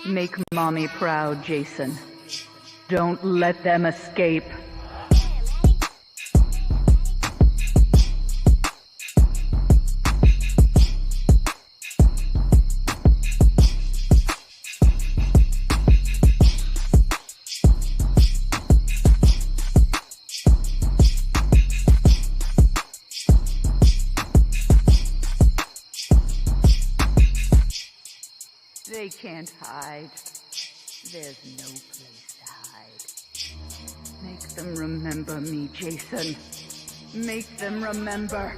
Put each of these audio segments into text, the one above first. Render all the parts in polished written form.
Make Mommy proud, Jason. Don't let them escape. They can't hide. There's no place to hide. Make them remember me, Jason. Make them remember.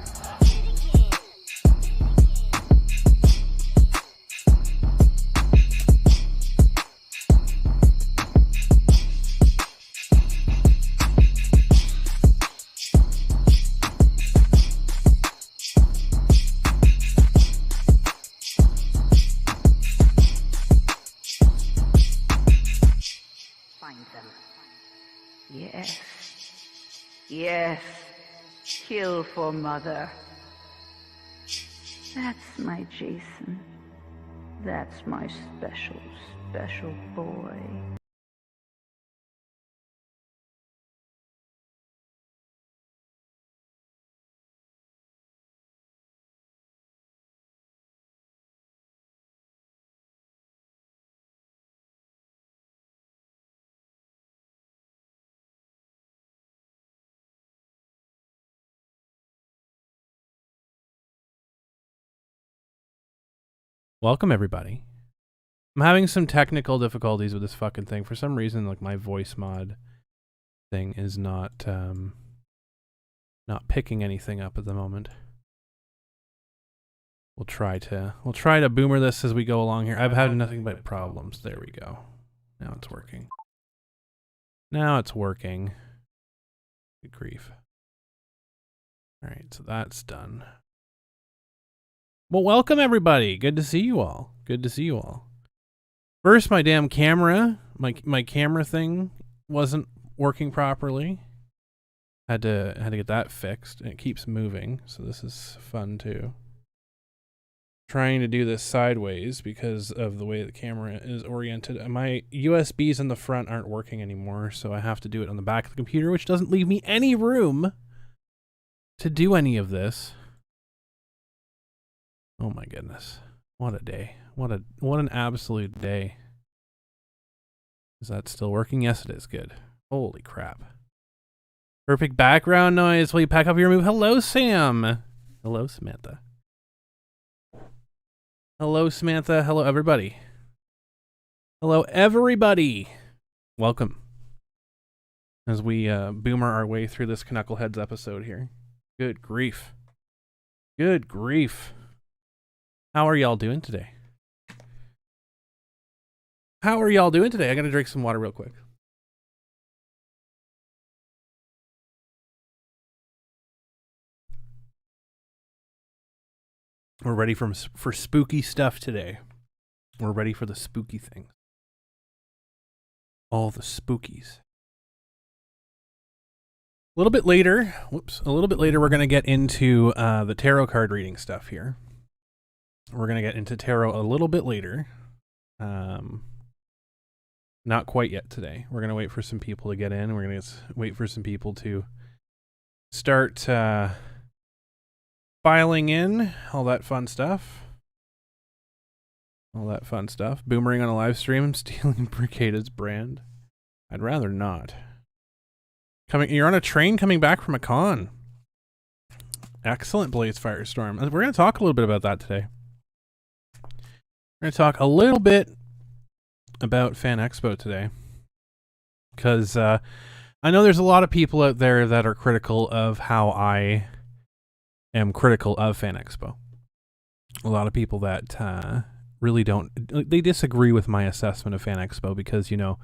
Yes. Yes. Kill for Mother. That's my Jason. That's my special, special boy. Welcome, everybody. I'm having some technical difficulties with this fucking thing. For some reason, like, my voice mod thing is not picking anything up at the moment. We'll try to boomer this as we go along here. I've had nothing but problems. There we go. Now it's working. Now it's working. Good grief. All right, so that's done. Well, welcome everybody. Good to see you all. Good to see you all. First, my damn camera, my camera thing wasn't working properly. Had to get that fixed, and it keeps moving, so this is fun too. Trying to do this sideways because of the way the camera is oriented. My USBs in the front aren't working anymore, so I have to do it on the back of the computer, which doesn't leave me any room to do any of this. Oh my goodness. What a day. What an absolute day. Is that still working? Yes, it is. Good. Holy crap. Perfect background noise while you pack up your move. Hello, Sam. Hello, Samantha. Hello, Samantha. Hello, everybody. Hello, everybody. Welcome. As we boomer our way through this Canuckleheads episode here. Good grief. Good grief. How are y'all doing today? How are y'all doing today? I gotta drink some water real quick. We're ready for spooky stuff today. We're ready for the spooky things. All the spookies. A little bit later, we're gonna get into the tarot card reading stuff here. We're going to get into tarot a little bit later. Not quite yet today. We're going to wait for some people to get in. We're going to wait for some people to start filing in. All that fun stuff. Boomering on a live stream. Stealing Bricade's brand. I'd rather not. You're on a train coming back from a con. Excellent, Blaze Firestorm. We're going to talk a little bit about that today. We're going to talk a little bit about FanExpo today, because I know there's a lot of people out there that are critical of how I am critical of FanExpo. A lot of people that really they disagree with my assessment of FanExpo because, you know,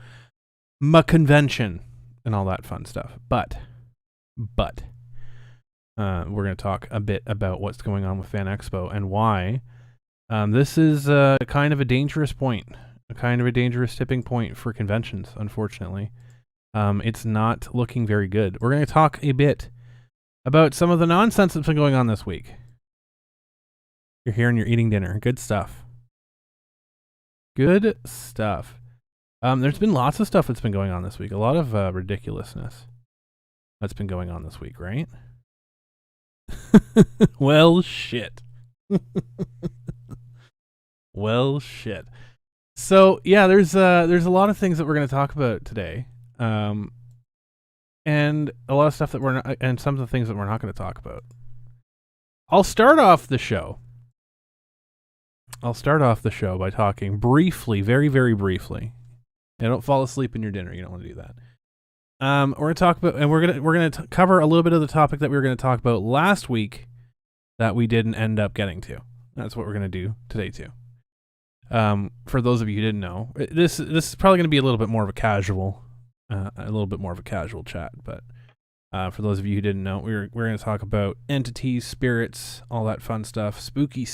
my convention and all that fun stuff. But we're going to talk a bit about what's going on with FanExpo and why. This is kind of a dangerous point, a kind of a dangerous tipping point for conventions, unfortunately. It's not looking very good. We're going to talk a bit about some of the nonsense that's been going on this week. You're here and you're eating dinner. Good stuff. Good stuff. There's been lots of stuff that's been going on this week. A lot of ridiculousness that's been going on this week, right? Well, shit. Well, shit. So yeah, there's a lot of things that we're going to talk about today, and a lot of stuff that we're not, and some of the things that we're not going to talk about. I'll start off the show by talking briefly, very, very briefly. And don't fall asleep in your dinner. You don't want to do that. We're going to talk about, and we're going to cover a little bit of the topic that we were going to talk about last week that we didn't end up getting to. That's what we're going to do today too. For those of you who didn't know, this is probably going to be a little bit more of a casual chat. But for those of you who didn't know, we're going to talk about entities, spirits, all that fun stuff, spooky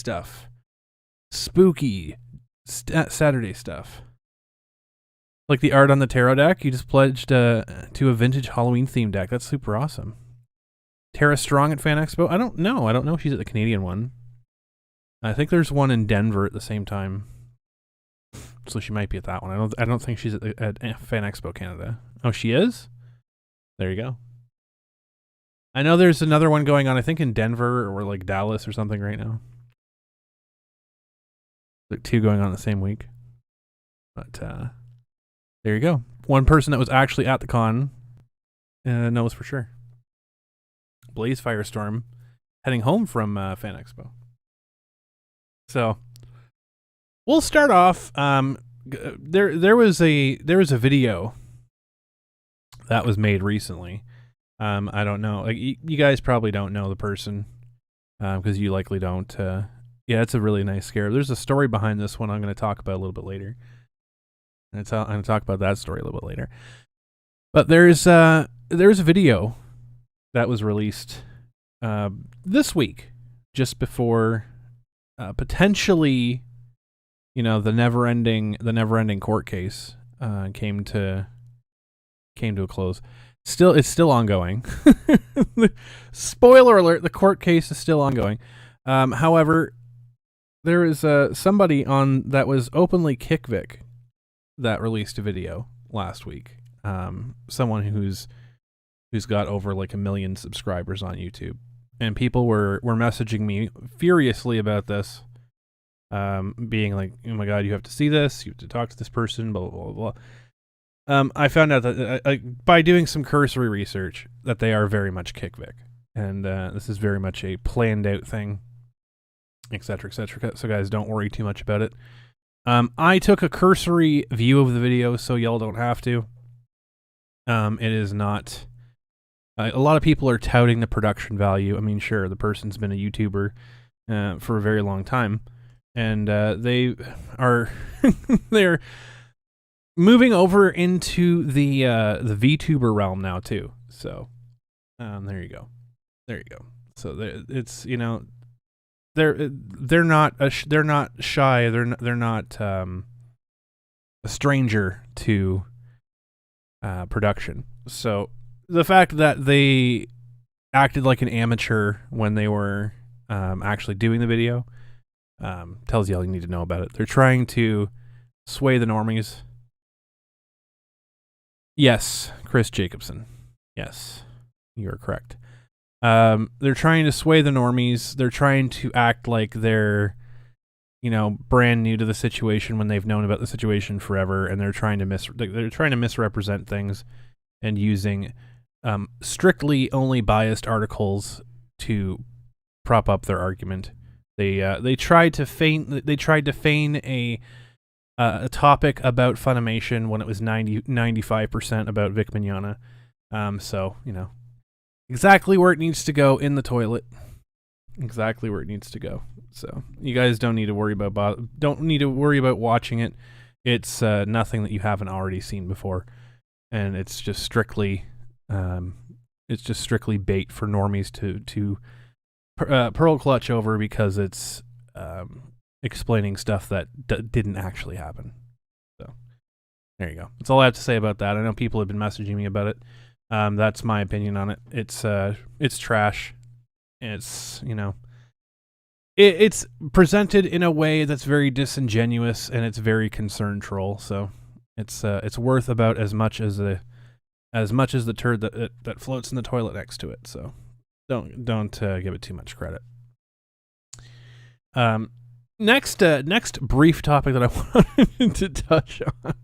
Saturday stuff. Like the art on the tarot deck, you just pledged to a vintage Halloween themed deck. That's super awesome. Tara Strong at FanExpo. I don't know if she's at the Canadian one. I think there's one in Denver at the same time, so she might be at that one. I don't think she's at FanExpo Canada. Oh, she is? There you go. I know there's another one going on, I think in Denver or like Dallas or something right now. Like 2 going on the same week. But there you go. One person that was actually at the con knows for sure. Blaze Firestorm heading home from FanExpo. So we'll start off. There was a video that was made recently. I don't know. Like you guys probably don't know the person because you likely don't. Yeah, it's a really nice scare. There's a story behind this one I'm going to talk about a little bit later. I'm going to talk about that story a little bit later. But there's a video that was released this week, just before potentially, the never-ending court case came to a close. It's still ongoing. Spoiler alert: the court case is still ongoing. However, there is somebody on that was openly kickvic that released a video last week. Someone who's got over like 1 million subscribers on YouTube, and people were messaging me furiously about this, being like, "Oh my God, you have to see this. You have to talk to this person." Blah blah blah blah. I found out that by doing some cursory research that they are very much kickvic, and this is very much a planned out thing, etc., etc. So guys, don't worry too much about it. I took a cursory view of the video, so y'all don't have to. It is not. A lot of people are touting the production value. I mean, sure, the person's been a YouTuber for a very long time, and they are they're moving over into the VTuber realm now too. So, there you go. So it's they're not shy. They're not a stranger to production. So the fact that they acted like an amateur when they were actually doing the video tells you all you need to know about it. They're trying to sway the normies. Yes, Chris Jacobson. Yes, you are correct. They're trying to sway the normies. They're trying to act like they're, brand new to the situation when they've known about the situation forever, and they're trying to misrepresent things and using strictly only biased articles to prop up their argument. They tried to feign a topic about Funimation when it was 95% about Vic Mignogna. So exactly where it needs to go, in the toilet. Exactly where it needs to go. So you guys don't need to worry about watching it. It's nothing that you haven't already seen before, and it's just strictly bait for normies to pearl clutch over, because it's explaining stuff that didn't actually happen. So there you go. That's all I have to say about that. I know people have been messaging me about it. That's my opinion on it. It's trash. It's it's presented in a way that's very disingenuous and it's very concern troll. So it's worth about as much as the turd that floats in the toilet next to it. So don't give it too much credit. Next brief topic that I wanted to touch on.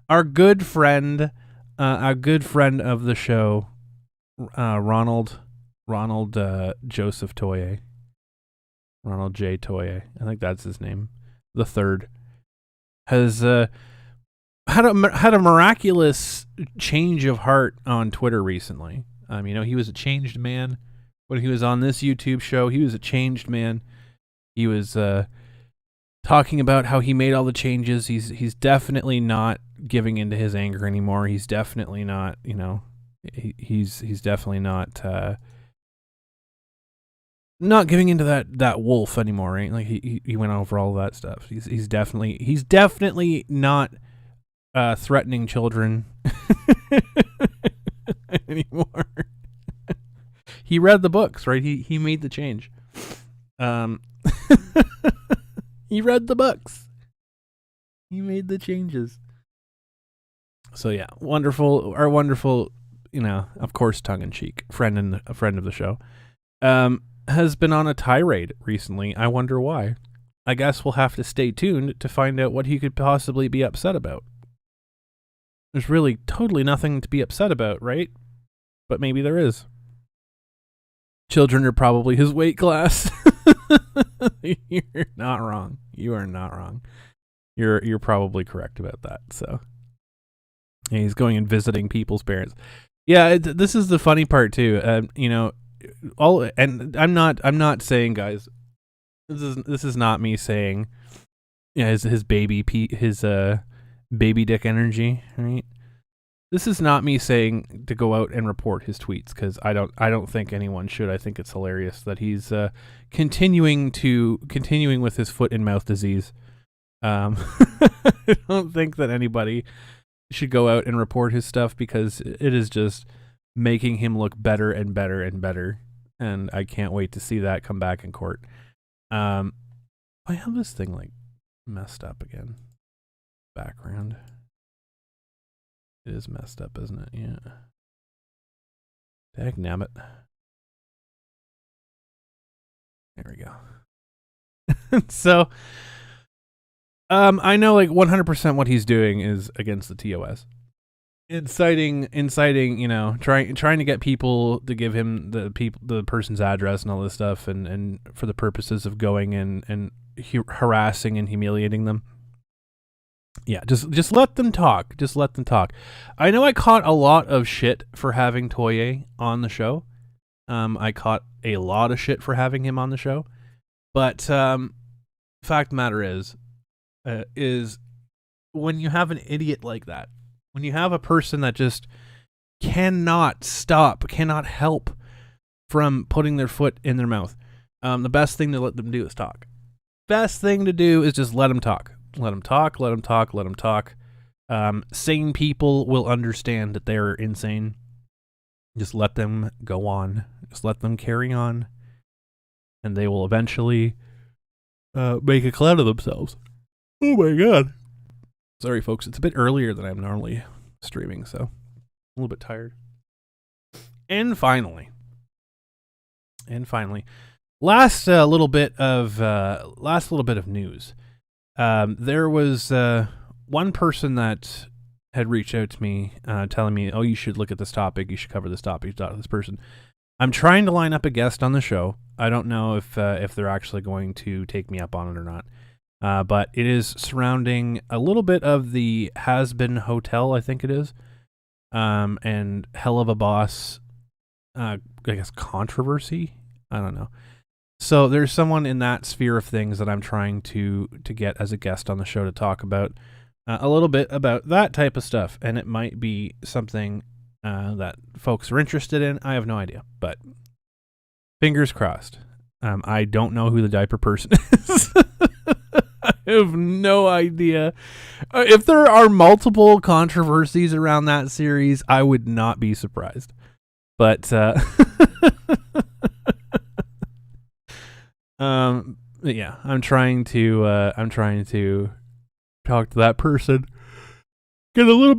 Our good friend of the show, Ronald Joseph Toye. Ronald J. Toye, I think that's his name. The third has had a miraculous change of heart on Twitter recently. He was a changed man when he was on this YouTube show. He was a changed man. He was talking about how he made all the changes. He's definitely not giving into his anger anymore. He's definitely not, he's definitely not giving into that wolf anymore, right? Like he went over all of that stuff. He's definitely not threatening children anymore. He read the books, right? He made the change. He read the books. He made the changes. So yeah, wonderful. Our wonderful, of course, tongue-in-cheek a friend of the show, has been on a tirade recently. I wonder why. I guess we'll have to stay tuned to find out what he could possibly be upset about. There's really totally nothing to be upset about, right? But maybe there is. Children are probably his weight class. You're not wrong. You are not wrong. You're probably correct about that. So yeah, he's going and visiting people's parents. Yeah, this is the funny part too. And I'm not saying, guys, this is not me saying, his baby dick energy, right? This is not me saying to go out and report his tweets, because I don't think anyone should. I think it's hilarious that he's continuing with his foot and mouth disease. I don't think that anybody should go out and report his stuff, because it is just making him look better and better and better. And I can't wait to see that come back in court. I have this thing like messed up again. Background. It is messed up, isn't it? Yeah. Dagnabbit. There we go. So, I know like 100% what he's doing is against the TOS. Inciting, trying to get people to give him the person's address and all this stuff, and for the purposes of going and harassing and humiliating them. Yeah, just let them talk. Just let them talk. I know I caught a lot of shit for having Toye on the show. I caught a lot of shit for having him on the show. But fact of the matter is when you have an idiot like that, when you have a person that just cannot help from putting their foot in their mouth, the best thing to let them do is talk. Best thing to do is just let them talk. Let them talk, let them talk, let them talk. Sane people will understand that they're insane. Just let them go on. Just let them carry on. And they will eventually make a clown of themselves. Oh my god. Sorry, folks. It's a bit earlier than I'm normally streaming, so I'm a little bit tired. And finally, last little bit of news. There was one person that had reached out to me telling me, oh, you should look at this topic. You should cover this topic. You should talk to this person. I'm trying to line up a guest on the show. I don't know if they're actually going to take me up on it or not. But it is surrounding a little bit of the Has-Been Hotel, I think it is. And Hell of a Boss, I guess, controversy? I don't know. So there's someone in that sphere of things that I'm trying to get as a guest on the show to talk about a little bit about that type of stuff. And it might be something that folks are interested in. I have no idea, but fingers crossed. I don't know who the diaper person is. I have no idea. If there are multiple controversies around that series, I would not be surprised. But Yeah, I'm trying to talk to that person, get a little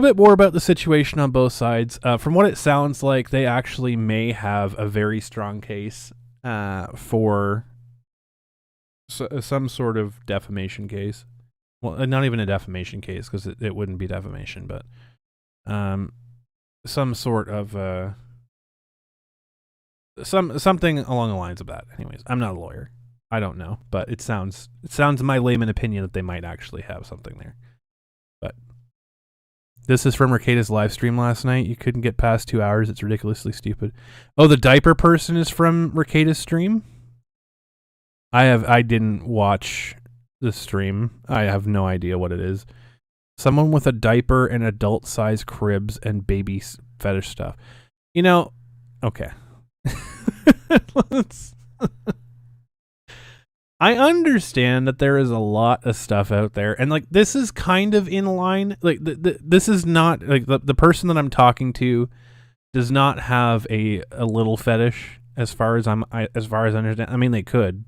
bit more about the situation on both sides. From what it sounds like, they actually may have a very strong case for some sort of defamation case. Well, not even a defamation case, because it wouldn't be defamation, but some sort of something along the lines of that. Anyways, I'm not a lawyer. I don't know, but it sounds in my layman opinion that they might actually have something there. But this is from Mercatus live stream last night. You couldn't get past 2 hours. It's ridiculously stupid. Oh, the diaper person is from Mercatus stream? I didn't watch the stream. I have no idea what it is. Someone with a diaper and adult size cribs and baby fetish stuff. You know, okay. I understand that there is a lot of stuff out there, and like this is kind of in line. Like this is not like the person that I'm talking to does not have a little fetish as far as I understand. I mean, they could,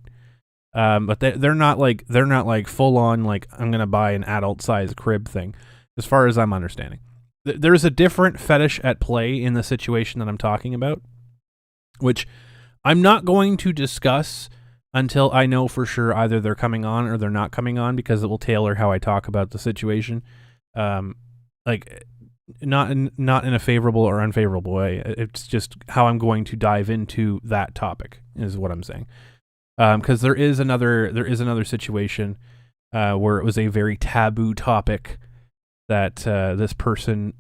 but they're not like full on like I'm gonna buy an adult size crib thing. As far as I'm understanding, there's a different fetish at play in the situation that I'm talking about, which I'm not going to discuss until I know for sure either they're coming on or they're not coming on, because it will tailor how I talk about the situation. Like not in a favorable or unfavorable way. It's just how I'm going to dive into that topic is what I'm saying. Because there is another situation where it was a very taboo topic that this person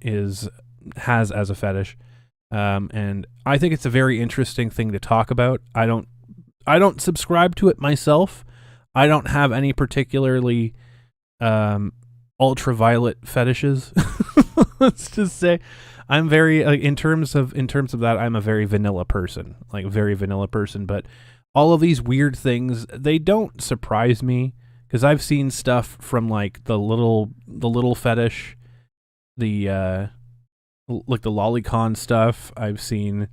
has as a fetish. And I think it's a very interesting thing to talk about. I don't subscribe to it myself. I don't have any particularly ultraviolet fetishes. Let's just say I'm very in terms of that, I'm a very vanilla person, but all of these weird things, they don't surprise me, because I've seen stuff from like the little fetish, the like the lolicon stuff. I've seen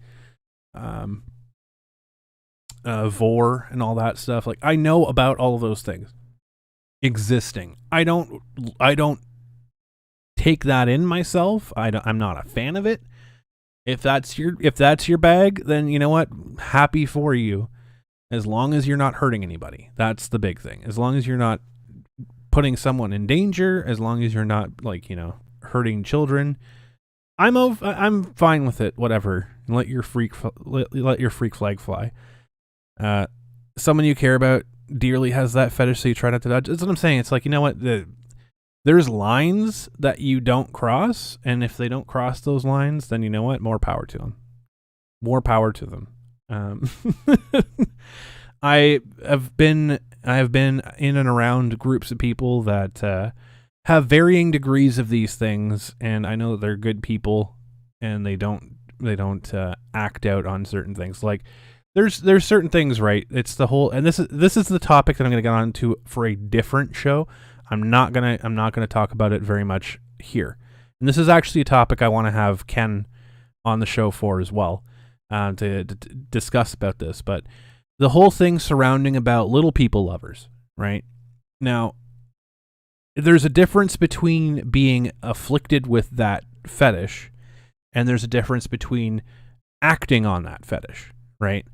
vor and all that stuff. Like I know about all of those things existing. I don't take that in myself. I'm not a fan of it. If that's your bag, then you know what? Happy for you. As long as you're not hurting anybody. That's the big thing. As long as you're not putting someone in danger, as long as you're not hurting children, I'm fine with it. Whatever. Let your freak flag fly. Someone you care about dearly has that fetish, so you try not to dodge. That's what I'm saying. It's like, you know what? There's lines that you don't cross, and if they don't cross those lines, then you know what? More power to them. More power to them. I have been in and around groups of people that have varying degrees of these things, and I know that they're good people, and they don't act out on certain things. Like there's certain things, right? It's the whole, and this is the topic that I'm going to get on to for a different show. I'm not gonna talk about it very much here, and this is actually a topic I want to have Ken on the show for as well, to discuss about this. But the whole thing surrounding about little people lovers, right? Now, there's a difference between being afflicted with that fetish, and there's a difference between acting on that fetish, right?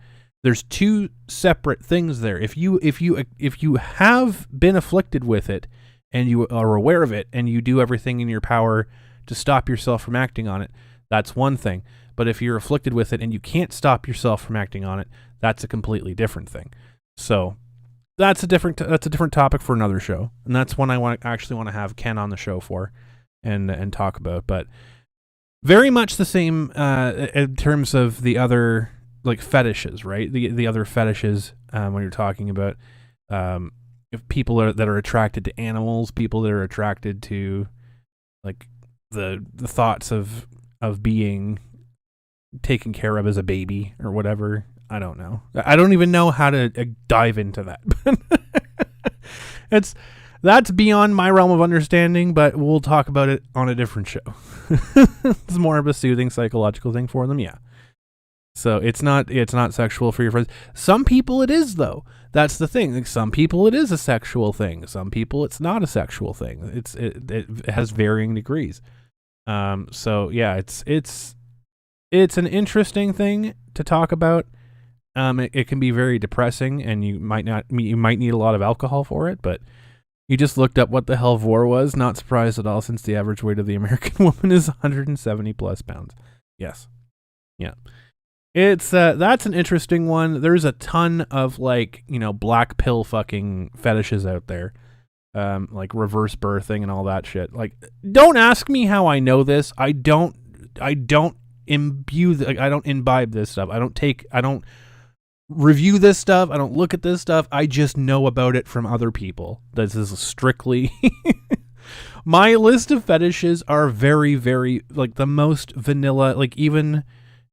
There's two separate things there. If you have been afflicted with it and you are aware of it and you do everything in your power to stop yourself from acting on it, that's one thing. But if you're afflicted with it and you can't stop yourself from acting on it, that's a completely different thing. So that's a different topic for another show, and that's one I actually want to have Ken on the show for and talk about. But very much the same in terms of the other like fetishes, right? The other fetishes when you're talking about if people that are attracted to animals, people that are attracted to like the thoughts of being taken care of as a baby or whatever. I don't know. I don't even know how to dive into that. That's beyond my realm of understanding, but we'll talk about it on a different show. It's more of a soothing psychological thing for them, yeah. So it's not sexual for your friends. Some people it is, though. That's the thing. Like, some people it is a sexual thing. Some people it's not a sexual thing. It has varying degrees. So yeah, it's an interesting thing to talk about. It can be very depressing, and you might need a lot of alcohol for it, but you just looked up what the hell vor was. Not surprised at all, since the average weight of the American woman is 170 plus pounds. Yes. Yeah. It's that's an interesting one. There's a ton of black pill fucking fetishes out there. Like reverse birthing and all that shit. Like, don't ask me how I know this. I don't imbibe this stuff. I don't review this stuff. I don't look at this stuff. I just know about it from other people. This is strictly my list of fetishes are very, very the most vanilla. Like even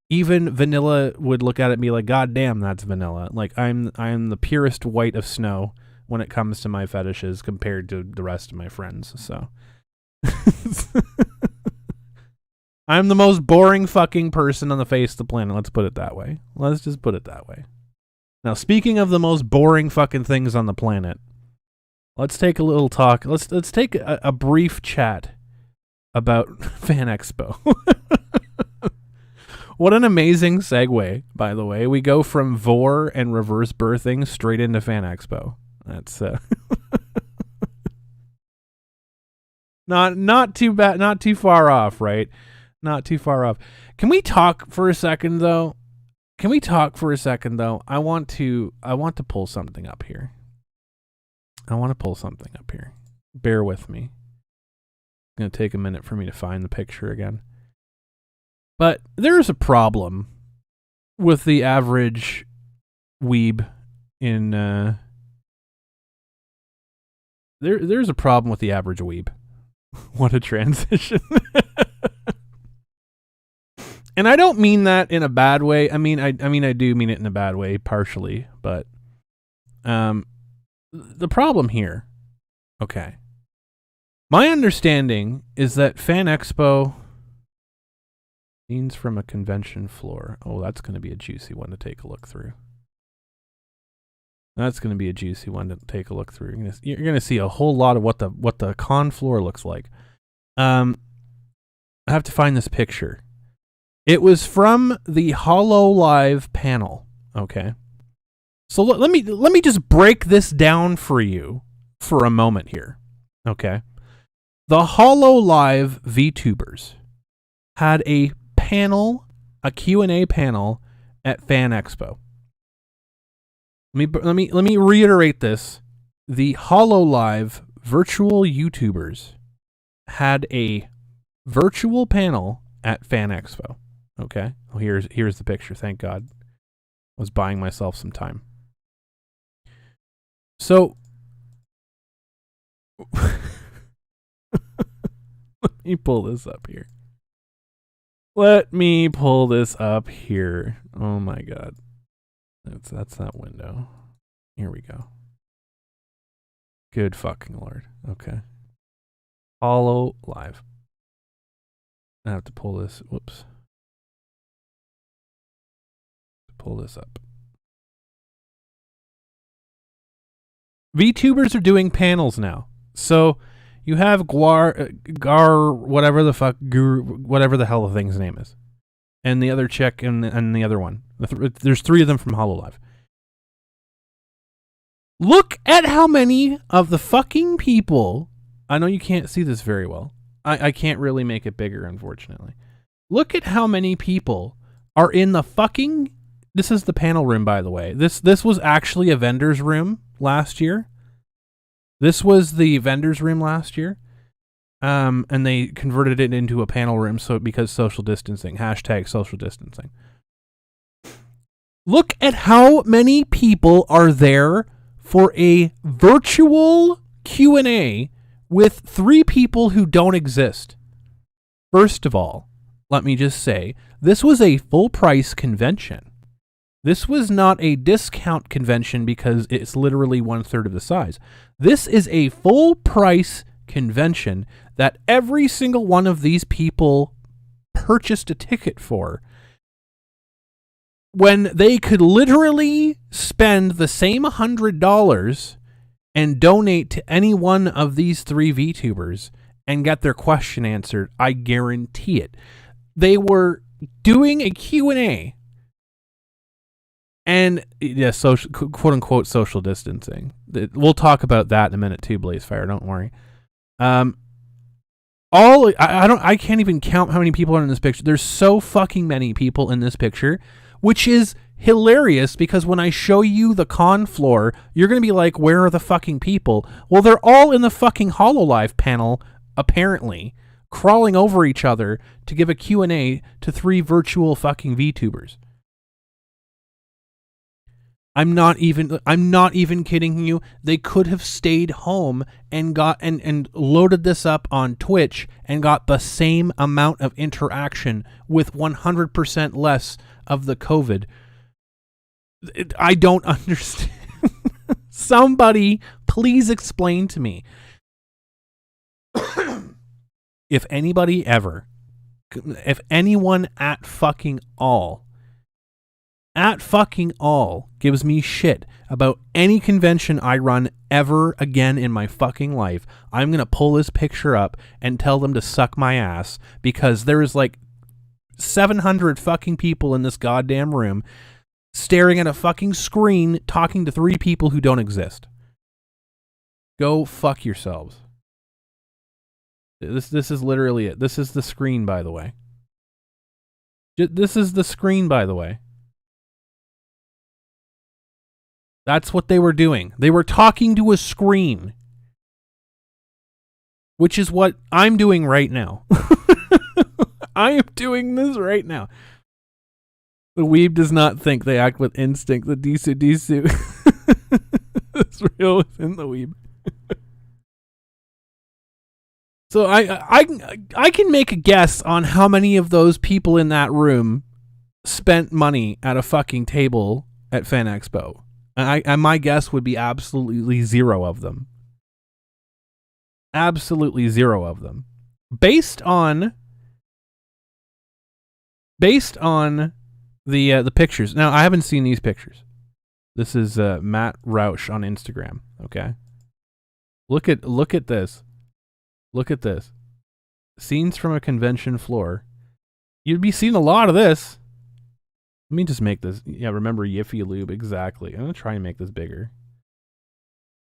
vanilla would look at it and be like, God damn, that's vanilla. Like I'm the purest white of snow when it comes to my fetishes compared to the rest of my friends. So I'm the most boring fucking person on the face of the planet. Let's put it that way. Let's just put it that way. Now, speaking of the most boring fucking things on the planet, let's take a little talk. Let's take a brief chat about FanExpo. What an amazing segue, by the way. We go from vor and reverse birthing straight into FanExpo. That's not too bad, not too far off, right? Not too far off. Can we talk for a second though? I want to pull something up here. Bear with me. It's going to take a minute for me to find the picture again. But there's a problem with the average weeb in there's a problem with the average weeb. What a transition. And I don't mean that in a bad way. I mean I do mean it in a bad way partially, but the problem here. Okay. My understanding is that FanExpo scenes from a convention floor. Oh, that's going to be a juicy one to take a look through. You're going to see a whole lot of what the con floor looks like. I have to find this picture. It was from the HoloLive panel. Okay. So let me just break this down for you for a moment here. Okay. The HoloLive VTubers had a Q&A panel at FanExpo. Let me reiterate this. The HoloLive virtual YouTubers had a virtual panel at FanExpo. Okay. Oh, here's the picture. Thank God. I was buying myself some time. So let me pull this up here. Oh my God. That's that window. Here we go. Good fucking Lord. Okay. HoloLive. I have to pull this. Whoops. Pull this up. VTubers are doing panels now. So you have Gar, whatever the fuck, whatever the hell the thing's name is, and the other chick and the other one. There's three of them from HoloLive. Look at how many of the fucking people. I know you can't see this very well. I can't really make it bigger, unfortunately. Look at how many people are in the fucking. This is the panel room, by the way. This was actually a vendor's room last year. This was the vendor's room last year. And they converted it into a panel room because social distancing. # social distancing. Look at how many people are there for a virtual Q&A with 3 people who don't exist. First of all, let me just say, this was a full price convention. This was not a discount convention because it's literally 1/3 of the size. This is a full price convention that every single one of these people purchased a ticket for. when they could literally spend the same $100 and donate to any one of these 3 VTubers and get their question answered. I guarantee it. They were doing a Q&A and social, quote unquote, social distancing. We'll talk about that in a minute too, Blazefire. Don't worry. I can't even count how many people are in this picture. There's so fucking many people in this picture, which is hilarious because when I show you the con floor, you're going to be like, where are the fucking people? Well, they're all in the fucking HoloLive panel, apparently, crawling over each other to give a Q&A to 3 virtual fucking VTubers. I'm not even kidding you. They could have stayed home and got and loaded this up on Twitch and got the same amount of interaction with 100% less of the COVID. I don't understand. Somebody please explain to me. If anyone at fucking all gives me shit about any convention I run ever again in my fucking life, I'm going to pull this picture up and tell them to suck my ass because there is like 700 fucking people in this goddamn room staring at a fucking screen talking to 3 people who don't exist. Go fuck yourselves. This is literally it. This is the screen, by the way. This is the screen, by the way. That's what they were doing. They were talking to a screen. Which is what I'm doing right now. I am doing this right now. The weeb does not think they act with instinct. The Disu. It's real within the weeb. So I can make a guess on how many of those people in that room spent money at a fucking table at FanExpo. And my guess would be absolutely 0 of them. Absolutely 0 of them. Based on the pictures. Now, I haven't seen these pictures. This is Matt Rausch on Instagram, okay? Look at this. Look at this. Scenes from a convention floor. You'd be seeing a lot of this. Let me just make this. Yeah, remember Yiffy Lube. Exactly. I'm going to try and make this bigger.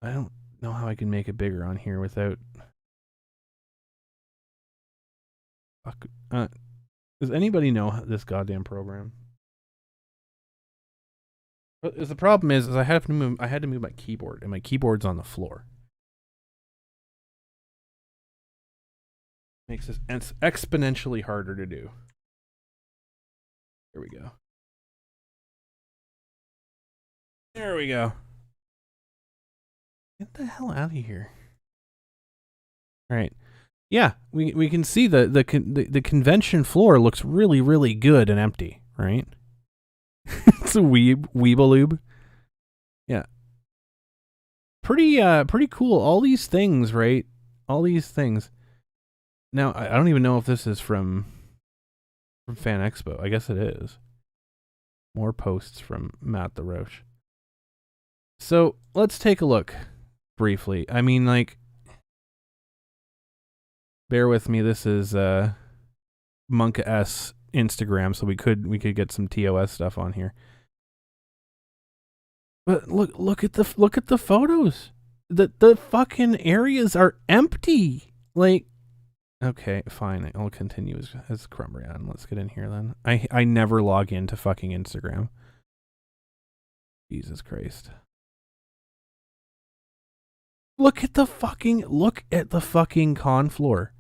I don't know how I can make it bigger on here without... does anybody know this goddamn program? The problem is I had to move my keyboard, and my keyboard's on the floor. Makes this exponentially harder to do. Here we go. There we go. Get the hell out of here. All right. Yeah, we can see the convention floor looks really, really good and empty, right? It's a weebaloob. Yeah. Pretty cool. All these things, right? All these things. Now, I don't even know if this is from FanExpo. I guess it is. More posts from Matt the Roche. So, let's take a look briefly. I mean, like, bear with me. This is Monka S Instagram, so we could get some TOS stuff on here. But look at the photos. The fucking areas are empty. Like, okay, fine. I'll continue as Crumbrian. Let's get in here then. I never log into fucking Instagram. Jesus Christ. Look at the fucking con floor.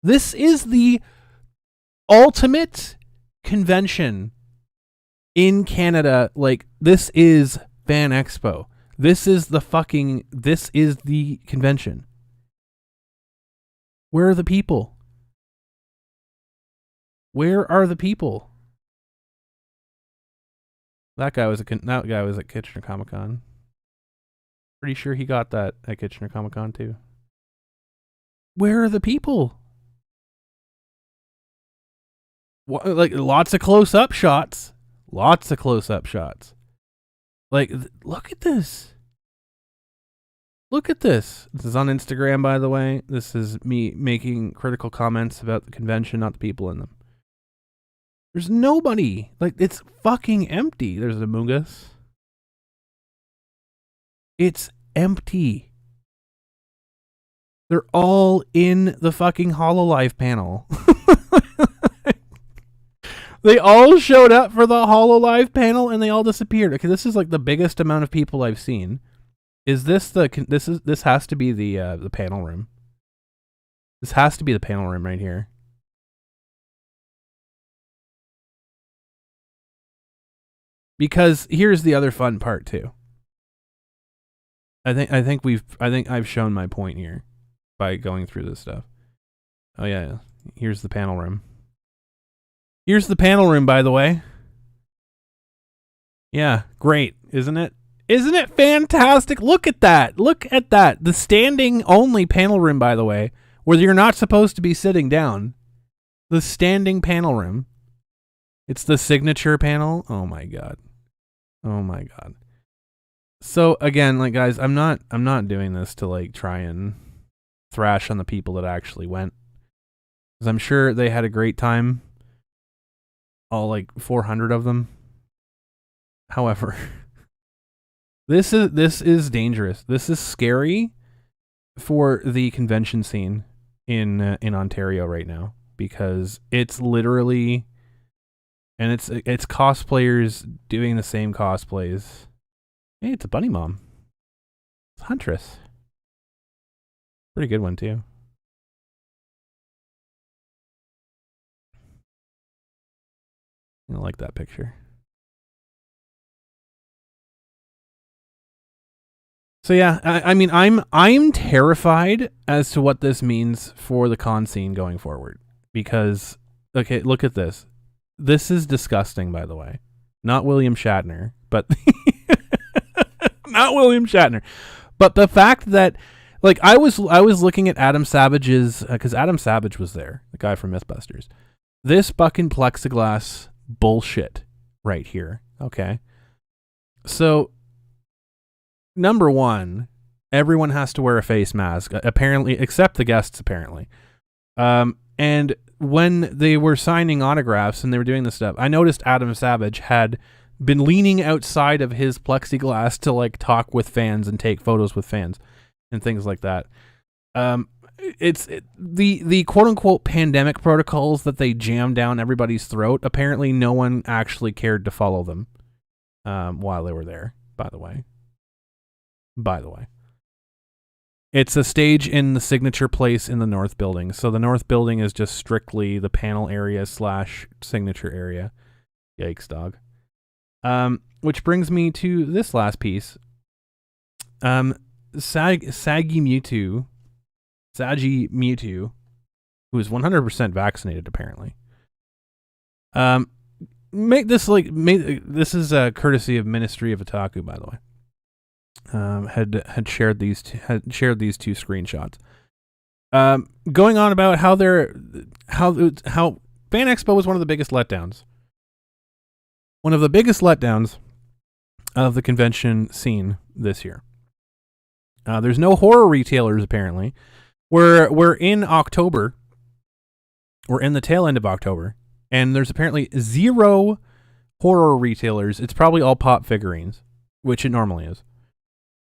This is the ultimate convention in Canada. Like, this is FanExpo. This is the convention. Where are the people? Where are the people? That guy was at Kitchener Comic Con. Pretty sure he got that at Kitchener Comic Con too. Where are the people? What, like, lots of close-up shots. Lots of close-up shots. Like, look at this. Look at this. This is on Instagram, by the way. This is me making critical comments about the convention, not the people in them. There's nobody. Like, it's fucking empty. There's a Mungus. It's empty. They're all in the fucking HoloLive panel. They all showed up for the HoloLive panel and they all disappeared. Okay, this is like the biggest amount of people I've seen. Is this this has to be the panel room. This has to be the panel room right here. Because here's the other fun part too. I think I've shown my point here by going through this stuff. Oh yeah. Here's the panel room. Here's the panel room, by the way. Yeah, great, isn't it? Isn't it fantastic? Look at that. Look at that. The standing only panel room, by the way, where you're not supposed to be sitting down. The standing panel room. It's the signature panel. Oh my god. Oh my god. So again, like guys, I'm not doing this to like try and thrash on the people that actually went. Because I'm sure they had a great time. All like 400 of them. However, this is dangerous. This is scary for the convention scene in Ontario right now, because it's literally, and it's cosplayers doing the same cosplays. Hey, it's a bunny mom. It's Huntress. Pretty good one too. I like that picture. So yeah, I mean, I'm terrified as to what this means for the con scene going forward. Because, okay, look at this. This is disgusting, by the way. Not William Shatner, but not William Shatner. But the fact that, like, I was looking at Adam Savage's, because Adam Savage was there, the guy from Mythbusters. This fucking plexiglass bullshit right here. Okay. So, number one, everyone has to wear a face mask, apparently, except the guests, apparently. And when they were signing autographs and they were doing this stuff, I noticed Adam Savage had been leaning outside of his plexiglass to like talk with fans and take photos with fans and things like that. The quote unquote pandemic protocols that they jam down everybody's throat. Apparently no one actually cared to follow them while they were there, by the way. It's a stage in the signature place in the North Building. So the North Building is just strictly the panel area / signature area. Yikes, dog. Which brings me to this last piece. Sagi Mewtwo, who is 100% vaccinated apparently. This is a courtesy of Ministry of Otaku, by the way. Had shared these two screenshots. Going on about how FanExpo was one of the biggest letdowns. One of the biggest letdowns of the convention scene this year. There's no horror retailers apparently. We're in October. We're in the tail end of October, and there's apparently 0 horror retailers. It's probably all pop figurines, which it normally is.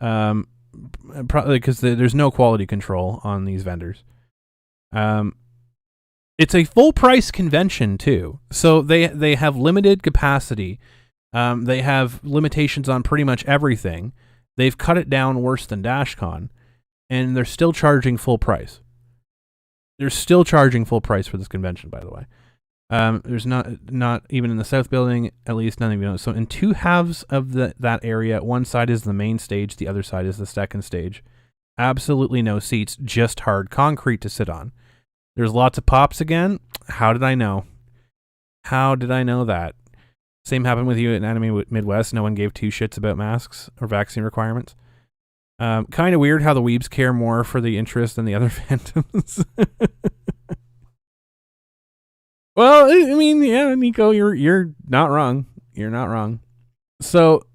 Probably because there's no quality control on these vendors. It's a full price convention too, so they have limited capacity. They have limitations on pretty much everything. They've cut it down worse than DashCon, and they're still charging full price. They're still charging full price for this convention, by the way. There's not even in the South Building, at least none of you know. So in 2 halves of that area, one side is the main stage, the other side is the second stage. Absolutely no seats, just hard concrete to sit on. There's lots of pops again. How did I know? How did I know that? Same happened with you at Anime Midwest. No one gave 2 shits about masks or vaccine requirements. Kind of weird how the weebs care more for the interest than the other fandoms. Well, I mean, yeah, Nico, you're not wrong. You're not wrong. So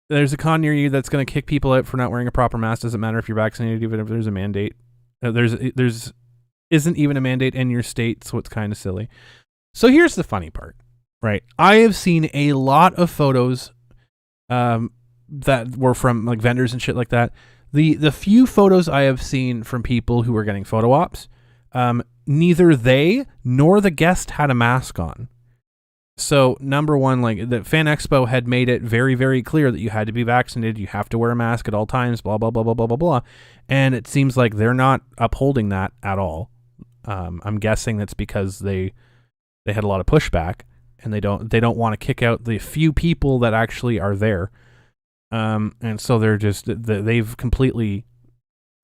there's a con near you that's going to kick people out for not wearing a proper mask. Doesn't matter if you're vaccinated, even if there's a mandate. There's isn't even a mandate in your state, so it's kind of silly. So here's the funny part, right? I have seen a lot of photos that were from like vendors and shit like that. The few photos I have seen from people who were getting photo ops, neither they nor the guest had a mask on. So number one, like the FanExpo had made it very, very clear that you had to be vaccinated. You have to wear a mask at all times, blah, blah, blah, blah, blah, blah, blah. And it seems like they're not upholding that at all. I'm guessing that's because they had a lot of pushback and they don't want to kick out the few people that actually are there. And so they've completely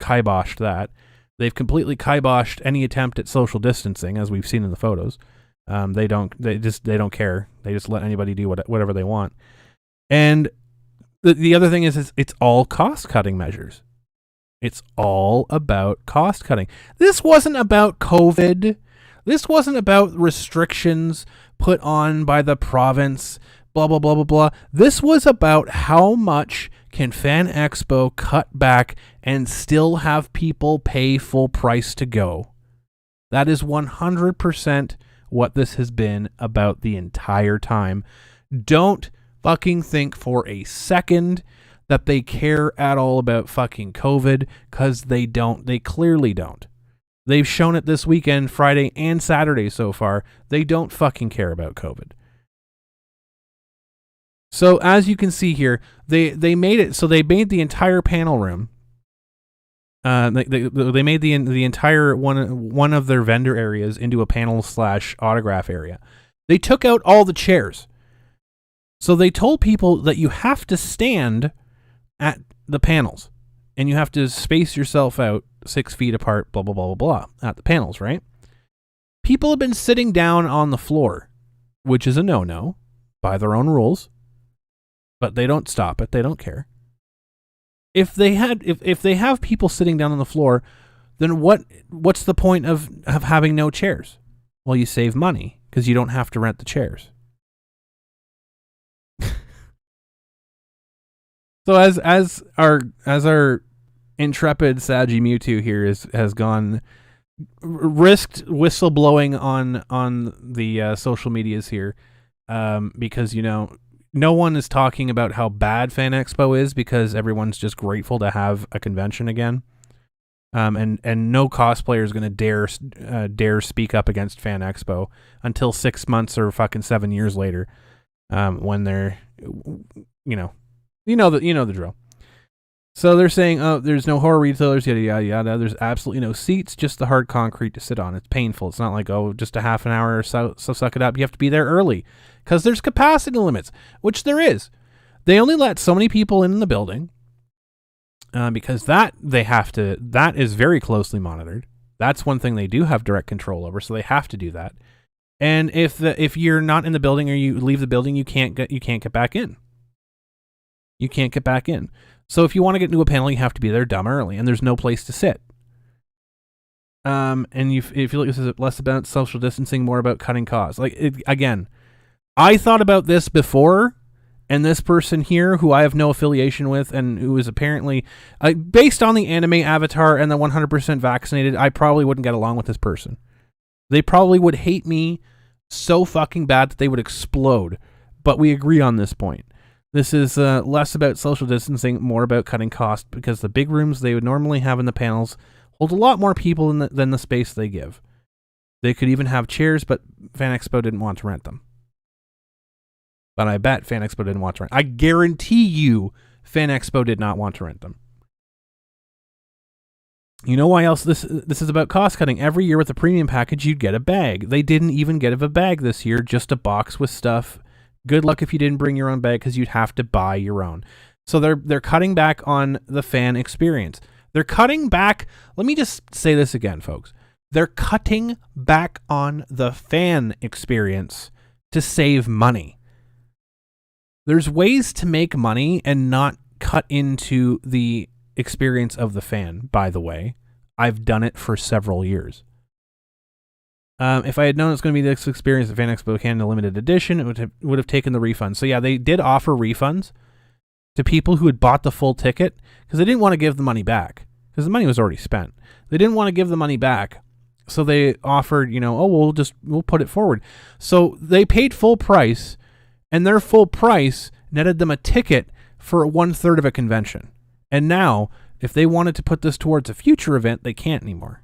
kiboshed that. They've completely kiboshed any attempt at social distancing, as we've seen in the photos. They don't care. They just let anybody do whatever they want. And the other thing is it's all cost cutting measures. It's all about cost cutting. This wasn't about COVID. This wasn't about restrictions put on by the province, blah, blah, blah, blah, blah. This was about how much can FanExpo cut back and still have people pay full price to go. That is 100% what this has been about the entire time. Don't fucking think for a second that they care at all about fucking COVID, because they don't. They clearly don't. They've shown it this weekend, Friday and Saturday so far. They don't fucking care about COVID. So as you can see here, they made it so they made the entire panel room. They made the entire one of their vendor areas into a panel/autograph area. They took out all the chairs. So they told people that you have to stand at the panels and you have to space yourself out 6 feet apart, blah, blah, blah, blah, blah, at the panels, right? People have been sitting down on the floor, which is a no-no by their own rules, but they don't stop it. They don't care. If they have people sitting down on the floor, then what's the point of having no chairs? Well, you save money because you don't have to rent the chairs. So as our intrepid Sagi Mewtwo here has gone risked whistleblowing on the social medias here, because no one is talking about how bad FanExpo is because everyone's just grateful to have a convention again. And no cosplayer is going to dare speak up against FanExpo until 6 months or fucking 7 years later, when they're, the drill. So they're saying, oh, there's no horror retailers, yada, yada, yada. There's absolutely no seats, just the hard concrete to sit on. It's painful. It's not like, oh, just a half an hour or so suck it up. You have to be there early because there's capacity limits, which there is. They only let so many people in the building because that is very closely monitored. That's one thing they do have direct control over, so they have to do that. And if you're not in the building or you leave the building, you can't get back in. You can't get back in. So if you want to get into a panel, you have to be there dumb early, and there's no place to sit. And if you look, this is less about social distancing, more about cutting costs. Again, I thought about this before, and this person here, who I have no affiliation with, and who is apparently, based on the anime avatar and the 100% vaccinated, I probably wouldn't get along with this person. They probably would hate me so fucking bad that they would explode. But we agree on this point. This is less about social distancing, more about cutting costs, because the big rooms they would normally have in the panels hold a lot more people than the space they give. They could even have chairs, but FanExpo didn't want to rent them. But I bet FanExpo didn't want to rent. I guarantee you FanExpo did not want to rent them. You know why else this is about cost cutting? Every year with the premium package, you'd get a bag. They didn't even get a bag this year, just a box with stuff. Good luck if you didn't bring your own bag because you'd have to buy your own. So they're cutting back on the fan experience. They're cutting back. Let me just say this again, folks. They're cutting back on the fan experience to save money. There's ways to make money and not cut into the experience of the fan, by the way. I've done it for several years. If I had known it's going to be this experience at FanExpo Canada limited edition, it would have taken the refund. So yeah, they did offer refunds to people who had bought the full ticket because they didn't want to give the money back because the money was already spent. They didn't want to give the money back. So they offered, we'll put it forward. So they paid full price, and their full price netted them a ticket for 1/3 of a convention. And now, if they wanted to put this towards a future event, they can't anymore.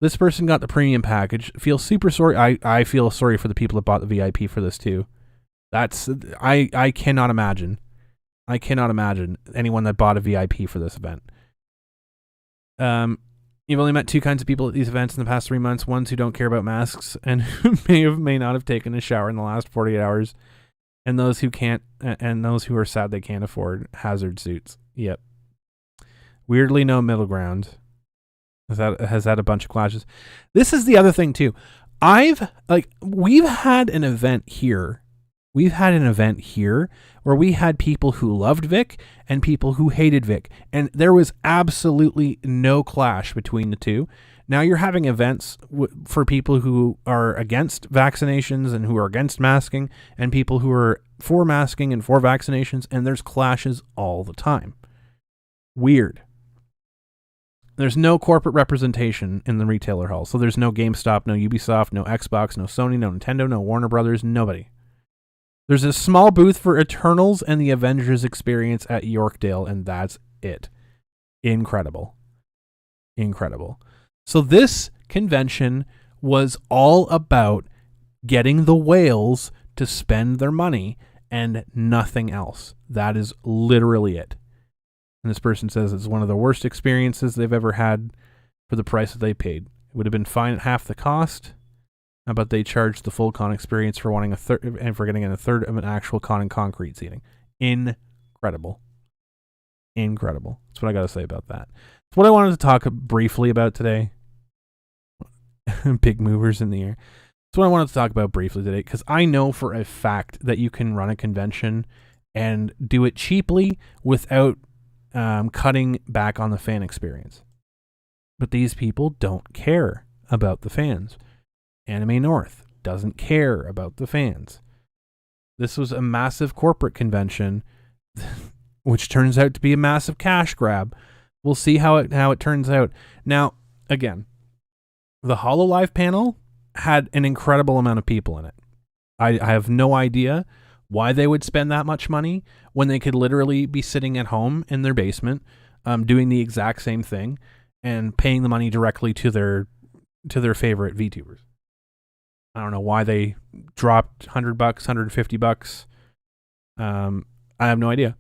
This person got the premium package. Feel super sorry. I feel sorry for the people that bought the VIP for this too. I cannot imagine. I cannot imagine anyone that bought a VIP for this event. You've only met two kinds of people at these events in the past 3 months. Ones who don't care about masks and who may not have taken a shower in the last 48 hours. And those who can't, and those who are sad they can't afford hazard suits. Yep. Weirdly, no middle ground. Has had a bunch of clashes. This is the other thing too. We've had an event here. We've had an event here where we had people who loved Vic and people who hated Vic, and there was absolutely no clash between the two. Now you're having events for people who are against vaccinations and who are against masking, and people who are for masking and for vaccinations, and there's clashes all the time. Weird. There's no corporate representation in the retailer hall. So there's no GameStop, no Ubisoft, no Xbox, no Sony, no Nintendo, no Warner Brothers, nobody. There's a small booth for Eternals and the Avengers experience at Yorkdale, and that's it. Incredible. So this convention was all about getting the whales to spend their money and nothing else. That is literally it. And this person says it's one of the worst experiences they've ever had for the price that they paid. It would have been fine at half the cost, but they charged the full con experience for wanting a third and for getting a third of an actual con and concrete seating. Incredible. That's what I got to say about that. It's what I wanted to talk briefly about today. Big movers in the air. That's what I wanted to talk about briefly today, because I know for a fact that you can run a convention and do it cheaply without cutting back on the fan experience. But these people don't care about the fans. Anime North doesn't care about the fans. This was a massive corporate convention, which turns out to be a massive cash grab. We'll see how it turns out. Now, again, the HoloLive panel had an incredible amount of people in it. I have no idea why they would spend that much money when they could literally be sitting at home in their basement, doing the exact same thing and paying the money directly to their favorite VTubers. I don't know why they dropped $100, $150. I have no idea.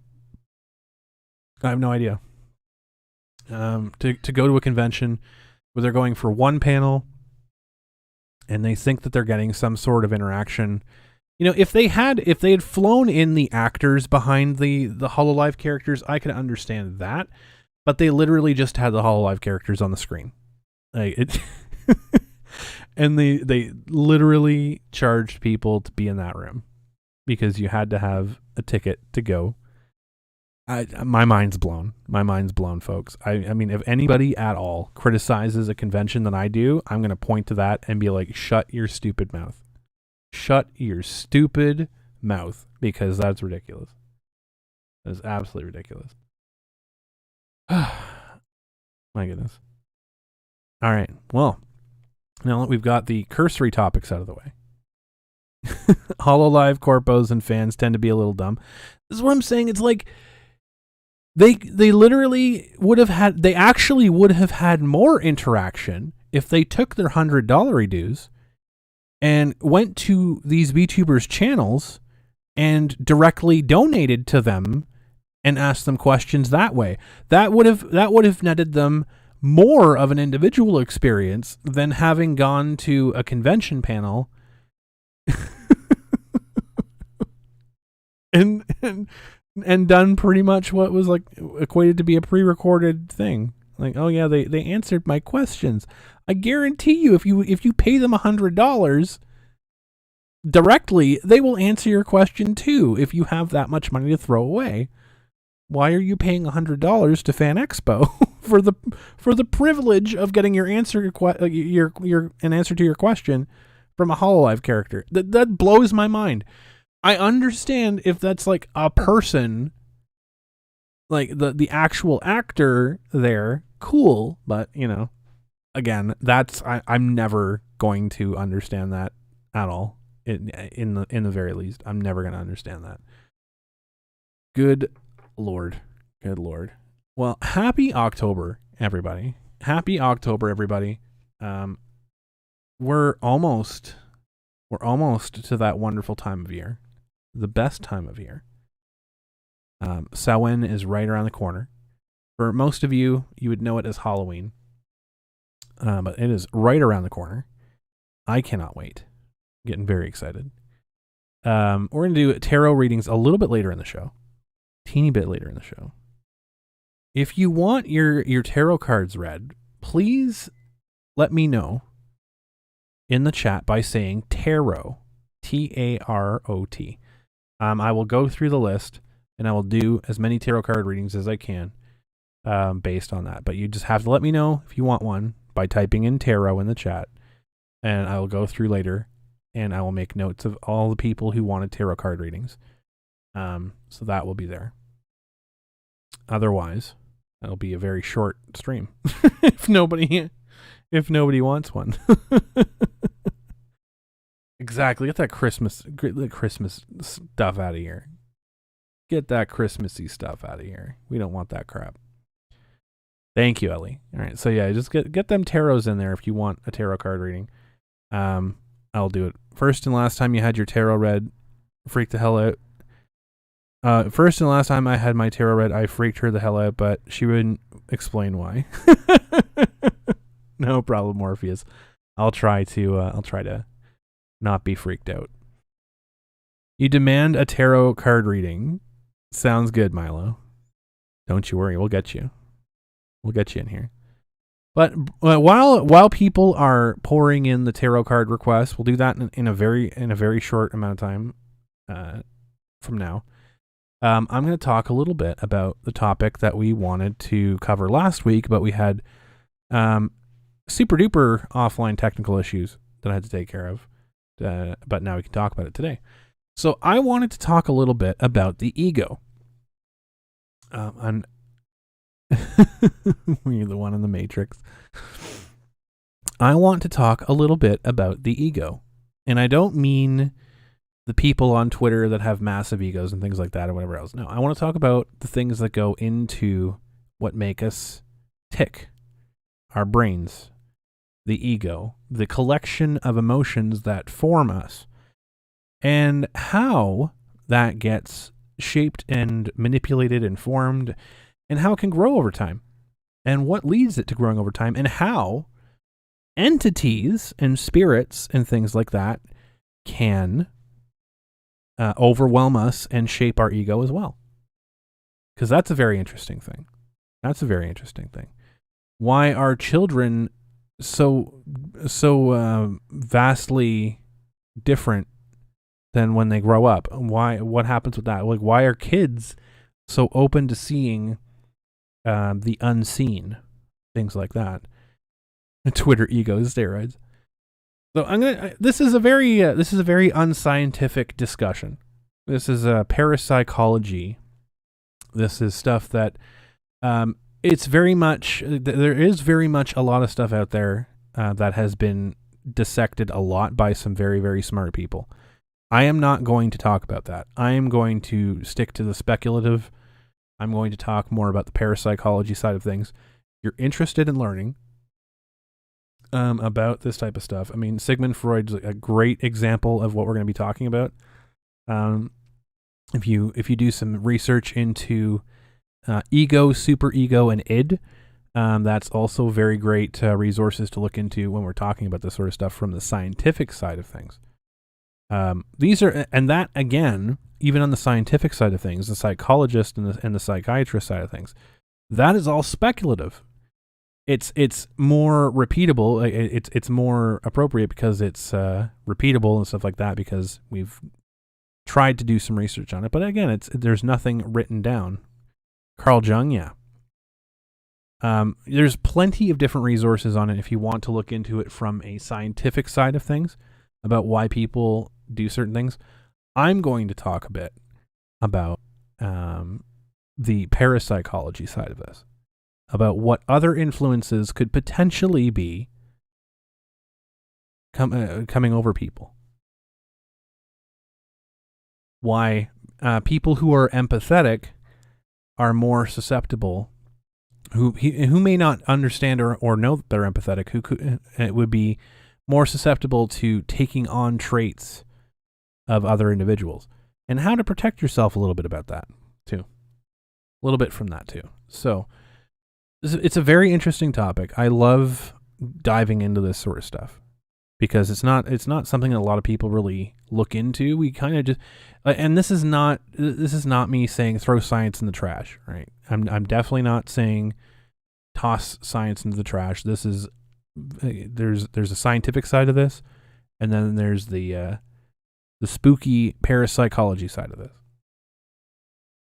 To go to a convention where they're going for one panel and they think that they're getting some sort of interaction. If they had flown in the actors behind the HoloLive characters, I could understand that. But they literally just had the HoloLive characters on the screen. And they literally charged people to be in that room because you had to have a ticket to go. My mind's blown. My mind's blown, folks. I mean, if anybody at all criticizes a convention that I do, I'm going to point to that and be like, shut your stupid mouth. Shut your stupid mouth, because that's ridiculous. That is absolutely ridiculous. My goodness. All right. Well, now that we've got the cursory topics out of the way. HoloLive corpos and fans tend to be a little dumb. This is what I'm saying. It's like they literally actually would have had more interaction if they took their $100 dues and went to these VTubers' channels and directly donated to them and asked them questions that way. That would have netted them more of an individual experience than having gone to a convention panel and done pretty much what was like equated to be a pre-recorded thing. Like, oh yeah, they answered my questions. I guarantee you, if you pay them $100 directly, they will answer your question too if you have that much money to throw away. Why are you paying $100 to FanExpo for the privilege of getting your answer an answer to your question from a HoloLive character? That blows my mind. I understand if that's like a person, like the actual actor there, cool, but again, I'm never going to understand that at all. In the very least, I'm never going to understand that. Good Lord. Well, happy October, everybody. Happy October, everybody. We're almost to that wonderful time of year, the best time of year. Samhain is right around the corner. For most of you, you would know it as Halloween, but it is right around the corner. I cannot wait. I'm getting very excited. We're going to do tarot readings a little bit later in the show. Teeny bit later in the show. If you want your tarot cards read, please let me know in the chat by saying tarot, Tarot. I will go through the list and I will do as many tarot card readings as I can based on that. But you just have to let me know if you want one by typing in tarot in the chat, and I will go through later and I will make notes of all the people who wanted tarot card readings. So that will be there. Otherwise, it'll be a very short stream if nobody wants one. Exactly. Get that Christmas stuff out of here. Get that Christmassy stuff out of here. We don't want that crap. Thank you, Ellie. All right. So yeah, just get them tarots in there if you want a tarot card reading. I'll do it. First and last time you had your tarot read, freaked the hell out. First and last time I had my tarot read, I freaked her the hell out, but she wouldn't explain why. No problem, Morpheus. I'll try to not be freaked out. You demand a tarot card reading. Sounds good, Milo. Don't you worry, we'll get you. We'll get you in here. But while people are pouring in the tarot card requests, we'll do that in a very short amount of time from now. I'm going to talk a little bit about the topic that we wanted to cover last week, but we had super duper offline technical issues that I had to take care of. But now we can talk about it today. So I wanted to talk a little bit about the ego. We're the one in the Matrix. I want to talk a little bit about the ego. And I don't mean the people on Twitter that have massive egos and things like that or whatever else. No, I want to talk about the things that go into what make us tick. Our brains, the ego, the collection of emotions that form us, and how that gets shaped and manipulated and formed, and how it can grow over time, and what leads it to growing over time, and how entities and spirits and things like that can overwhelm us and shape our ego as well. Because that's a very interesting thing. Why are children so vastly different than when they grow up? What happens with that? Like, why are kids so open to seeing the unseen? Things like that. Twitter ego steroids. So this is a very unscientific discussion. This is parapsychology. This is stuff that it's very much, there is very much a lot of stuff out there that has been dissected a lot by some very, very smart people. I am not going to talk about that. I am going to stick to the speculative. I'm going to talk more about the parapsychology side of things. If you're interested in learning about this type of stuff, I mean, Sigmund Freud's a great example of what we're going to be talking about. If you do some research into ego, superego, and id, that's also very great resources to look into when we're talking about this sort of stuff from the scientific side of things. These are, and that again, even on the scientific side of things, the psychologist and the psychiatrist side of things, that is all speculative. It's more repeatable. It's more appropriate because it's repeatable and stuff like that, because we've tried to do some research on it. But again, there's nothing written down. Carl Jung, yeah. There's plenty of different resources on it if you want to look into it from a scientific side of things about why people do certain things. I'm going to talk a bit about the parapsychology side of this, about what other influences could potentially be coming over people. Why people who are empathetic are more susceptible, who may not understand or know that they're empathetic, it would be more susceptible to taking on traits of other individuals, and how to protect yourself a little bit about that too. A little bit from that too. So it's a very interesting topic. I love diving into this sort of stuff because it's not something that a lot of people really look into. We kind of just, and this is not me saying throw science in the trash, right? I'm definitely not saying toss science into the trash. This is there's a scientific side of this, and then there's the spooky parapsychology side of this.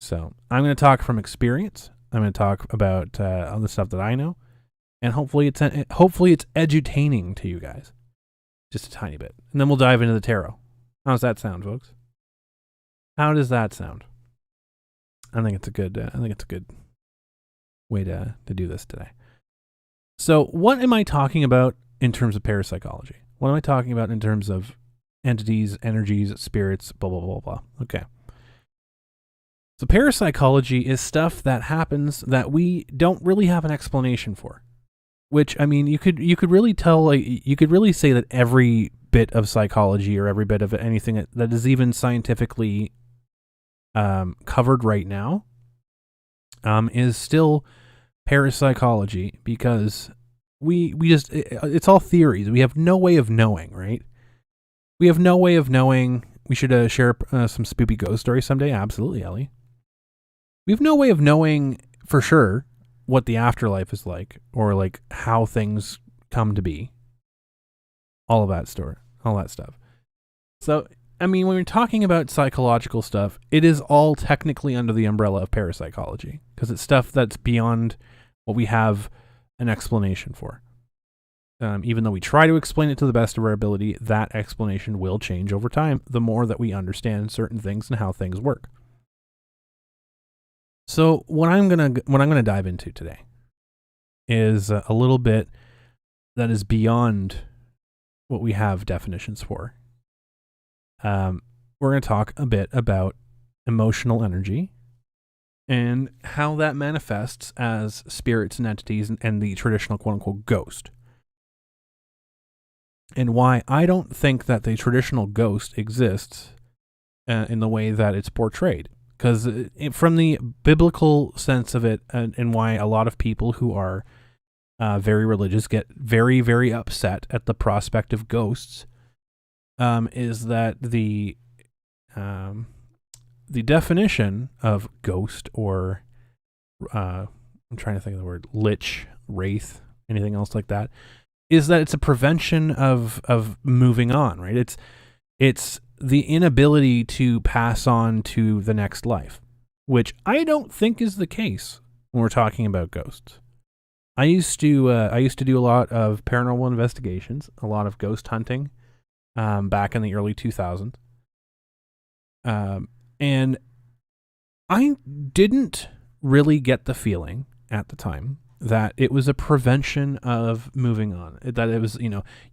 So I'm going to talk from experience. I'm going to talk about all the stuff that I know, and hopefully it's edutaining to you guys, just a tiny bit, and then we'll dive into the tarot. How does that sound, folks? How does that sound? I think it's a good way to do this today. So, what am I talking about in terms of parapsychology? What am I talking about in terms of entities, energies, spirits, blah blah blah blah? Okay. So parapsychology is stuff that happens that we don't really have an explanation for. Which, I mean, you could really tell, like, you could really say that every bit of psychology or every bit of anything that is even scientifically covered right now is still parapsychology, because we just, it's all theories. We have no way of knowing, right? We have no way of knowing. We should share some spooky ghost stories someday. Absolutely, Ellie. We have no way of knowing for sure what the afterlife is like, or like how things come to be. All of that stuff. So, I mean, when we're talking about psychological stuff, it is all technically under the umbrella of parapsychology, because it's stuff that's beyond what we have an explanation for. Even though we try to explain it to the best of our ability, that explanation will change over time the more that we understand certain things and how things work. So what I'm gonna dive into today is a little bit that is beyond what we have definitions for. We're going to talk a bit about emotional energy and how that manifests as spirits and entities and the traditional quote-unquote ghost. And why I don't think that the traditional ghost exists in the way that it's portrayed. Because from the biblical sense of it, and why a lot of people who are very religious get very, very upset at the prospect of ghosts, is that the definition of ghost, or I'm trying to think of the word, lich, wraith, anything else like that, is that it's a prevention of moving on, right? It's the inability to pass on to the next life, which I don't think is the case when we're talking about ghosts. I used to do a lot of paranormal investigations, a lot of ghost hunting, back in the early 2000s. And I didn't really get the feeling at the time that it was a prevention of moving on, that it was,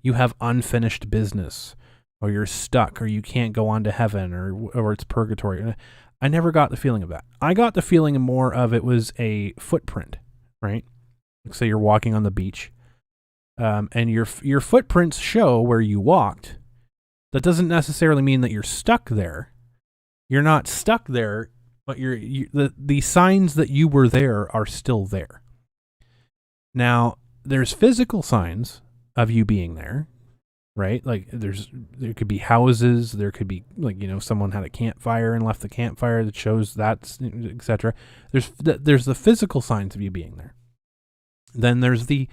you have unfinished business, or you're stuck, or you can't go on to heaven, or it's purgatory. I never got the feeling of that. I got the feeling more of it was a footprint, right? Say you're walking on the beach, and your footprints show where you walked. That doesn't necessarily mean that you're stuck there. You're not stuck there, but the signs that you were there are still there. Now, there's physical signs of you being there, right? Like there could be houses, there could be someone had a campfire and left the campfire that shows that, etc. There's the physical signs of you being there. Then there's the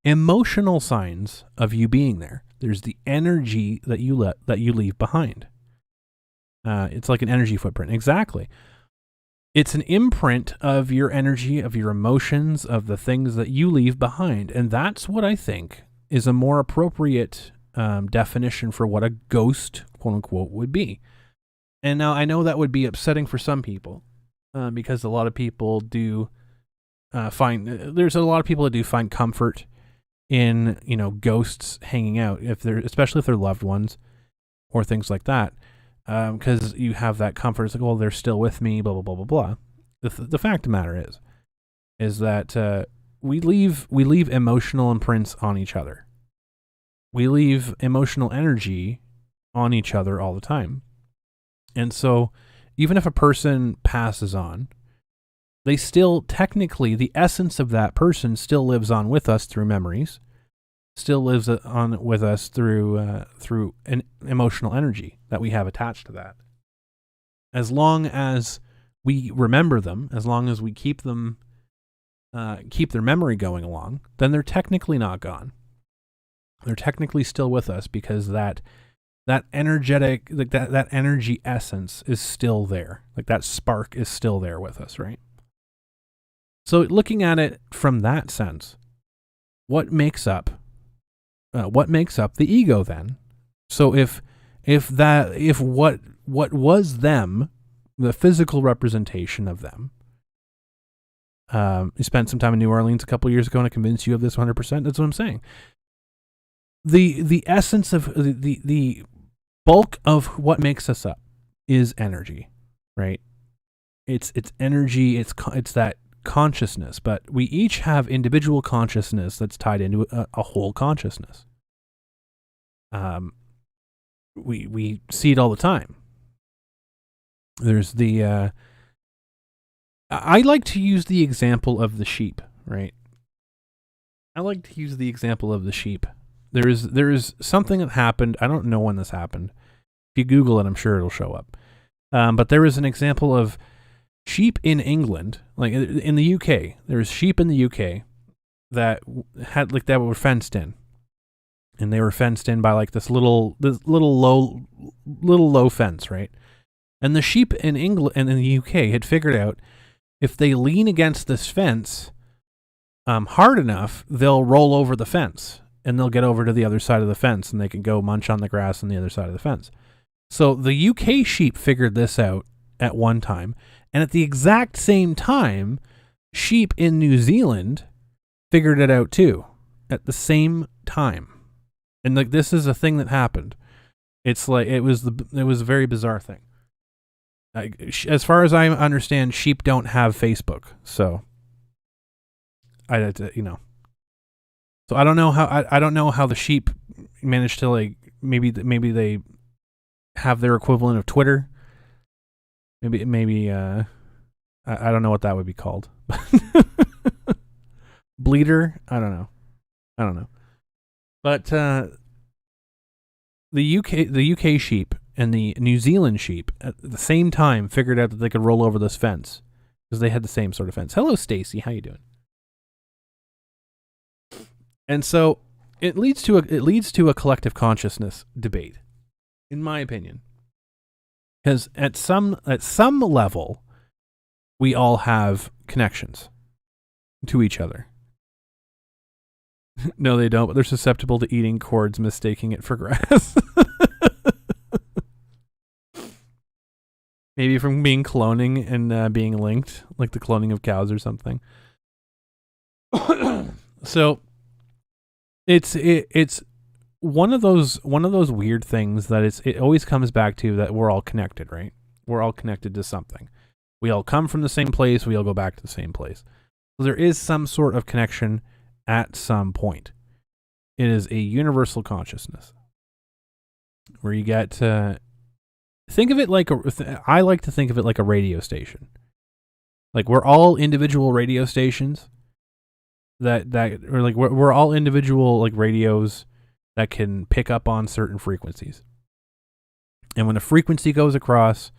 emotional signs of you being there. There's the energy that you leave behind. It's like an energy footprint. Exactly. It's an imprint of your energy, of your emotions, of the things that you leave behind. And that's what I think is a more appropriate definition for what a ghost, quote unquote, would be. And now I know that would be upsetting for some people because a lot of people do there's a lot of people that do find comfort in, ghosts hanging out, especially if they're loved ones or things like that. Because you have that comfort. It's like, well, they're still with me, blah, blah, blah, blah, blah. The fact of the matter is that we leave emotional imprints on each other. We leave emotional energy on each other all the time. And so even if a person passes on, they still, technically, the essence of that person still lives on with us through memories, still lives on with us through an emotional energy that we have attached to that. As long as we remember them, as long as we keep them, keep their memory going along, then they're technically not gone. They're technically still with us because that energetic, like that energy essence is still there. Like that spark is still there with us, right? So looking at it from that sense, what makes up the ego then? So if what was them, the physical representation of them, you spent some time in New Orleans a couple years ago and I convinced you of this 100%. That's what I'm saying. The essence of the bulk of what makes us up is energy, right? It's energy. It's that consciousness, but we each have individual consciousness that's tied into a whole consciousness. We see it all the time. There's I like to use the example of the sheep, right? I like to use the example of the sheep. There is something that happened. I don't know when this happened. If you Google it, I'm sure it'll show up. But there is an example of sheep in England, like in the UK. There's sheep in the UK that were fenced in, and they were fenced in by like this little low fence, right? And the sheep in England and in the UK had figured out if they lean against this fence hard enough, they'll roll over the fence and they'll get over to the other side of the fence and they can go munch on the grass on the other side of the fence. So the UK sheep figured this out at one time. And at the exact same time, sheep in New Zealand figured it out too, at the same time. And like this is a thing that happened. It's like it was a very bizarre thing. As far as I understand, sheep don't have Facebook, so So I don't know how the sheep managed to like maybe they have their equivalent of Twitter. Maybe I don't know what that would be called. Bleeder? I don't know. But the UK sheep and the New Zealand sheep at the same time figured out that they could roll over this fence because they had the same sort of fence. Hello, Stacy. How you doing? And so it leads to a collective consciousness debate, in my opinion. Because at some level, we all have connections to each other. No, they don't, but they're susceptible to eating cords, mistaking it for grass. Maybe from being cloning and being linked, like the cloning of cows or something. So it's one of those weird things that it always comes back to that we're all connected, right? We're all connected to something. We all come from the same place. We all go back to the same place. So there is some sort of connection at some point. It is a universal consciousness where you get to think of it like I like to think of it like a radio station. Like we're all individual radio stations that or like we're all individual like radios that can pick up on certain frequencies. And when a frequency goes across,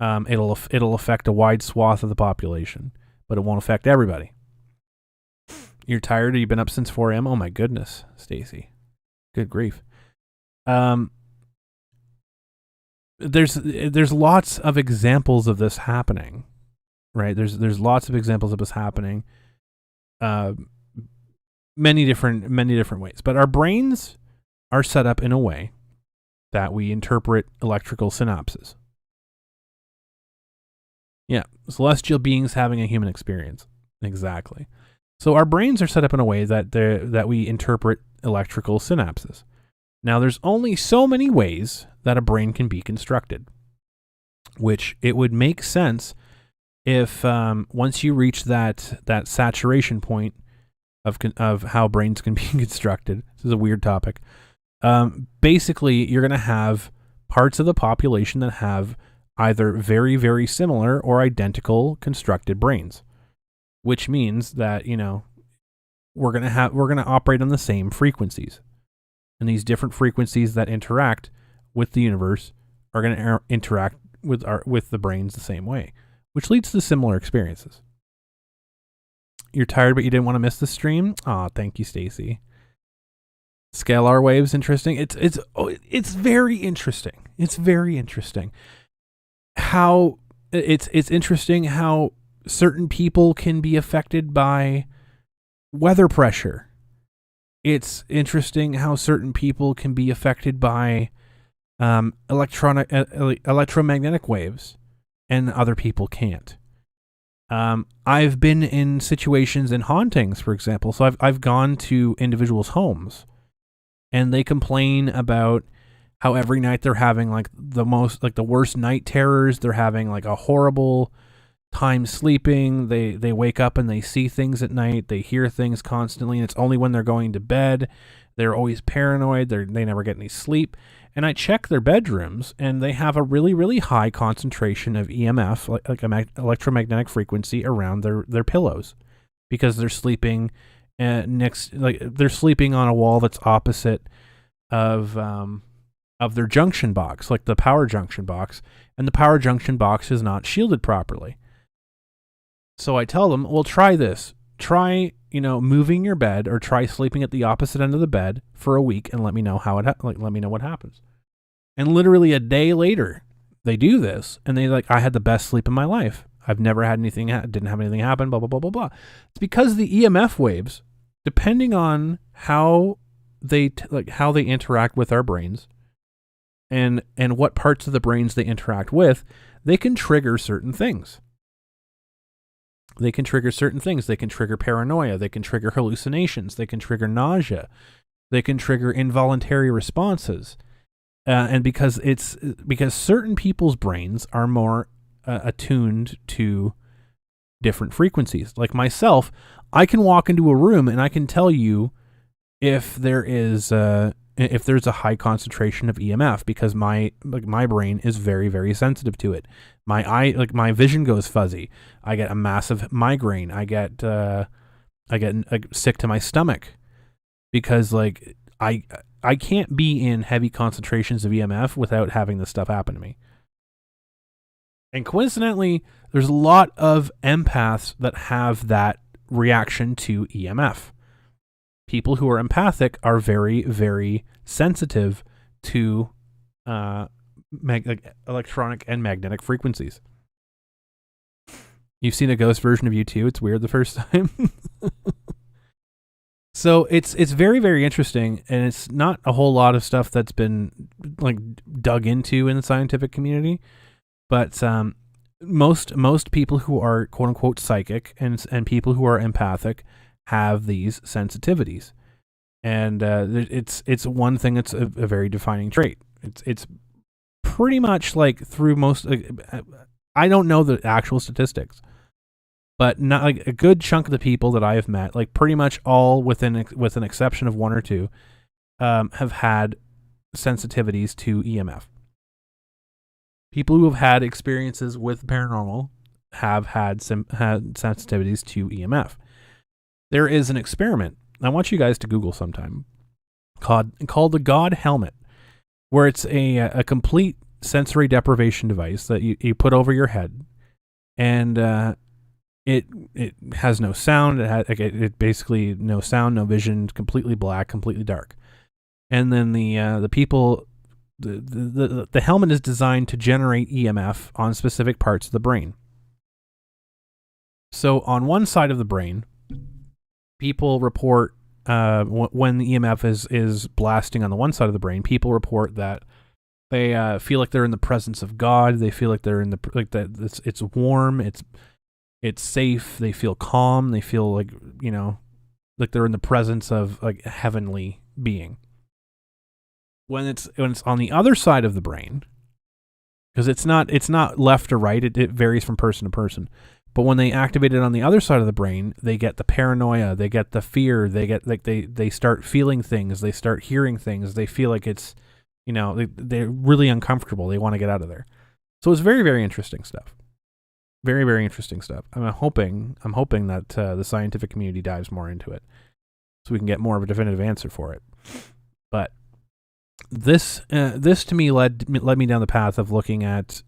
it'll affect a wide swath of the population, but it won't affect everybody. You're tired? You've been up since 4 a.m.? Oh my goodness, Stacy. Good grief. There's lots of examples of this happening right? There's lots of examples of this happening. Many different ways. But our brains are set up in a way that we interpret electrical synapses. Yeah, celestial beings having a human experience. Exactly. So our brains are set up in a way that we interpret electrical synapses. Now, there's only so many ways that a brain can be constructed, which it would make sense if once you reach that saturation point of how brains can be constructed. This is a weird topic. Basically, you're going to have parts of the population that have either very, very similar or identical constructed brains, which means that, we're going to operate on the same frequencies. And these different frequencies that interact with the universe are going to interact with the brains the same way, which leads to similar experiences. You're tired, but you didn't want to miss the stream? Aw, thank you, Stacy. Scalar waves, interesting. It's very interesting. It's very interesting. How it's interesting how certain people can be affected by weather pressure. It's interesting how certain people can be affected by electromagnetic waves, and other people can't. I've been in situations in hauntings, for example. So I've gone to individuals' homes, and they complain about how every night they're having the worst night terrors. They're having a horrible time sleeping. They wake up and they see things at night. They hear things constantly, and it's only when they're going to bed. They're always paranoid. They never get any sleep. And I check their bedrooms, and they have a really, really high concentration of EMF, electromagnetic frequency, around their pillows, because they're sleeping they're sleeping on a wall that's opposite of their junction box, like the power junction box, and the power junction box is not shielded properly. So I tell them, well, try this. Try, moving your bed, or try sleeping at the opposite end of the bed for a week, and let me know let me know what happens. And literally a day later, they do this, and they I had the best sleep of my life. I've never had anything, didn't have anything happen, blah, blah, blah, blah, blah. It's because the EMF waves, depending on how they interact with our brains, and what parts of the brains they interact with, they can trigger certain things. They can trigger certain things. They can trigger paranoia. They can trigger hallucinations. They can trigger nausea. They can trigger involuntary responses. And because certain people's brains are more attuned to different frequencies. Like myself, I can walk into a room and I can tell you if there's a high concentration of EMF, because my brain is very, very sensitive to it. My vision goes fuzzy. I get a massive migraine. I get sick to my stomach, because I can't be in heavy concentrations of EMF without having this stuff happen to me. And coincidentally, there's a lot of empaths that have that reaction to EMF. People who are empathic are very, very sensitive to electronic and magnetic frequencies. You've seen a ghost version of you too. It's weird the first time. So it's very, very interesting, and it's not a whole lot of stuff that's been dug into in the scientific community. But most people who are quote unquote psychic and people who are empathic have these sensitivities, and it's one thing that's a very defining trait. It's pretty much through most. I don't know the actual statistics, but not a good chunk of the people that I have met, pretty much all with an exception of one or two, have had sensitivities to EMF. People who have had experiences with paranormal have had sensitivities to EMF. There is an experiment I want you guys to Google sometime called the God Helmet, where it's a complete sensory deprivation device that you put over your head, and it has no sound. It basically no sound, no vision, completely black, completely dark. And then the people. The helmet is designed to generate EMF on specific parts of the brain. So on one side of the brain, people report when the EMF is blasting on the one side of the brain, people report that they feel like they're in the presence of God. They feel like they're in that it's warm, it's safe. They feel calm. They feel like, like they're in the presence of like a heavenly being. When it's on the other side of the brain, because it's not left or right. It varies from person to person. But when they activate it on the other side of the brain, they get the paranoia, they get the fear, they get like they start feeling things, they start hearing things, they feel like it's, they're really uncomfortable. They want to get out of there. So it's very, very interesting stuff. Very, very interesting stuff. I'm hoping that the scientific community dives more into it, so we can get more of a definitive answer for it. But this to me led me down the path of looking at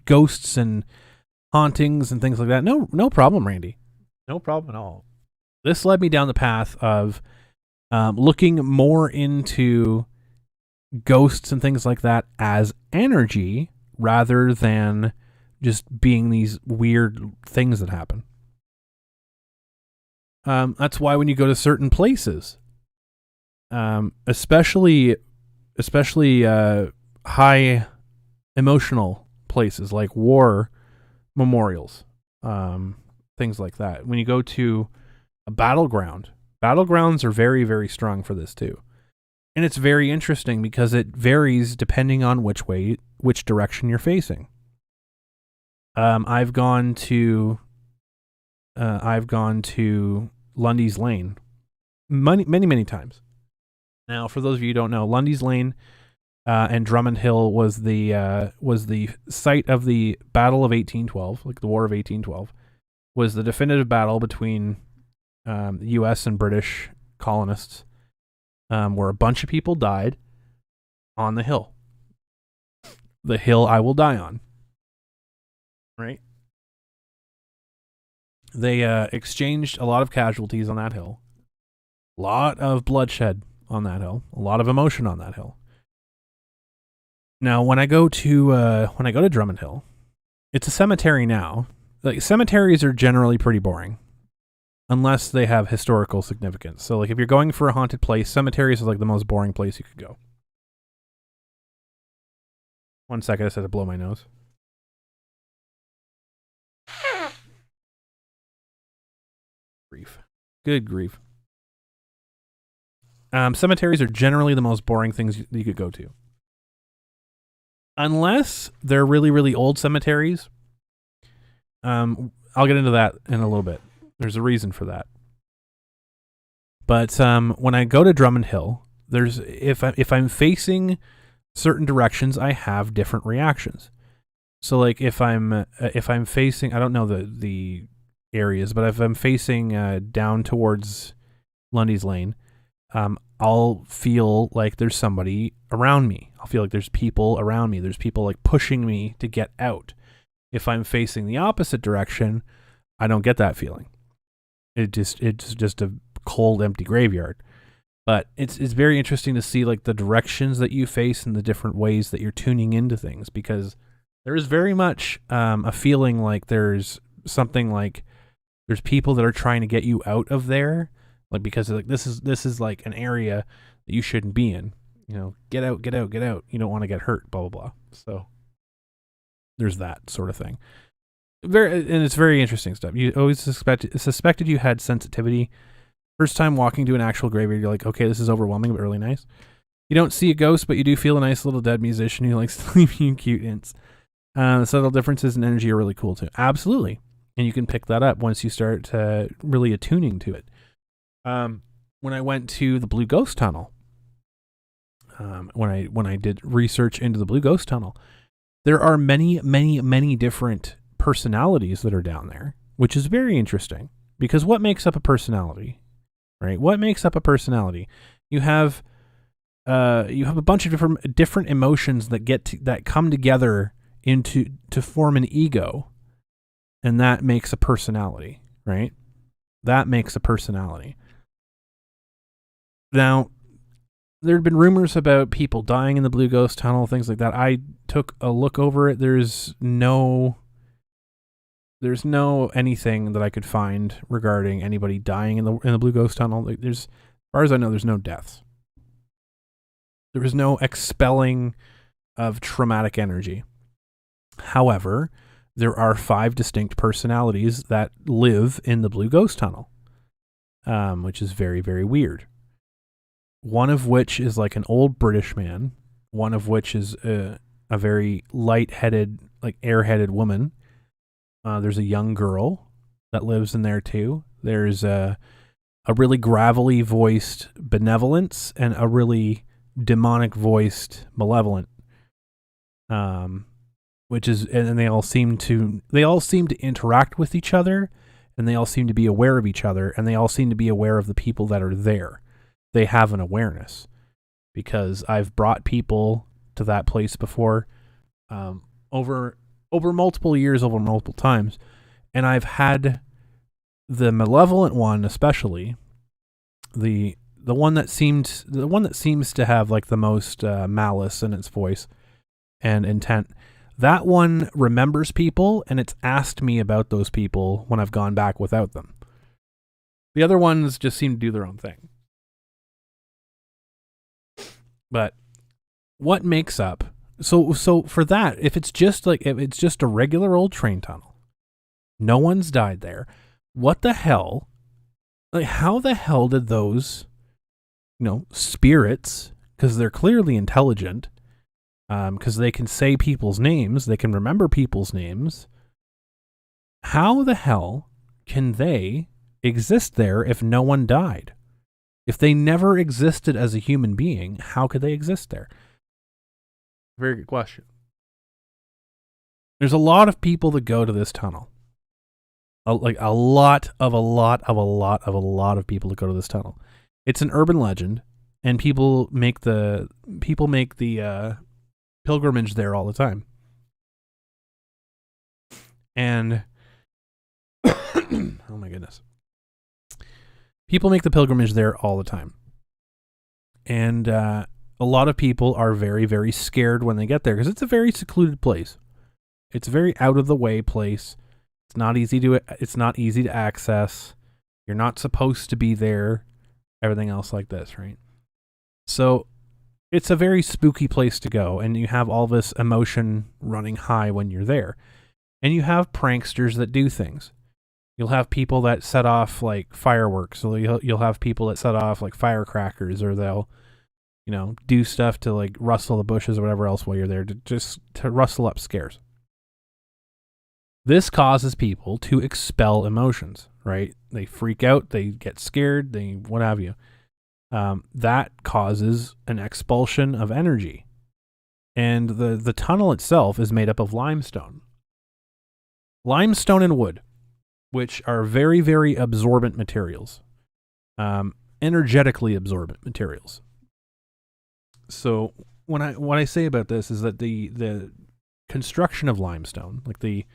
ghosts and hauntings and things like that. No problem, Randy. No problem at all. This led me down the path of looking more into ghosts and things like that as energy rather than just being these weird things that happen. That's why when you go to certain places, especially high emotional places like war memorials, things like that. When you go to a battlegrounds are very, very strong for this too. And it's very interesting because it varies depending on which direction you're facing. I've gone to Lundy's Lane many times. Now, for those of you who don't know, Lundy's Lane and Drummond Hill was the site of the Battle of 1812, like the War of 1812, was the definitive battle between U.S. and British colonists, where a bunch of people died on the hill. The hill I will die on. Right? They exchanged a lot of casualties on that hill. A lot of bloodshed on that hill. A lot of emotion on that hill. Now, when I go to Drummond Hill, it's a cemetery now. Like, cemeteries are generally pretty boring, unless they have historical significance. So, like, if you're going for a haunted place, cemeteries is like the most boring place you could go. 1 second, I just had to blow my nose. Grief. Good grief. Cemeteries are generally the most boring things you could go to. Unless they're really, really old cemeteries. I'll get into that in a little bit. There's a reason for that. But when I go to Drummond Hill, if I'm facing certain directions, I have different reactions. So like if I'm facing, I don't know the areas, but if I'm facing down towards Lundy's Lane, I'll feel like there's somebody around me. I'll feel like there's people around me. There's people like pushing me to get out. If I'm facing the opposite direction, I don't get that feeling. It's just a cold, empty graveyard. But it's very interesting to see like the directions that you face and the different ways that you're tuning into things, because there is very much a feeling like there's something like there's people that are trying to get you out of there, like because like this is like an area that you shouldn't be in. Get out. You don't want to get hurt. Blah blah blah. So there's that sort of thing. And it's very interesting stuff. You always suspected you had sensitivity. First time walking to an actual graveyard, you're like, okay, this is overwhelming, but really nice. You don't see a ghost, but you do feel a nice little dead musician who likes to leave you cute hints. The subtle differences in energy are really cool too. Absolutely. And you can pick that up once you start really attuning to it. When I went to the Blue Ghost Tunnel, when I did research into the Blue Ghost Tunnel, there are many different personalities that are down there, which is very interesting, because what makes up a personality, right? What makes up a personality? You have a bunch of different emotions that come together to form an ego, and that makes a personality, right? That makes a personality. Now, there had been rumors about people dying in the Blue Ghost Tunnel, things like that. I took a look over it. There's no There's no anything that I could find regarding anybody dying in the Blue Ghost Tunnel. As far as I know, there's no deaths. There was no expelling of traumatic energy. However, there are 5 distinct personalities that live in the Blue Ghost Tunnel, which is very, very weird. One of which is like an old British man. One of which is a very light-headed, like airheaded woman. There's a young girl that lives in there too. There's a really gravelly voiced benevolence and a really demonic voiced malevolent. Which is, and they all seem to interact with each other, and they all seem to be aware of each other, and they all seem to be aware of the people that are there. They have an awareness, because I've brought people to that place before, over multiple years, over multiple times, and I've had the malevolent one, especially the one that seems to have like the most malice in its voice and intent. That one remembers people, and it's asked me about those people when I've gone back without them. The other ones just seem to do their own thing. But what makes up? So for that, if it's just a regular old train tunnel, no one's died there. What the hell? Like, how the hell did those, spirits? Because they're clearly intelligent. Because they can say people's names, they can remember people's names. How the hell can they exist there if no one died? If they never existed as a human being, how could they exist there? Very good question. There's a lot of people that go to this tunnel. A lot of people that go to this tunnel. It's an urban legend, and people make the pilgrimage there all the time. And oh my goodness. People make the pilgrimage there all the time. And a lot of people are very, very scared when they get there, because it's a very secluded place. It's a very out of the way place. It's not easy to access. You're not supposed to be there. Everything else like this, right? So it's a very spooky place to go, and you have all this emotion running high when you're there. And you have pranksters that do things. You'll have people that set off like fireworks. So you'll have people that set off like firecrackers, or they'll, do stuff to like rustle the bushes or whatever else while you're there, to rustle up scares. This causes people to expel emotions, right? They freak out, they get scared, they what have you. That causes an expulsion of energy. And the tunnel itself is made up of limestone. Limestone and wood, which are very, very absorbent materials. Energetically absorbent materials. So what I say about this is that the construction of limestone, like the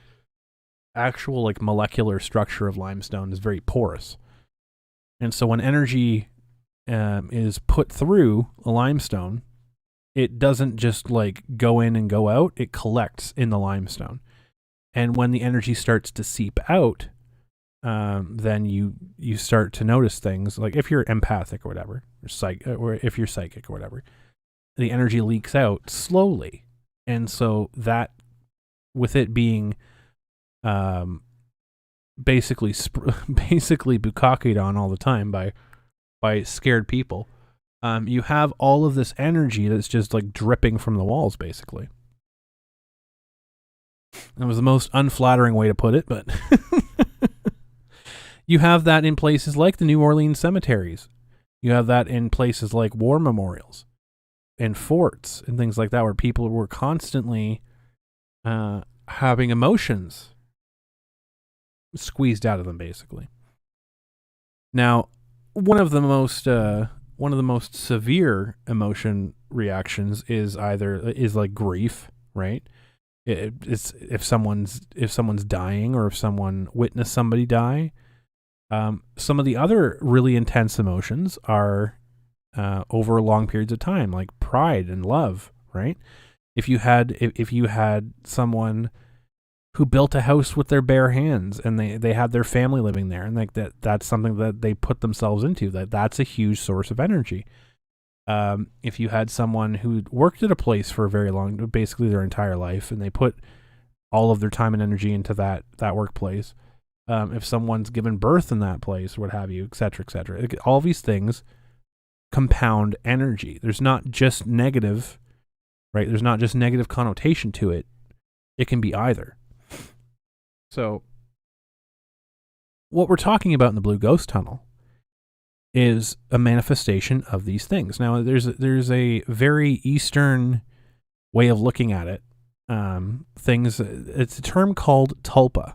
actual like molecular structure of limestone, is very porous. And so when energy is put through a limestone, it doesn't just like go in and go out, it collects in the limestone. And when the energy starts to seep out, then you start to notice things, like if you're empathic or whatever, or if you're psychic or whatever, the energy leaks out slowly. And so that, with it being basically bukkakeed on all the time by scared people, you have all of this energy that's just like dripping from the walls, basically. That was the most unflattering way to put it, but you have that in places like the New Orleans cemeteries. You have that in places like war memorials and forts and things like that, where people were constantly having emotions squeezed out of them, basically. Now, one of the most severe emotion reactions is like grief, right? It's if someone's dying, or if someone witnessed somebody die. Some of the other really intense emotions are over long periods of time, like pride and love, right? If you had someone who built a house with their bare hands, and they had their family living there, and like that's something that they put themselves into. That's a huge source of energy. If you had someone who worked at a place for a very long, basically their entire life, and they put all of their time and energy into that workplace, if someone's given birth in that place, what have you, et cetera, all these things compound energy. There's not just negative, right? There's not just negative connotation to it. It can be either. So what we're talking about in the Blue Ghost Tunnel is a manifestation of these things. Now, there's a very Eastern way of looking at it. It's a term called tulpa.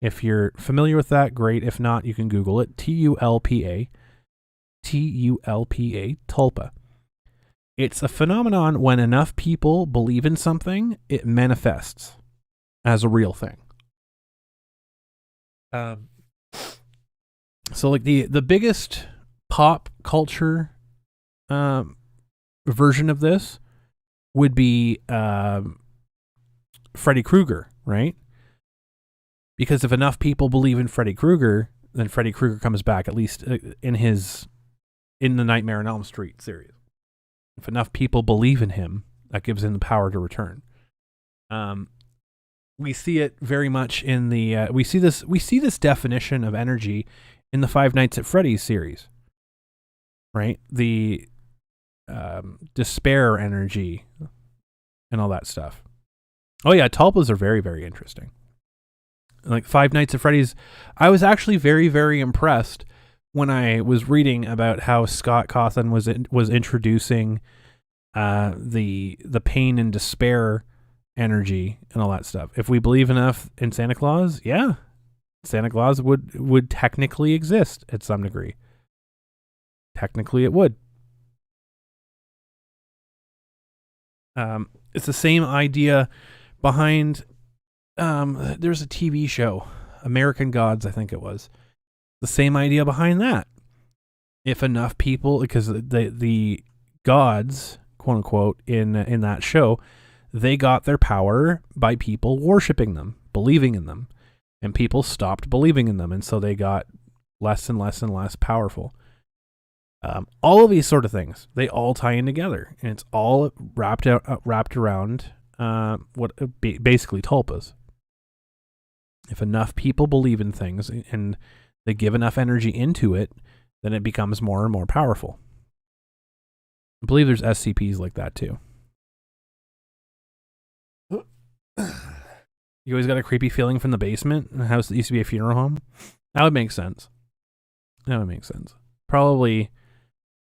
If you're familiar with that, great. If not, you can Google it. Tulpa. Tulpa. It's a phenomenon when enough people believe in something, it manifests as a real thing. So like the biggest pop culture version of this would be Freddy Krueger, right? Because if enough people believe in Freddy Krueger, then Freddy Krueger comes back, at least in the Nightmare on Elm Street series. If enough people believe in him, that gives him the power to return. We see it very much in the we see this definition of energy in the Five Nights at Freddy's series, right? The despair energy and all that stuff. Oh yeah, tulpas are very, very interesting. Like Five Nights at Freddy's, I was actually very, very impressed when I was reading about how Scott Cawthon was introducing the pain and despair energy and all that stuff. If we believe enough in Santa Claus, yeah, Santa Claus would technically exist at some degree. Technically, it would. It's the same idea behind. There's a TV show, American Gods, I think it was. The same idea behind that. If enough people, because the gods, quote unquote, in that show, they got their power by people worshiping them, believing in them, and people stopped believing in them, and so they got less and less and less powerful. All of these sort of things, they all tie in together, and it's all wrapped around basically tulpas. If enough people believe in things and they give enough energy into it, then it becomes more and more powerful. I believe there's SCPs like that too. You always got a creepy feeling from the basement, a house that used to be a funeral home. That would make sense. Probably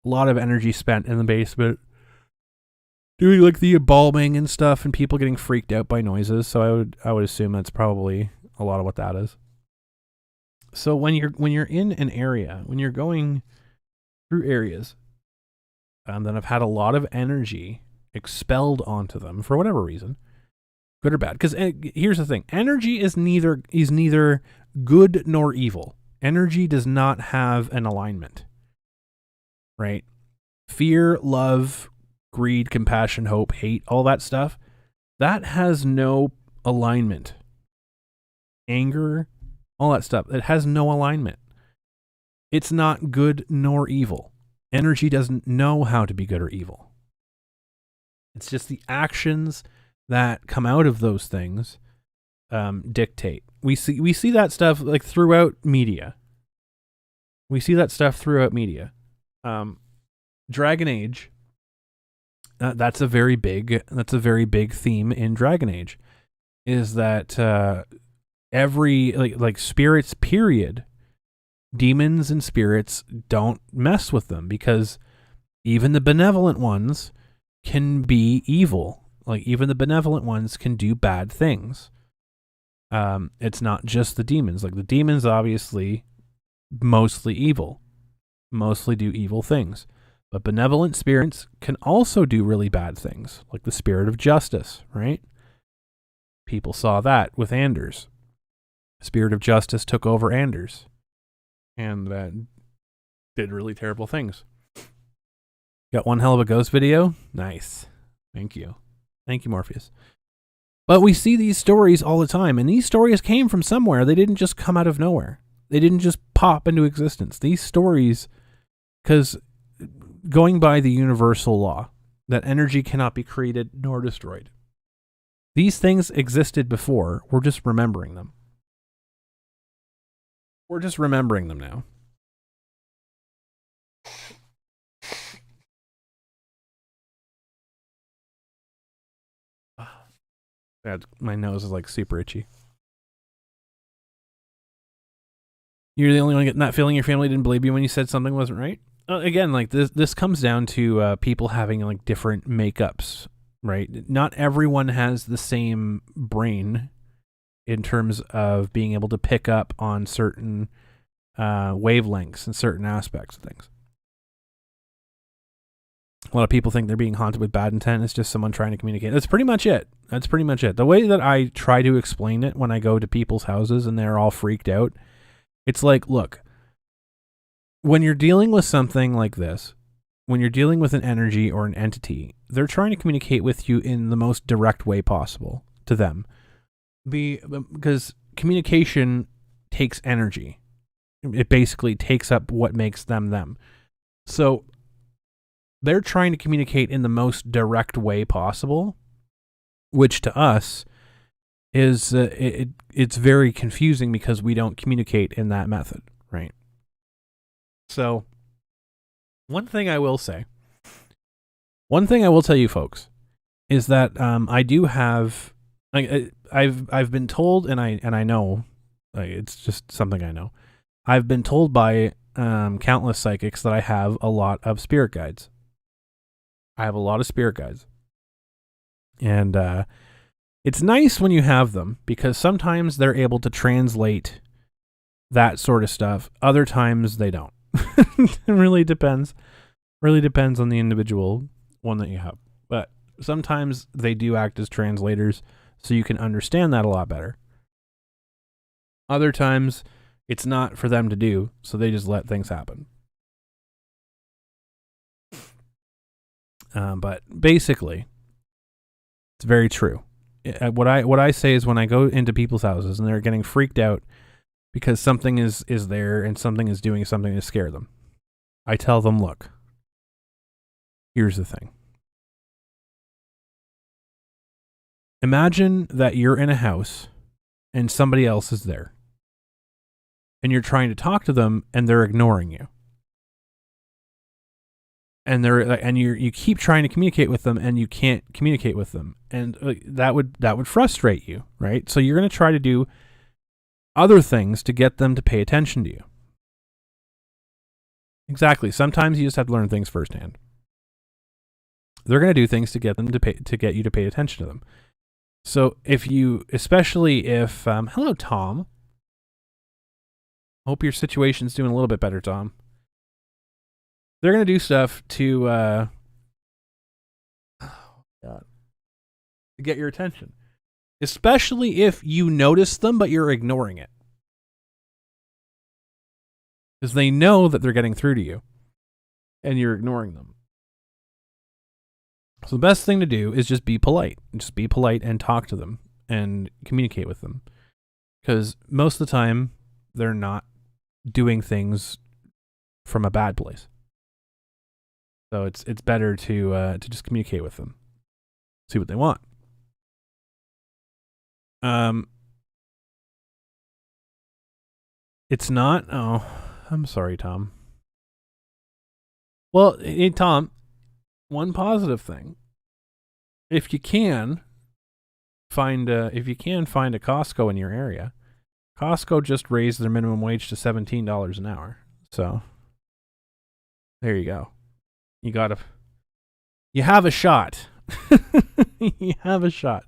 a lot of energy spent in the basement doing like the embalming and stuff, and people getting freaked out by noises. So I would assume that's probably a lot of what that is. So when you're in an area, when you're going through areas that have had a lot of energy expelled onto them for whatever reason, good or bad, because here's the thing: energy is neither good nor evil. Energy does not have an alignment, right? Fear, love, greed, compassion, hope, hate, all that stuff, that has no alignment. Anger, all that stuff, it has no alignment. It's not good nor evil. Energy doesn't know how to be good or evil. It's just the actions that come out of those things dictate. We see that stuff like throughout media. Dragon Age. That's a very big theme in Dragon Age. Is that every like spirits period, demons and spirits don't mess with them, because even the benevolent ones can be evil. Like even the benevolent ones can do bad things. It's not just the demons. Like the demons obviously mostly evil, mostly do evil things. But benevolent spirits can also do really bad things, like the spirit of justice, right? People saw that with Anders. Spirit of justice took over Anders and did really terrible things. Got one hell of a ghost video? Nice. Thank you, Morpheus. But we see these stories all the time, and these stories came from somewhere. They didn't just come out of nowhere. They didn't just pop into existence. These stories, because going by the universal law that energy cannot be created nor destroyed, these things existed before. We're just remembering them. We're just remembering them now. My nose is like super itchy. You're the only one getting that feeling your family didn't believe you when you said something wasn't right? Again, like this comes down to people having like different makeups, right? Not everyone has the same brain in terms of being able to pick up on certain wavelengths and certain aspects of things. A lot of people think they're being haunted with bad intent. It's just someone trying to communicate. That's pretty much it. The way that I try to explain it when I go to people's houses and they're all freaked out, it's like, look, when you're dealing with something like this, when you're dealing with an energy or an entity, they're trying to communicate with you in the most direct way possible to them. Because communication takes energy. It basically takes up what makes them them. So they're trying to communicate in the most direct way possible, which to us is it's very confusing because we don't communicate in that method, right? So one thing I will tell you folks is that I do have I've been told, and I know, it's just something I know. I've been told by countless psychics that I have a lot of spirit guides. I have a lot of spirit guides. And it's nice when you have them because sometimes they're able to translate that sort of stuff. Other times they don't. It really depends. Really depends on the individual one that you have. But sometimes they do act as translators so you can understand that a lot better. Other times it's not for them to do, so they just let things happen. But basically, it's very true. What I say is when I go into people's houses and they're getting freaked out because something is there and something is doing something to scare them, I tell them, look, here's the thing. Imagine that you're in a house and somebody else is there. And you're trying to talk to them and they're ignoring you. And you keep trying to communicate with them and you can't communicate with them. And that would frustrate you, right? So you're going to try to do other things to get them to pay attention to you. Exactly. Sometimes you just have to learn things firsthand. They're going to do things to get them to get you to pay attention to them. So especially if hello Tom. Hope your situation's doing a little bit better, Tom. They're going to do stuff to get your attention. Especially if you notice them, but you're ignoring it. Because they know that they're getting through to you. And you're ignoring them. So the best thing to do is just be polite. Just be polite and talk to them. And communicate with them. Because most of the time, they're not doing things from a bad place. So it's better to just communicate with them, see what they want. It's not. Oh, I'm sorry, Tom. Well, hey, Tom, one positive thing. If you can find a Costco in your area. Costco just raised their minimum wage to $17 an hour. So there you go. You have a shot. You have a shot.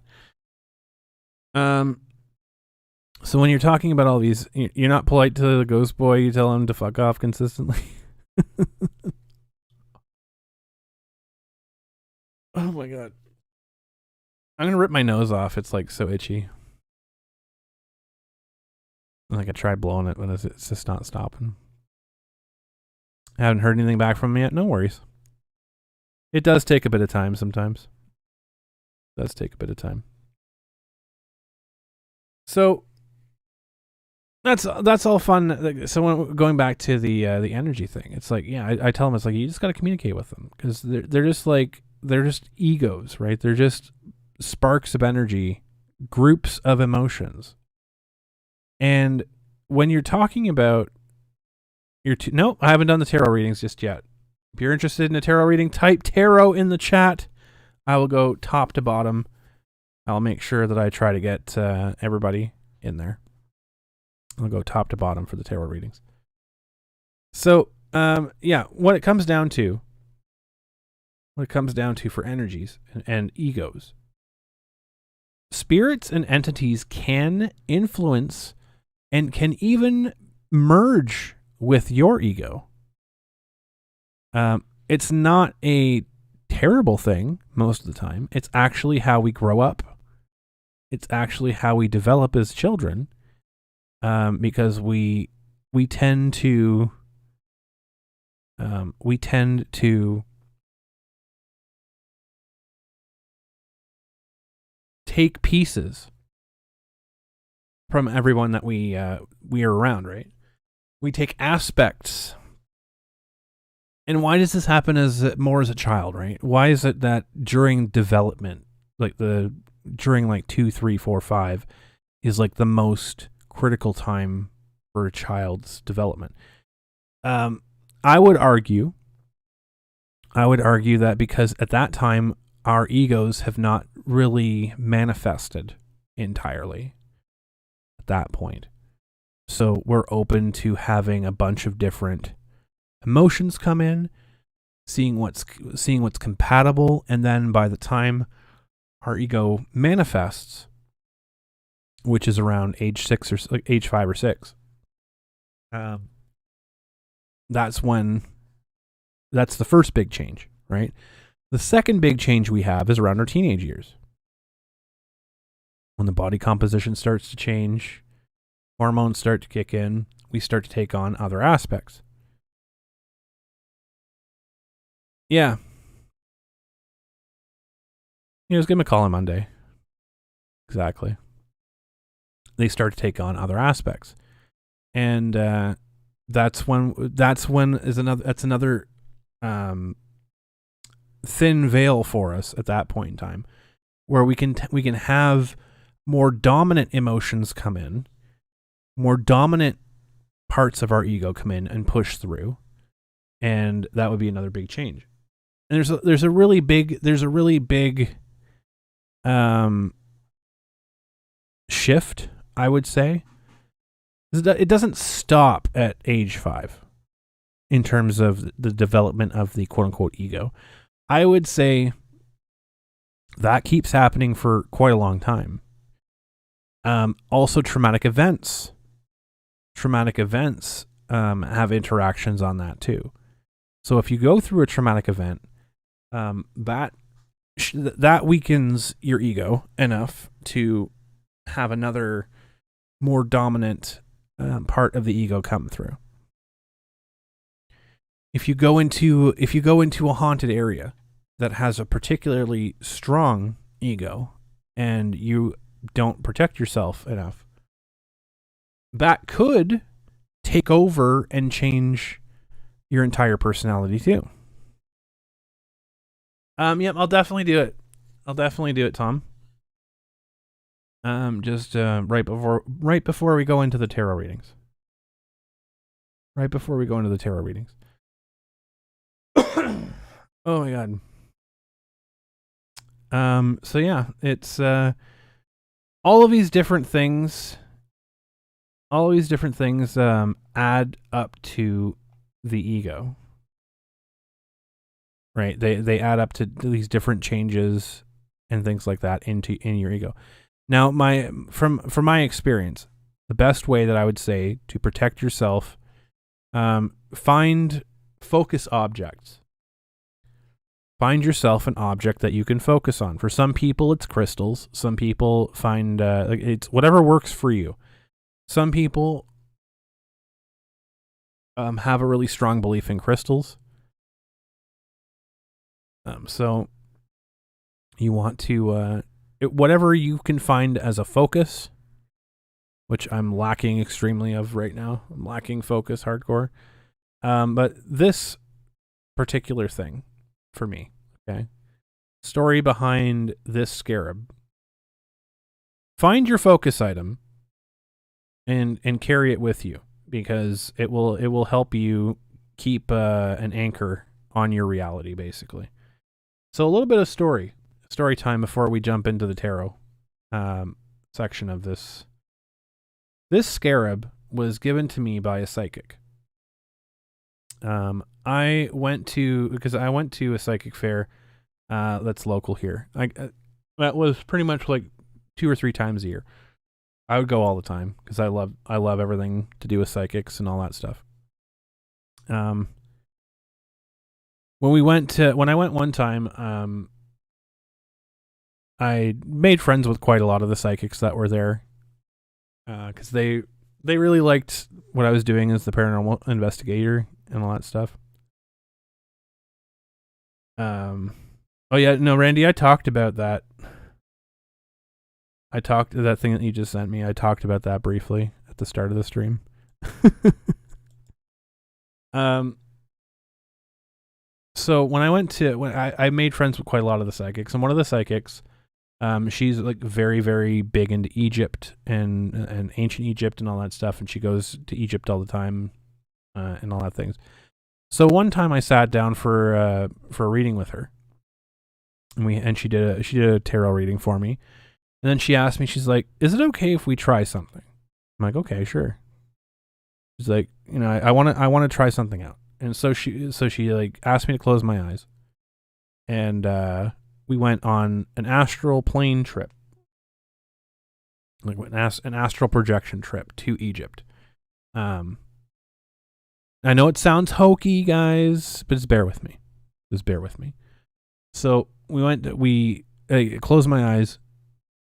So when you're talking about all these, you're not polite to the ghost boy. You tell him to fuck off consistently. Oh my God. I'm going to rip my nose off. It's like so itchy. Like I tried blowing it, but it's just not stopping. I haven't heard anything back from him yet. No worries. It does take a bit of time sometimes. It does take a bit of time. So that's all fun. So going back to the energy thing, it's like, yeah, I tell them, it's like, you just got to communicate with them, because they're just egos, right? They're just sparks of energy, groups of emotions. And when you're talking about no, I haven't done the tarot readings just yet. If you're interested in a tarot reading, type tarot in the chat. I will go top to bottom. I'll make sure that I try to get everybody in there. I'll go top to bottom for the tarot readings. So, yeah, what it comes down to for energies and egos, spirits and entities can influence and can even merge with your ego. It's not a terrible thing most of the time. It's actually how we grow up. It's actually how we develop as children, because we tend to take pieces from everyone that we are around, right? We take aspects. And why does this happen more as a child, right? Why is it that during development, during 2, 3, 4, 5 is like the most critical time for a child's development? I would argue that because at that time our egos have not really manifested entirely at that point. So we're open to having a bunch of different emotions come in, seeing what's compatible, and then by the time our ego manifests, which is around age 6 or age 5 or 6, that's the first big change, right? The second big change we have is around our teenage years, when the body composition starts to change, hormones start to kick in, we start to take on other aspects. Yeah. Just give them a call on Monday. Exactly. They start to take on other aspects. And that's another thin veil for us at that point in time, where we can have more dominant emotions come in, more dominant parts of our ego come in and push through, and that would be another big change. And there's a really big shift, I would say. It doesn't stop at age 5 in terms of the development of the quote unquote ego. I would say that keeps happening for quite a long time. Also, traumatic events have interactions on that too. So if you go through a traumatic event, that weakens your ego enough to have another more dominant part of the ego come through. If you go into a haunted area that has a particularly strong ego and you don't protect yourself enough, that could take over and change your entire personality too. Yep, I'll definitely do it. Tom. Just right before we go into the tarot readings. Oh my god. So yeah, it's all of these different things add up to the ego. Right? They add up to these different changes and things like that in your ego. Now, from my experience, the best way that I would say to protect yourself, find focus objects. Find yourself an object that you can focus on. For some people, it's crystals. Some people find it's whatever works for you. Some people have a really strong belief in crystals. So you want to whatever you can find as a focus, which I'm lacking extremely of right now. I'm lacking focus hardcore. But this particular thing for me, okay? Story behind this scarab. Find your focus item and carry it with you, because it will help you keep an anchor on your reality, basically. So a little bit of story time before we jump into the tarot section of this. This scarab was given to me by a psychic. I went to a psychic fair that's local here. That was pretty much like 2 or 3 times a year. I would go all the time because I love everything to do with psychics and all that stuff. When I went one time, I made friends with quite a lot of the psychics that were there, because they really liked what I was doing as the paranormal investigator and all that stuff. Oh yeah, no, Randy, I talked about that. That thing that you just sent me. I talked about that briefly at the start of the stream. So when I made friends with quite a lot of the psychics, and one of the psychics, she's like very, very big into Egypt and ancient Egypt and all that stuff, and she goes to Egypt all the time, and all that things. So one time I sat down for a reading with her, and she did a tarot reading for me. And then she asked me, she's like, "Is it okay if we try something?" I'm like, "Okay, sure." She's like, I want to try something out. And so she like asked me to close my eyes. And we went on an astral plane trip. Like an astral projection trip to Egypt. I know it sounds hokey, guys, but just bear with me. So we closed my eyes,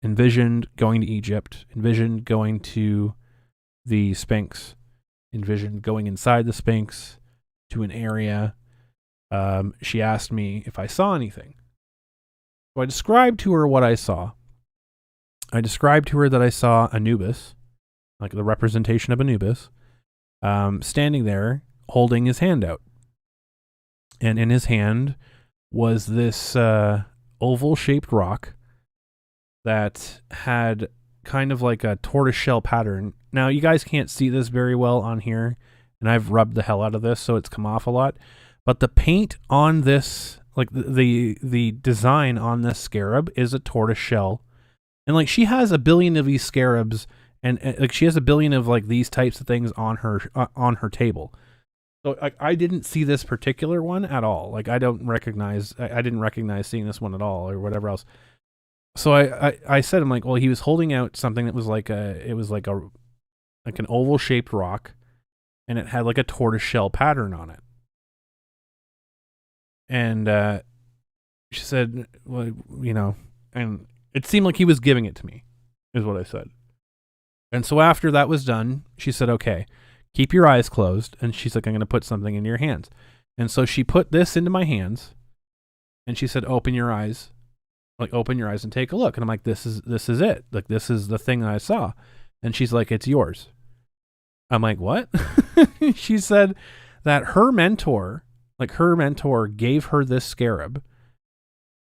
envisioned going to Egypt, envisioned going to the Sphinx, envisioned going inside the Sphinx to an area. She asked me if I saw anything. So I described to her what I saw. I described to her that I saw Anubis, like the representation of Anubis, standing there holding his hand out. And in his hand was this oval-shaped rock that had kind of like a tortoiseshell pattern. Now, you guys can't see this very well on here, and I've rubbed the hell out of this, so it's come off a lot. But the paint on this, like the design on this scarab is a tortoiseshell. And like she has a billion of these scarabs, and like she has a billion of like these types of things on her table. So I didn't see this particular one at all. Like I didn't recognize seeing this one at all or whatever else. So I said, I'm like, well, he was holding out something that was like an oval shaped rock, and it had like a tortoiseshell pattern on it. And she said, well, and it seemed like he was giving it to me, is what I said. And so after that was done, she said, okay, keep your eyes closed. And she's like, I'm going to put something in your hands. And so she put this into my hands, and she said, open your eyes. Like, open your eyes and take a look. And I'm like, this is it. Like, this is the thing that I saw. And she's like, it's yours. I'm like, what? She said that her mentor gave her this scarab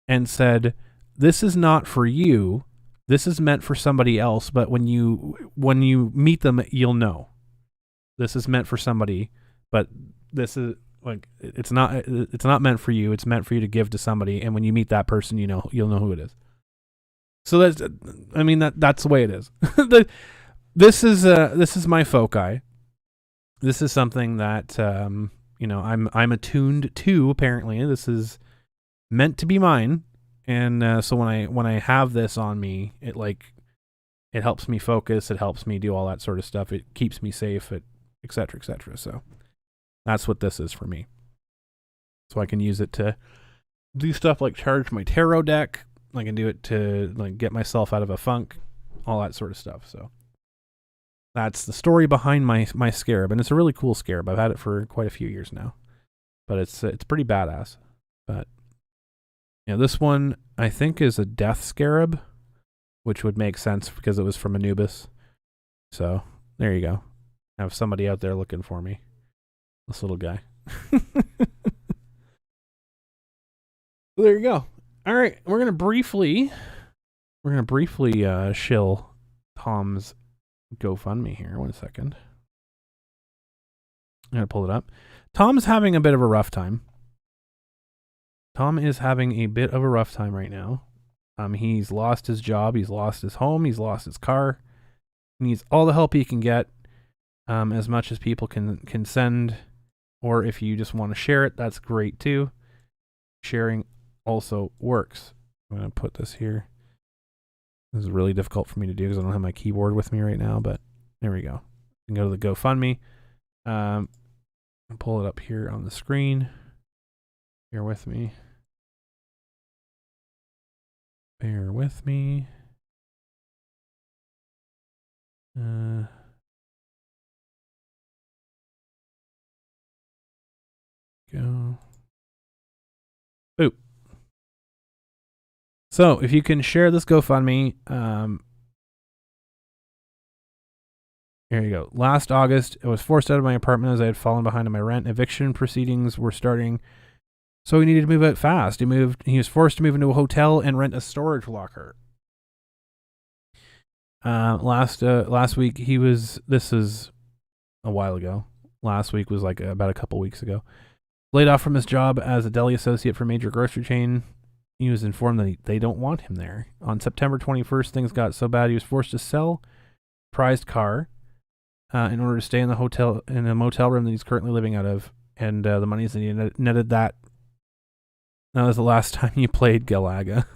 and said, this is not for you. This is meant for somebody else. But when you meet them, you'll know. This is meant for somebody, but this is like, it's not meant for you. It's meant for you to give to somebody. And when you meet that person, you'll know who it is. So that's the way it is. This is my foci. This is something that, I'm attuned to. Apparently this is meant to be mine. And, so when I have this on me, it helps me focus. It helps me do all that sort of stuff. It keeps me safe, et cetera, et cetera. So that's what this is for me. So I can use it to do stuff like charge my tarot deck. I can do it to like get myself out of a funk, all that sort of stuff. So that's the story behind my scarab, and it's a really cool scarab. I've had it for quite a few years now, but it's pretty badass. But this one I think is a death scarab, which would make sense because it was from Anubis. So there you go. I have somebody out there looking for me. This little guy. There you go. All right, we're gonna briefly shill Tom's GoFundMe here. 1 second. I'm gonna pull it up. Tom's having a bit of a rough time. Tom is having a bit of a rough time right now. He's lost his job. He's lost his home. He's lost his car. He needs all the help he can get, as much as people can send. Or if you just want to share it, that's great too. Sharing also works. I'm going to put this here. This is really difficult for me to do because I don't have my keyboard with me right now, but there we go. You can go to the GoFundMe. I'll pull it up here on the screen. Bear with me. Bear with me. Go. Boop. So if you can share this GoFundMe, here you go. Last August, I was forced out of my apartment as I had fallen behind on my rent. Eviction proceedings were starting, so he needed to move out fast. He was forced to move into a hotel and rent a storage locker. Last week this is a while ago. Last week was like about a couple weeks ago. Laid off from his job as a deli associate for a major grocery chain. He was informed that they don't want him there. On September 21st, things got so bad he was forced to sell a prized car in order to stay in a motel room that he's currently living out of, and the money that he netted that. That was the last time you played Galaga.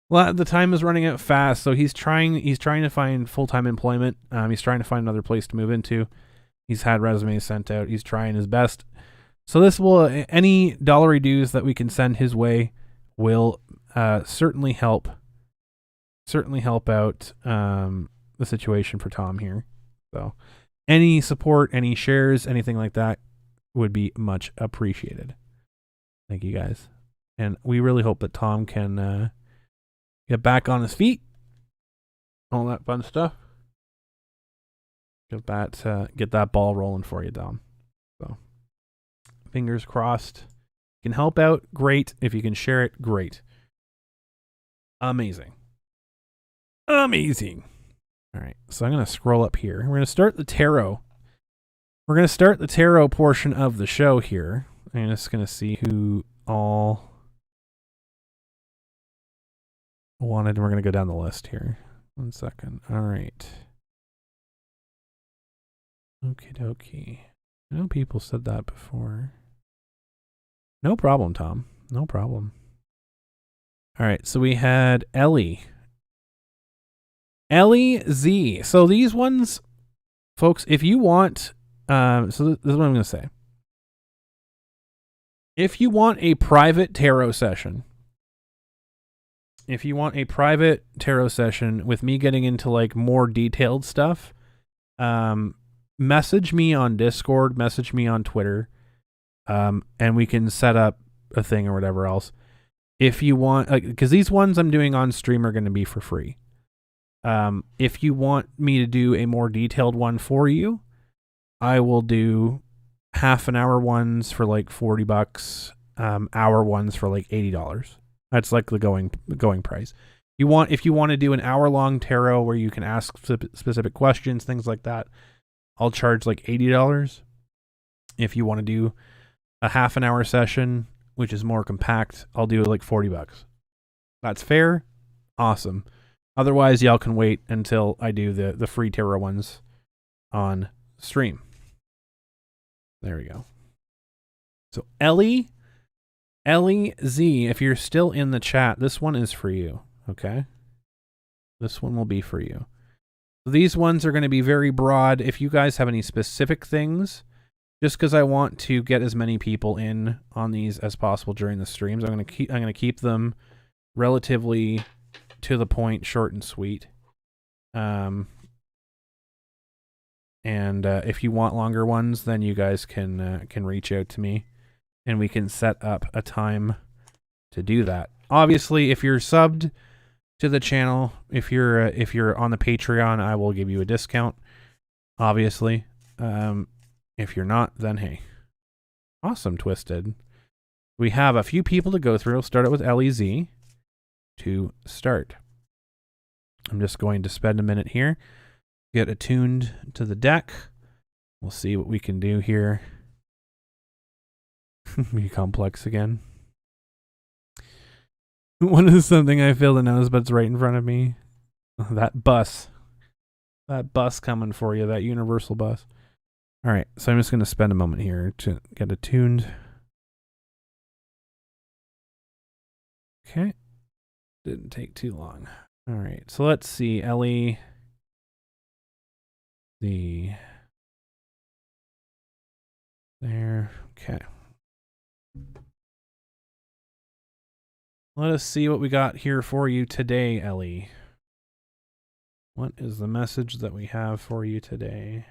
Well, the time is running out fast, so he's trying to find full-time employment. He's trying to find another place to move into. He's had resumes sent out. He's trying his best. So this will, any dollary dues that we can send his way will certainly help out the situation for Tom here. So any support, any shares, anything like that would be much appreciated. Thank you guys. And we really hope that Tom can get back on his feet. All that fun stuff. Get that ball rolling for you, Tom. So fingers crossed. If you can help out, great. If you can share it, great. Amazing. All right, so I'm going to scroll up here. We're going to start the tarot. We're going to start the tarot portion of the show here. I'm just going to see who all wanted. We're going to go down the list here. 1 second. All right. Okie dokie. I know people said that before. No problem, Tom. No problem. All right, so we had Ellie. Ellie Z. So these ones, folks, if you want, so this is what I'm going to say. If you want a private tarot session, with me getting into like more detailed stuff, message me on Discord, message me on Twitter, and we can set up a thing or whatever else. If you want, like, because these ones I'm doing on stream are going to be for free. If you want me to do a more detailed one for you, I will do half an hour ones for like $40, hour ones for like $80. That's like the going price. If you want to do an hour-long tarot where you can ask specific questions, things like that, I'll charge like $80. If you want to do a half an hour session, which is more compact, I'll do like $40. That's fair. Awesome. Otherwise, y'all can wait until I do the free tarot ones on stream. There we go. So Ellie Z, if you're still in the chat, this one is for you. Okay. This one will be for you. These ones are going to be very broad. If you guys have any specific things, just because I want to get as many people in on these as possible during the streams, I'm going to keep them relatively to the point, short and sweet. And if you want longer ones, then you guys can reach out to me, and we can set up a time to do that. Obviously, if you're subbed to the channel. If you're on the Patreon, I will give you a discount, obviously. If you're not, then hey. Awesome, Twisted. We have a few people to go through. We'll start it with LEZ to start. I'm just going to spend a minute here, get attuned to the deck. We'll see what we can do here. Be complex again. What is something I fail to notice, but it's right in front of me? That bus. That bus coming for you, that universal bus. All right, so I'm just going to spend a moment here to get attuned. Okay. Didn't take too long. All right, so let's see. Ellie. There. Okay. Let us see what we got here for you today, Ellie. What is the message that we have for you today?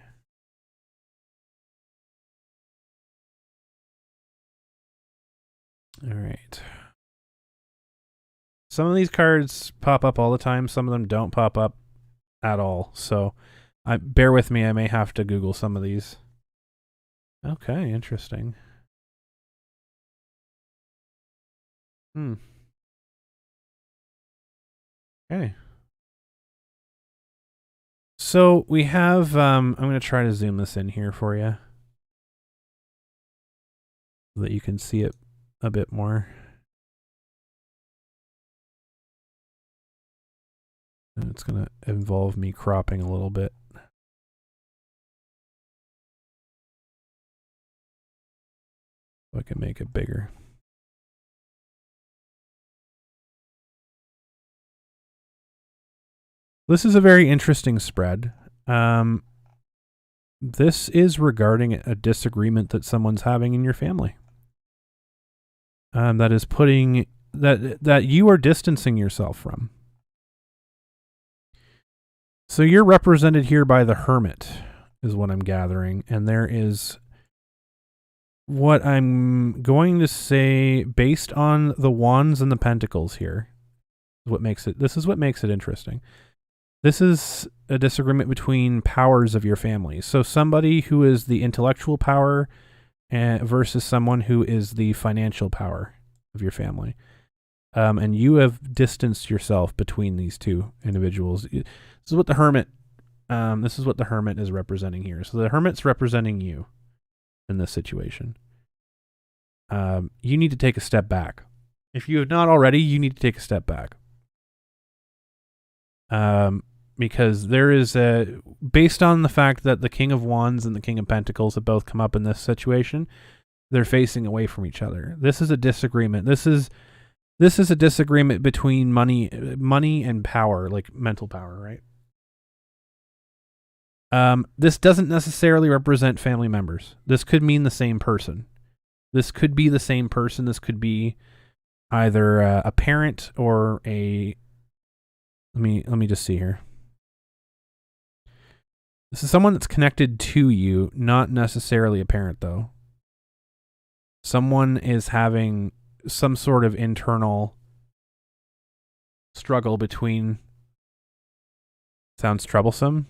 All right. Some of these cards pop up all the time. Some of them don't pop up at all. So bear with me. I may have to Google some of these. Okay, interesting. Okay. So we have, I'm going to try to zoom this in here for you so that you can see it a bit more. And it's going to involve me cropping a little bit. So I can make it bigger. This is a very interesting spread. This is regarding a disagreement that someone's having in your family. That is putting that you are distancing yourself from. So you're represented here by the Hermit, is what I'm gathering, and there is what I'm going to say based on the Wands and the Pentacles here. This is what makes it interesting. This is a disagreement between powers of your family. So somebody who is the intellectual power versus someone who is the financial power of your family. And you have distanced yourself between these two individuals. This is what the Hermit is representing here. So the Hermit's representing you in this situation. You need to take a step back. If you have not already, you need to take a step back. Because there is based on the fact that the King of Wands and the King of Pentacles have both come up in this situation, they're facing away from each other. This is a disagreement. This is a disagreement between money and power, like mental power, right? This doesn't necessarily represent family members. This could mean the same person. This could be the same person. This could be either a parent or a. Let me just see here. This is someone that's connected to you, not necessarily a parent, though. Someone is having some sort of internal struggle between. Sounds troublesome.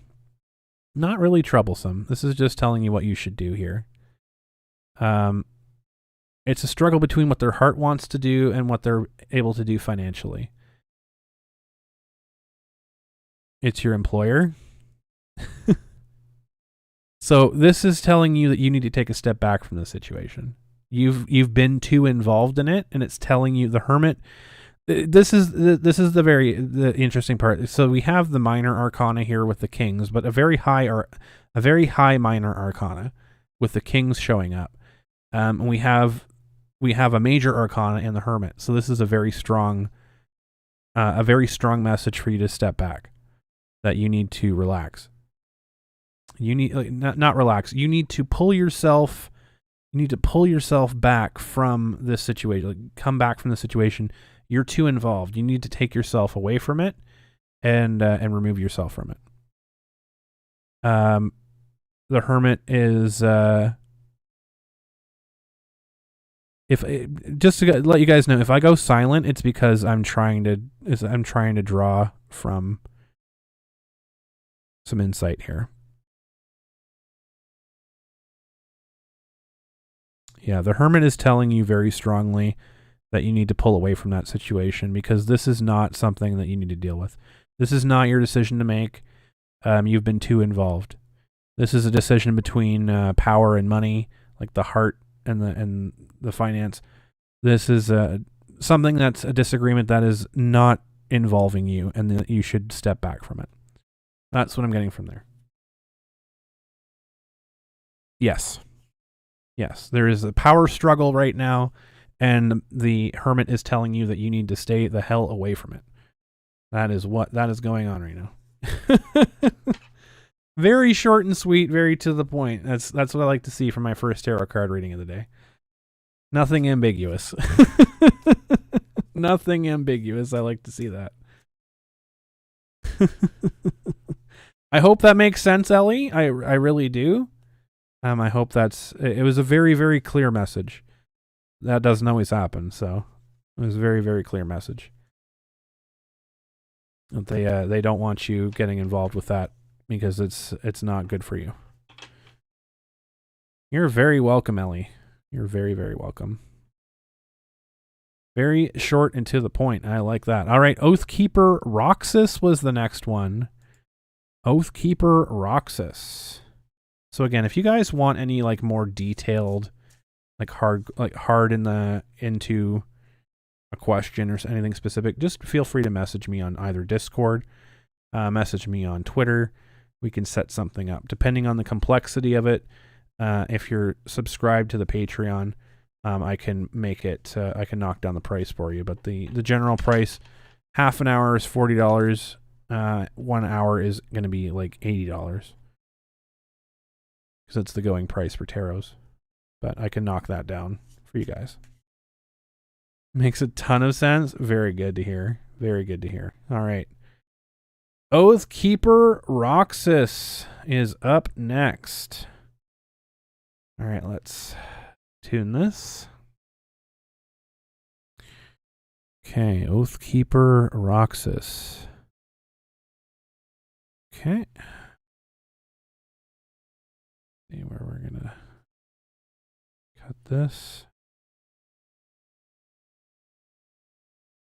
Not really troublesome. This is just telling you what you should do here. It's a struggle between what their heart wants to do and what they're able to do financially. It's your employer. So this is telling you that you need to take a step back from the situation. You've been too involved in it, and it's telling you the Hermit. This is the interesting part. So we have the minor arcana here with the kings, but a very high minor arcana with the kings showing up. And we have a major arcana in the Hermit. So this is a very strong message for you to step back. That you need to relax. You need not relax. You need to pull yourself. You need to pull yourself back from this situation. Like, come back from the situation. You're too involved. You need to take yourself away from it, and remove yourself from it. The Hermit is Just to let you guys know, if I go silent, it's because I'm trying to draw from some insight here. Yeah, the Hermit is telling you very strongly that you need to pull away from that situation because this is not something that you need to deal with. This is not your decision to make. You've been too involved. This is a decision between power and money, like the heart and the finance. This is something that's a disagreement that is not involving you, and that you should step back from it. That's what I'm getting from there. Yes. Yes, there is a power struggle right now, and the Hermit is telling you that you need to stay the hell away from it. That is going on right now. Very short and sweet, very to the point. That's what I like to see from my first tarot card reading of the day. Nothing ambiguous. Nothing ambiguous. I like to see that. I hope that makes sense, Ellie. I really do. I hope it was a very, very clear message. That doesn't always happen, so it was a very, very clear message. They don't want you getting involved with that because it's not good for you. You're very welcome, Ellie. You're very, very welcome. Very short and to the point. I like that. All right, Oathkeeper Roxas was the next one. Oathkeeper Roxas. So again, if you guys want any like more detailed, hard into a question or anything specific, just feel free to message me on either Discord, message me on Twitter. We can set something up depending on the complexity of it. If you're subscribed to the Patreon, I can make it. I can knock down the price for you. But the general price, half an hour is $40. 1 hour is going to be like $80. Because that's the going price for tarots. But I can knock that down for you guys. Makes a ton of sense. Very good to hear. Very good to hear. All right. Oathkeeper Roxas is up next. All right, let's tune this. Okay, Oathkeeper Roxas. Okay. See where we're gonna cut this.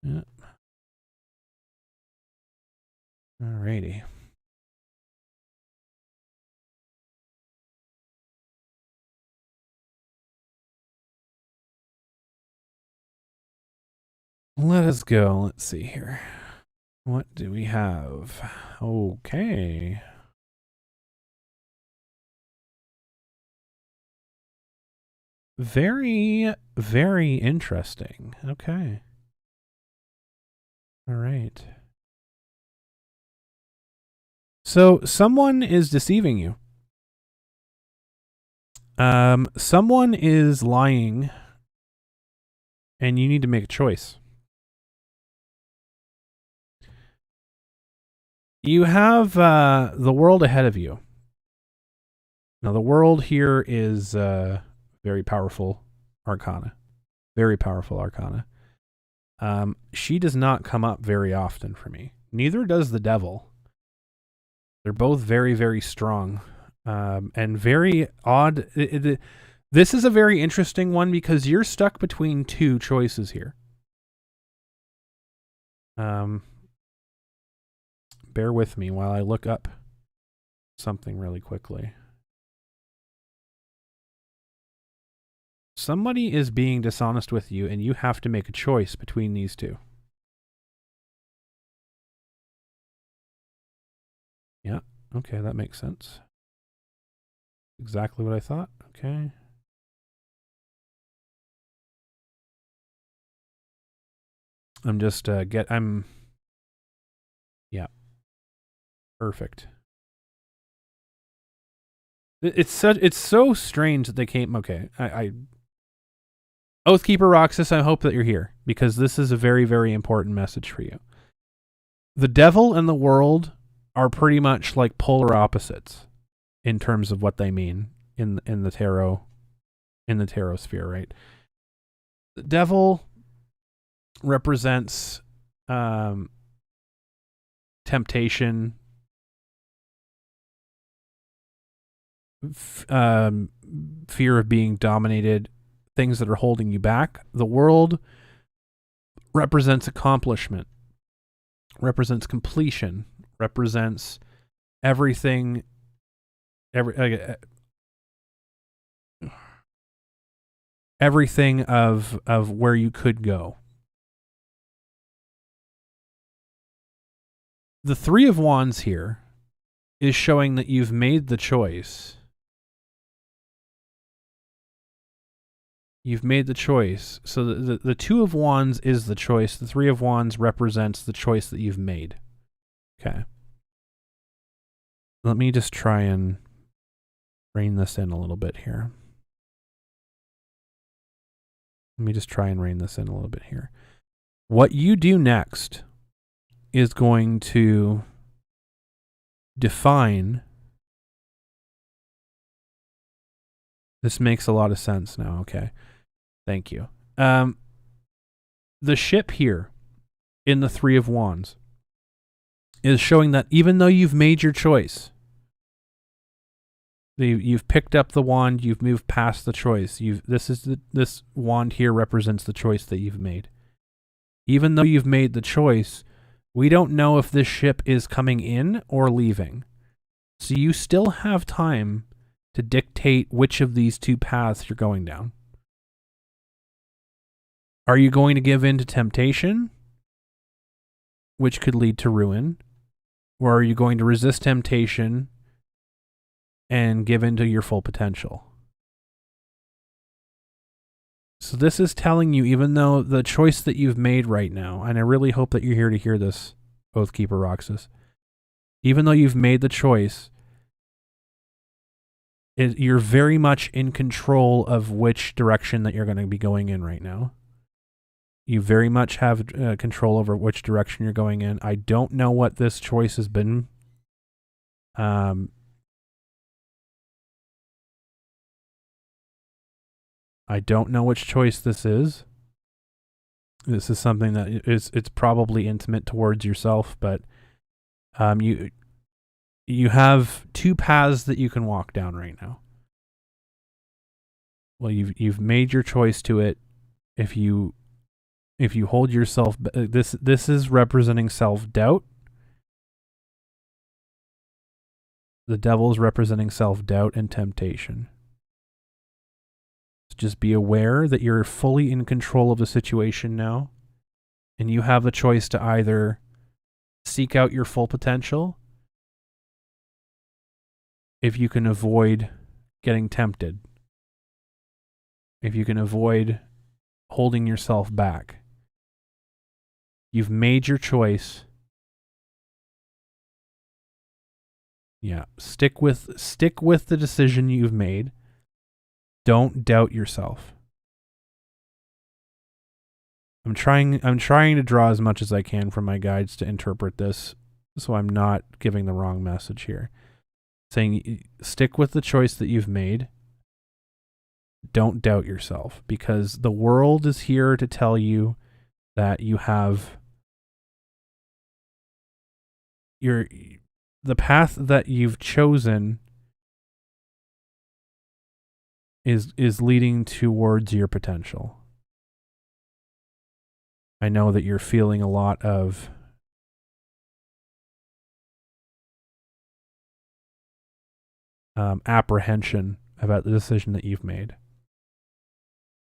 Yep. Alrighty. Let us go. Let's see here. What do we have? Okay. Very, very interesting. Okay. All right. So someone is deceiving you. Someone is lying, and you need to make a choice. You have the world ahead of you. Now, the world here is very powerful arcana. Very powerful arcana. She does not come up very often for me. Neither does the devil. They're both very, very strong and very odd. This is a very interesting one because you're stuck between two choices here. Bear with me while I look up something really quickly. Somebody is being dishonest with you, and you have to make a choice between these two. Yeah, okay, that makes sense. Exactly what I thought. Okay. Yeah. Perfect. It's so strange that they came. Okay, Oathkeeper Roxas, I hope that you're here because this is a very, very important message for you. The devil and the world are pretty much like polar opposites in terms of what they mean in the tarot sphere, right? The devil represents temptation, fear of being dominated, things that are holding you back. The world represents accomplishment, represents completion, represents everything, everything of where you could go. The Three of Wands here is showing that you've made the choice. You've made the choice. So the Two of Wands is the choice. The Three of Wands represents the choice that you've made. Okay. Let me just try and rein this in a little bit here. What you do next is going to define. This makes a lot of sense now. Okay. Thank you. The ship here in the Three of Wands is showing that even though you've made your choice, you've picked up the wand, you've moved past the choice. This wand here represents the choice that you've made. Even though you've made the choice, we don't know if this ship is coming in or leaving. So you still have time to dictate which of these two paths you're going down. Are you going to give in to temptation, which could lead to ruin? Or are you going to resist temptation and give in to your full potential? So this is telling you, even though the choice that you've made right now, and I really hope that you're here to hear this, Oathkeeper Roxas, even though you've made the choice, you're very much in control of which direction that you're going to be going in right now. You very much have control over which direction you're going in. I don't know what this choice has been. I don't know which choice this is. This is something that it's probably intimate towards yourself, but you have two paths that you can walk down right now. Well, you've made your choice to it. If you hold yourself, this is representing self-doubt. The devil is representing self-doubt and temptation. So just be aware that you're fully in control of the situation now, and you have the choice to either seek out your full potential, if you can avoid getting tempted, if you can avoid holding yourself back. You've made your choice. Yeah, stick with the decision you've made. Don't doubt yourself. I'm trying to draw as much as I can from my guides to interpret this, so I'm not giving the wrong message here. Saying stick with the choice that you've made. Don't doubt yourself, because the world is here to tell you that you have the path that you've chosen is leading towards your potential. I know that you're feeling a lot of apprehension about the decision that you've made.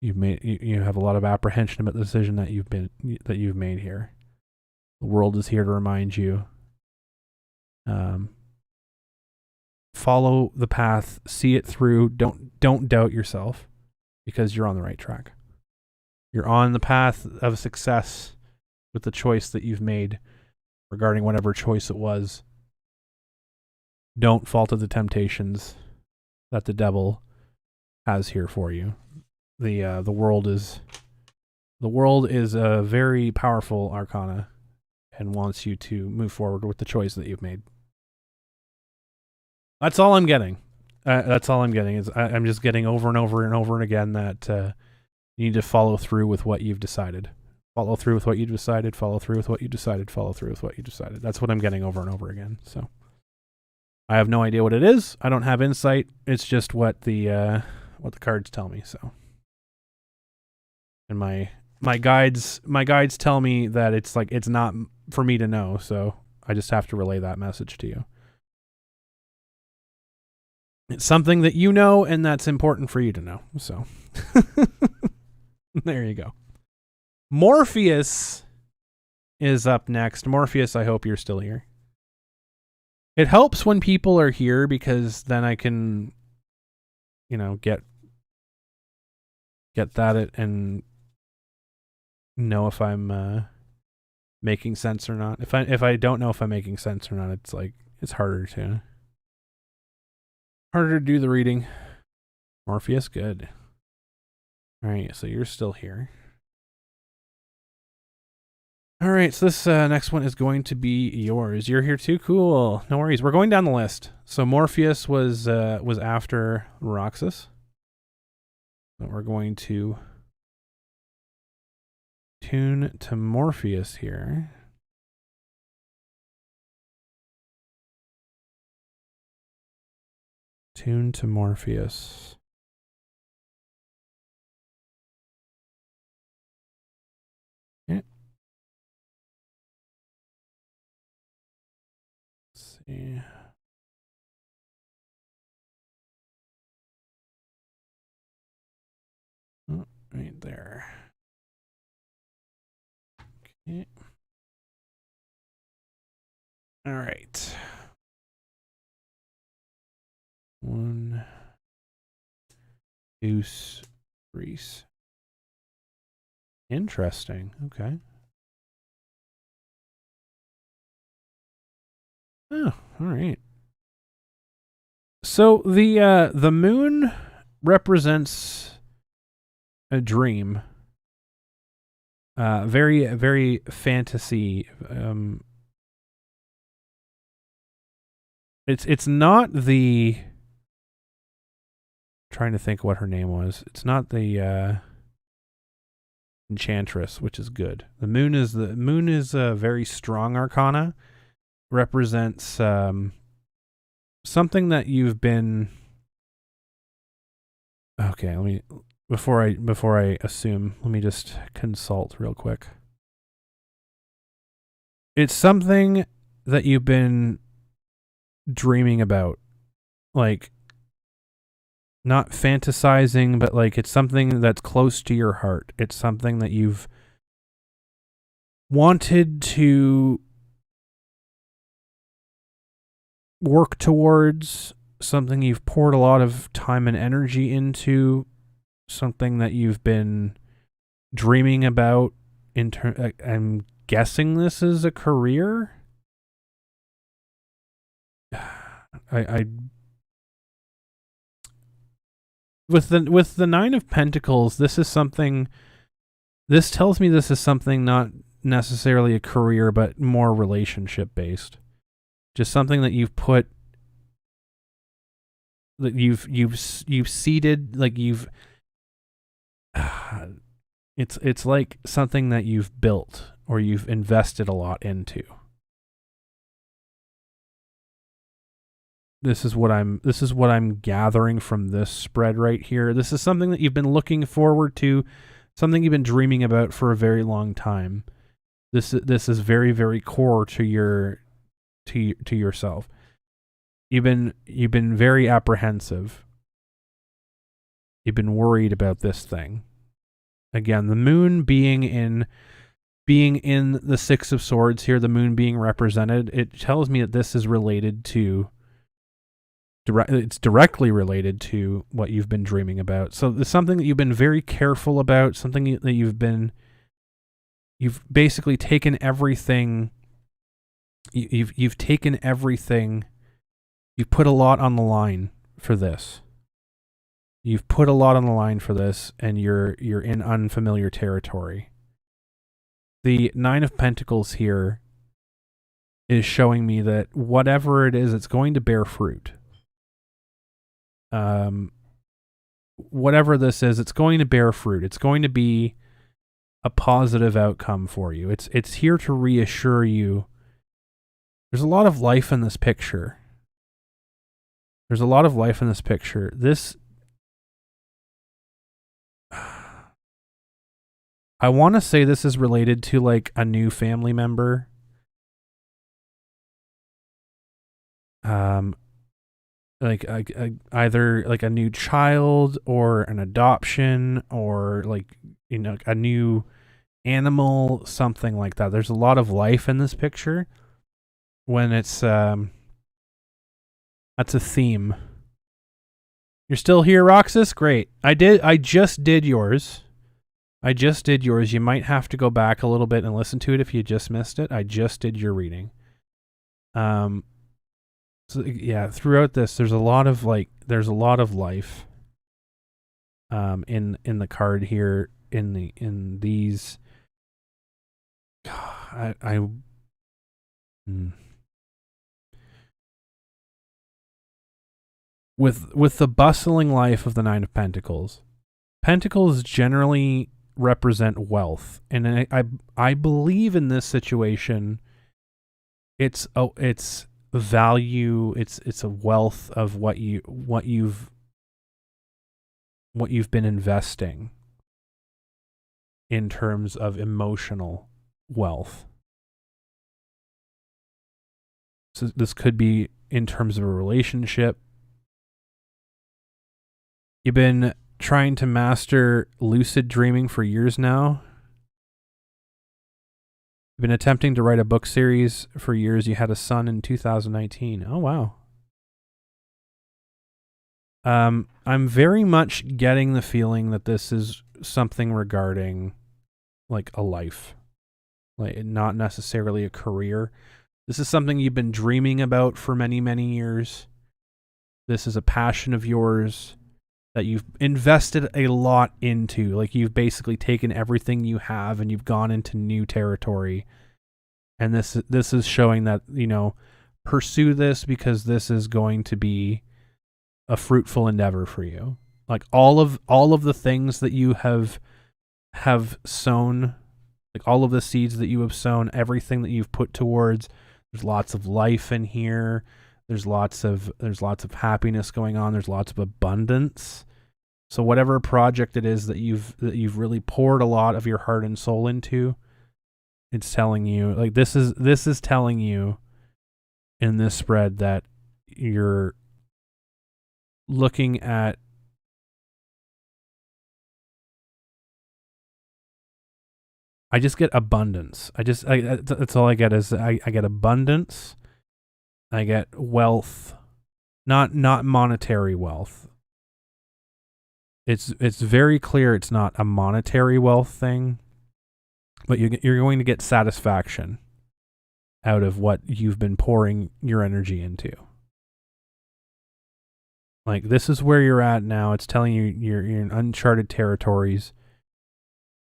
You have a lot of apprehension about the decision that you've made here. The world is here to remind you. Follow the path, see it through. Don't doubt yourself, because you're on the right track. You're on the path of success with the choice that you've made regarding whatever choice it was. Don't fall to the temptations that the devil has here for you. The world is a very powerful arcana and wants you to move forward with the choice that you've made. That's all I'm getting. I'm just getting over and over and over and again that You need to follow through with what you've decided. Follow through with what you decided, follow through with what you decided, follow through with what you decided. That's what I'm getting over and over again. So I have no idea what it is. I don't have insight. It's just what the cards tell me. So, and my guides tell me that it's not for me to know. So I just have to relay that message to you. It's something that you know, and that's important for you to know. So there you go. Morpheus is up next. Morpheus, I hope you're still here. It helps when people are here because then I can, get that and know if I'm making sense or not. If I don't know if I'm making sense or not, it's harder to do the reading. Morpheus, good. All right, so you're still here. All right, so this next one is going to be yours. You're here too? Cool. No worries. We're going down the list. So Morpheus was after Roxas. So we're going to tune to Morpheus here. Tune to Morpheus. Yeah. Let's see. Oh, right there. Okay. All right. 1 Deuce Reese. Interesting. Okay. Oh, all right. So the moon represents a dream. Very, very fantasy. It's not the. Trying to think what her name was. It's not the Enchantress, which is good. The moon is a very strong arcana. Represents something that you've been. Okay, let me before I assume, let me just consult real quick. It's something that you've been dreaming about, like not fantasizing, but like it's something that's close to your heart. It's something that you've wanted to work towards, something you've poured a lot of time and energy into, something that you've been dreaming about. I'm guessing this is a career. I with the Nine of Pentacles, this tells me this is something not necessarily a career, but more relationship based. Just something that you've put, that you've seeded, like you've. It's like something that you've built or you've invested a lot into. This is what I'm gathering from this spread right here. This is something that you've been looking forward to, something you've been dreaming about for a very long time. This is very, very core to yourself. You've been very apprehensive. You've been worried about this thing. Again, the moon being in the Six of Swords here, the moon being represented, it tells me that this is related to. It's directly related to what you've been dreaming about. So it's something that you've been very careful about, something that you've basically taken everything. You've taken everything. You've put a lot on the line for this. You've put a lot on the line for this, and you're in unfamiliar territory. The Nine of Pentacles here is showing me that whatever it is, it's going to bear fruit. whatever this is, it's going to bear fruit. It's going to be a positive outcome for you. It's here to reassure you. There's a lot of life in this picture. There's a lot of life in this picture. I want to say this is related to like a new family member. Like either like a new child or an adoption or like, you know, a new animal, something like that. There's a lot of life in this picture when it's that's a theme. You're still here, Roxas? Great. I just did yours. You might have to go back a little bit and listen to it if you just missed it. I just did your reading. So yeah, throughout this, there's a lot of life in the card here, in these. With the bustling life of the Nine of Pentacles, Pentacles generally represent wealth, and I believe in this situation, it's value, it's a wealth of what you've been investing in terms of emotional wealth. So this could be in terms of a relationship. You've been trying to master lucid dreaming for years now. You've been attempting to write a book series for years. You had a son in 2019. Oh, wow. I'm very much getting the feeling that this is something regarding like a life, like not necessarily a career. This is something you've been dreaming about for many, many years. This is a passion of yours that you've invested a lot into. Like, you've basically taken everything you have and you've gone into new territory. And this is showing that, you know, pursue this, because this is going to be a fruitful endeavor for you. Like all of the things that you have sown, like all of the seeds that you have sown, everything that you've put towards, there's lots of life in here. There's lots of happiness going on. There's lots of abundance. So whatever project it is that you've really poured a lot of your heart and soul into, it's telling you, like, this is telling you in this spread that you're looking at I just get abundance. That's all I get is I get abundance. I get wealth, not monetary wealth. It's very clear it's not a monetary wealth thing, but you're going to get satisfaction out of what you've been pouring your energy into. Like, this is where you're at now. It's telling you you're in uncharted territories.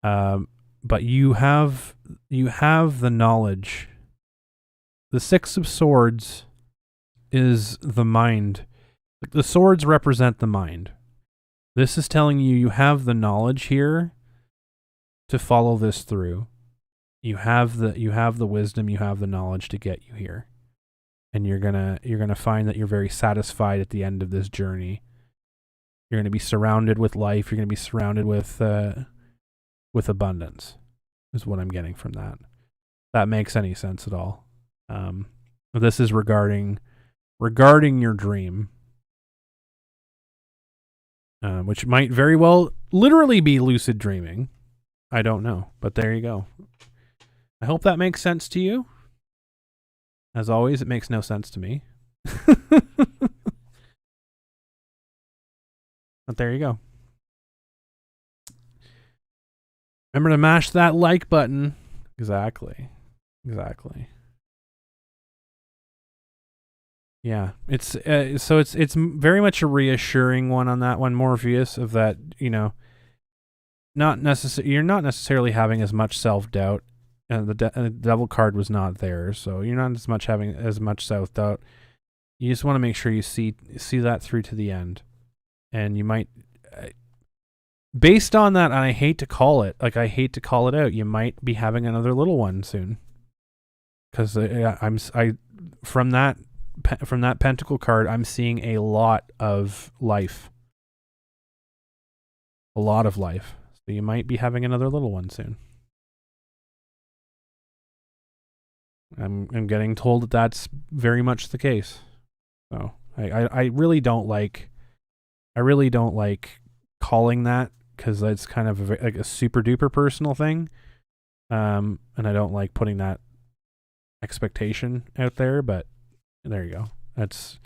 But you have the knowledge. The Six of Swords is the mind. The swords represent the mind. This is telling you have the knowledge here to follow this through. You have the wisdom, you have the knowledge to get you here. And you're gonna find that you're very satisfied at the end of this journey. You're gonna be surrounded with life. You're gonna be surrounded with abundance, is what I'm getting from that. That makes any sense at all. This is regarding your dream, which might very well literally be lucid dreaming. I don't know, but there you go. I hope that makes sense to you. As always, it makes no sense to me. But there you go. Remember to mash that like button. Exactly. Yeah, it's very much a reassuring one on that one, Morpheus, of that, you know, you're not necessarily having as much self-doubt, and the devil card was not there, so you're not having as much self-doubt. You just want to make sure you see that through to the end, and you might based on that, and I hate to call it, like I hate to call it out, you might be having another little one soon. Because from that pentacle card, I'm seeing a lot of life. A lot of life. So you might be having another little one soon. I'm getting told that that's very much the case. So I really don't like calling that, because it's kind of like a super duper personal thing. And I don't like putting that expectation out there, but there you go. That's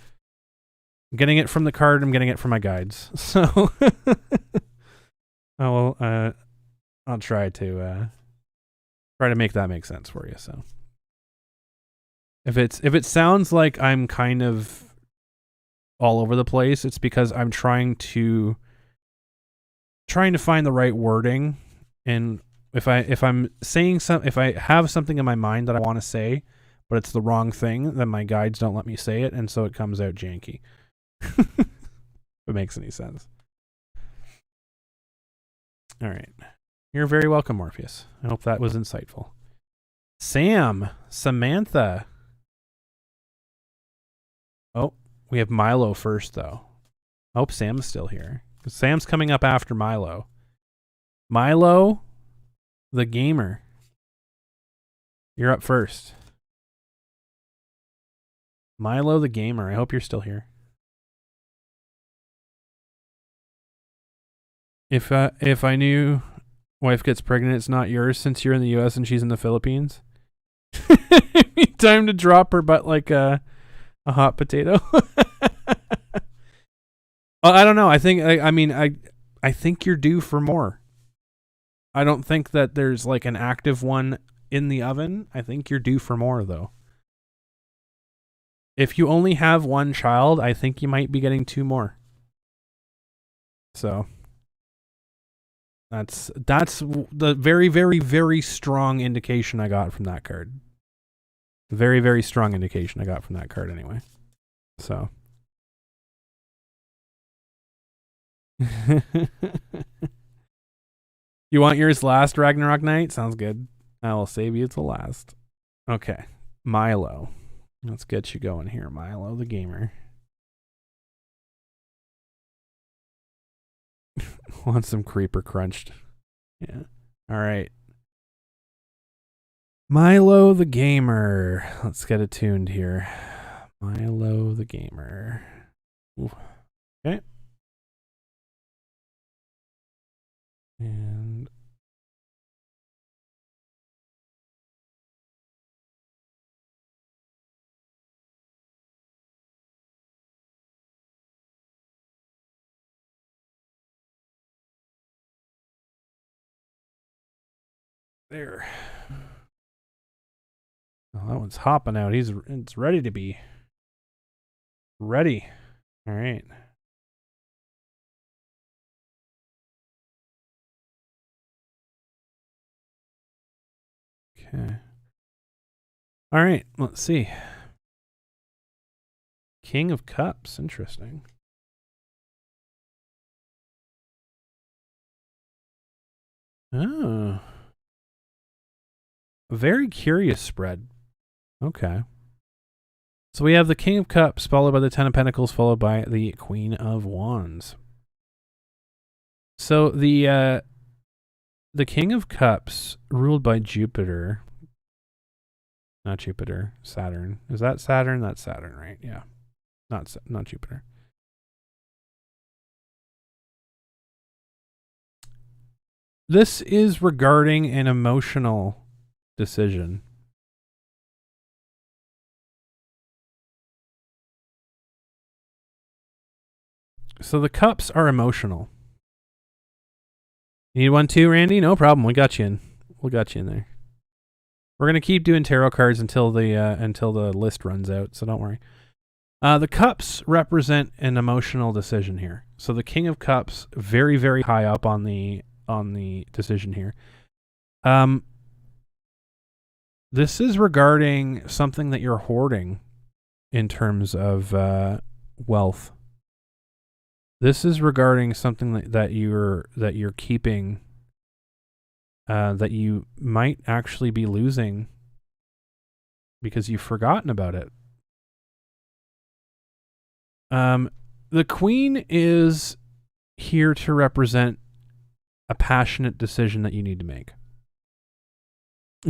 I'm getting it from the card. I'm getting it from my guides. So I'll try to make that make sense for you. So if it sounds like I'm kind of all over the place, it's because I'm trying to find the right wording. And if I'm saying if I have something in my mind that I want to say, but it's the wrong thing, then my guides don't let me say it, and so it comes out janky. If it makes any sense. All right. You're very welcome, Morpheus. I hope that was insightful. Samantha. Oh, we have Milo first, though. I hope Sam's still here, because Sam's coming up after Milo. Milo, the gamer. You're up first. Milo, the gamer. I hope you're still here. If I knew wife gets pregnant, it's not yours since you're in the U.S. and she's in the Philippines. Time to drop her butt like a hot potato. I don't know. I think I think you're due for more. I don't think that there's like an active one in the oven. I think you're due for more, though. If you only have one child, I think you might be getting 2 more. So that's the very, very, very strong indication I got from that card. Very, very strong indication I got from that card anyway. So. You want yours last, Ragnarok Knight? Sounds good. I will save you to last. Okay. Milo. Let's get you going here, Milo the gamer. Want some creeper crunched. Yeah. All right. Milo the gamer. Let's get it tuned here. Milo the gamer. Ooh. Okay. And there. Oh, that one's hopping out. It's ready to be. Ready. All right. Okay. All right. Let's see. King of Cups. Interesting. Oh. A very curious spread. Okay. So we have the King of Cups, followed by the Ten of Pentacles, followed by the Queen of Wands. So the King of Cups, ruled by Jupiter. Not Jupiter, Saturn. Is that Saturn? That's Saturn, right? Yeah. Not Jupiter. This is regarding an emotional decision. So the cups are emotional. You need one too, Randy? No problem. We got you in. We'll got you in there. We're gonna keep doing tarot cards until the list runs out. So don't worry. The cups represent an emotional decision here. So the King of Cups, very, very high up on the decision here. This is regarding something that you're hoarding in terms of wealth. This is regarding something that you're keeping, that you might actually be losing because you've forgotten about it. The Queen is here to represent a passionate decision that you need to make.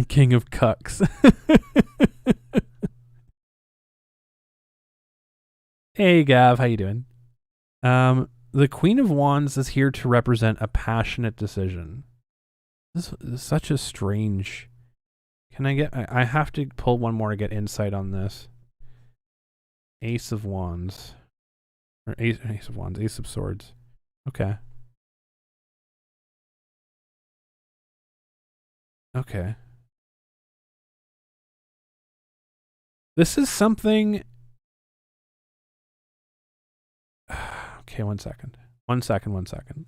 King of Cucks. Hey Gav, how you doing? The Queen of Wands is here to represent a passionate decision. This is such a strange... Can I get... I have to pull one more to get insight on this. Ace of Wands. Or Ace of Wands. Ace of Swords. Okay. Okay. This is something... Okay, one second. One second.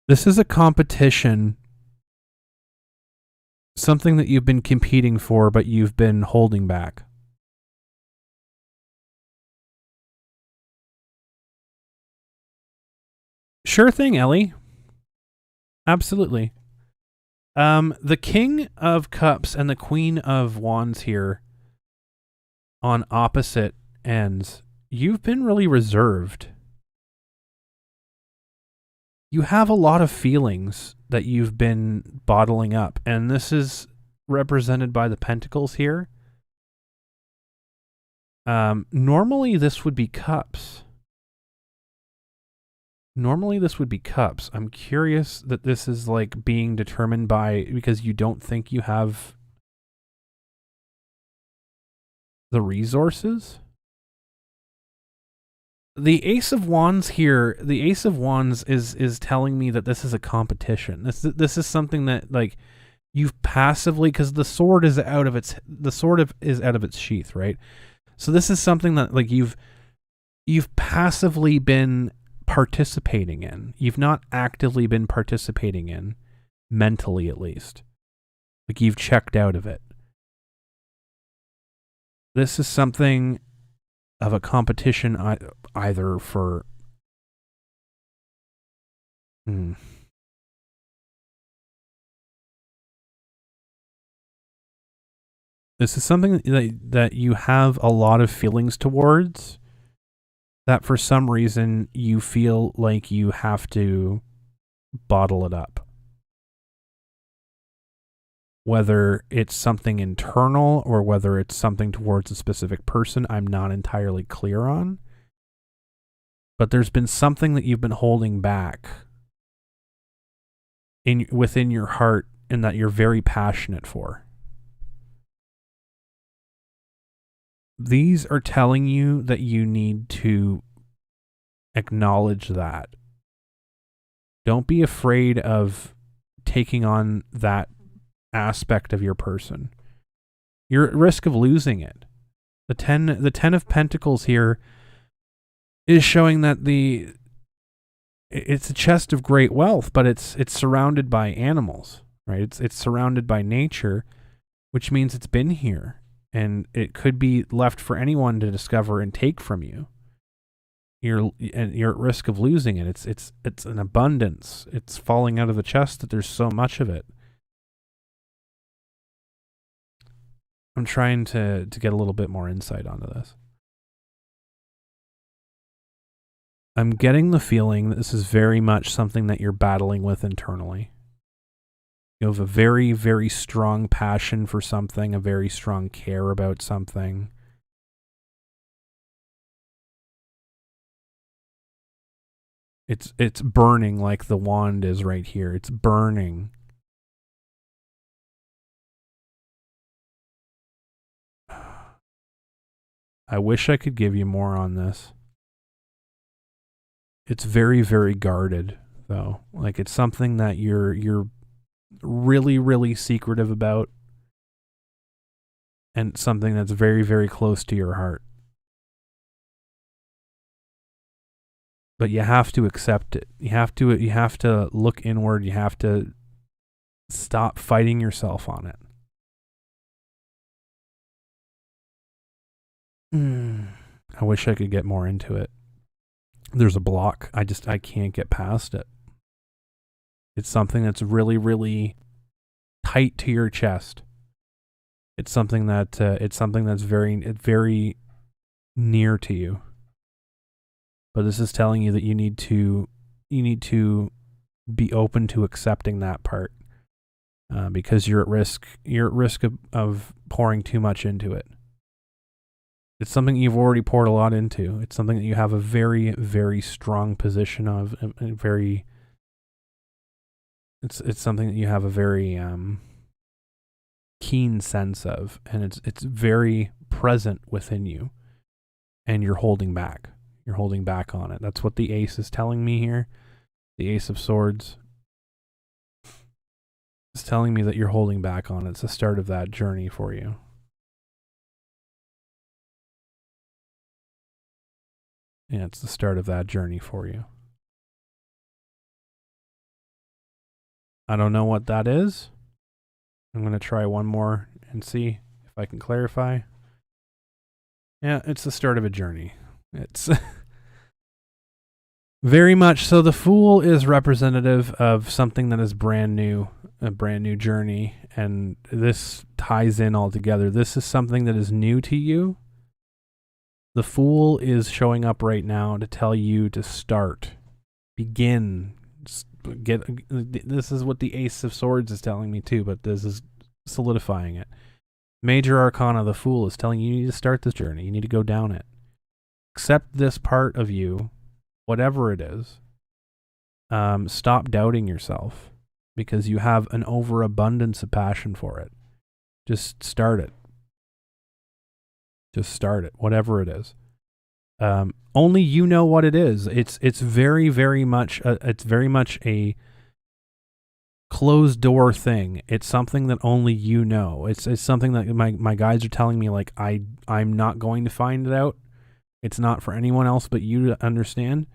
This is a competition. Something that you've been competing for, but you've been holding back. Sure thing, Ellie. Absolutely. The King of Cups and the Queen of Wands here on opposite ends. You've been really reserved. You have a lot of feelings that you've been bottling up, and this is represented by the Pentacles here. Normally this would be Cups. I'm curious that this is like being determined by, because you don't think you have the resources. The Ace of Wands here, the Ace of Wands is telling me that this is a competition. This is something that like you've passively, because the sword is out of its sheath, right? So this is something that like you've passively been participating in. You've not actively been participating in, mentally at least. Like you've checked out of it. This is something of a competition either for... This is something that you have a lot of feelings towards, that for some reason you feel like you have to bottle it up. Whether it's something internal or whether it's something towards a specific person, I'm not entirely clear on. But there's been something that you've been holding back within your heart and that you're very passionate for. These are telling you that you need to acknowledge that. Don't be afraid of taking on that aspect of your person. You're at risk of losing it. The 10 of Pentacles here is showing that it's a chest of great wealth, but it's surrounded by animals, right? It's surrounded by nature, which means it's been here. And it could be left for anyone to discover and take from you. You're at risk of losing it. It's an abundance. It's falling out of the chest that there's so much of it. I'm trying to get a little bit more insight onto this. I'm getting the feeling that this is very much something that you're battling with internally. You have a very, very strong passion for something, a very strong care about something. It's burning like the wand is right here. It's burning. I wish I could give you more on this. It's very, very guarded, though. Like it's something that you're really, really secretive about, and something that's very, very close to your heart. But you have to accept it. You have to look inward. You have to stop fighting yourself on it. I wish I could get more into it. There's a block. I can't get past it. It's something that's really, really tight to your chest. It's something that's very near to you. But this is telling you that you need to be open to accepting that part, because you're at risk. You're at risk of pouring too much into it. It's something you've already poured a lot into. It's something that you have a very, very strong position of. It's something that you have a very keen sense of, and it's very present within you, and you're holding back. You're holding back on it. That's what the ace is telling me here. The Ace of Swords is telling me that you're holding back on it. It's the start of that journey for you. Yeah, it's the start of that journey for you. I don't know what that is. I'm going to try one more and see if I can clarify. Yeah, it's the start of a journey. It's very much so. The Fool is representative of something that is brand new, a brand new journey, and this ties in all together. This is something that is new to you. The Fool is showing up right now to tell you to start, begin, this is what the Ace of Swords is telling me too, but this is solidifying it. Major Arcana, the Fool, is telling you need to start this journey. You need to go down it. Accept this part of you, whatever it is. Stop doubting yourself, because you have an overabundance of passion for it. Just start it. Just start it, whatever it is. Only you know what it is. It's very, very much a closed door thing. It's something that only you know. It's something that my guides are telling me, like, I'm not going to find it out. It's not for anyone else but you to understand.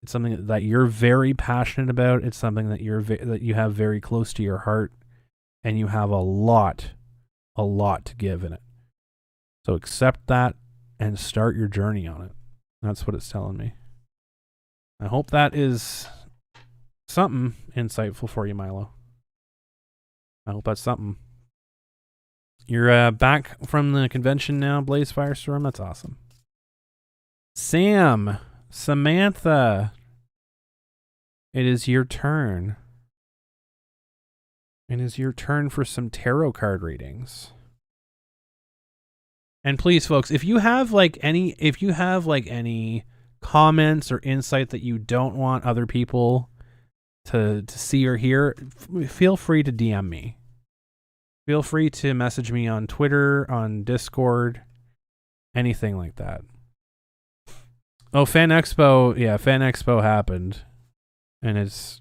It's something that you're very passionate about. It's something that that you have very close to your heart, and you have a lot to give in it. So accept that and start your journey on it. That's what it's telling me. I hope that is something insightful for you, Milo. I hope that's something. You're back from the convention now, Blaze Firestorm. That's awesome. Samantha, it is your turn. It is your turn for some tarot card readings. And please, folks, if you have any comments or insight that you don't want other people to see or hear, feel free to DM me. Feel free to message me on Twitter, on Discord, anything like that. Oh, FanExpo, yeah, FanExpo happened, and it's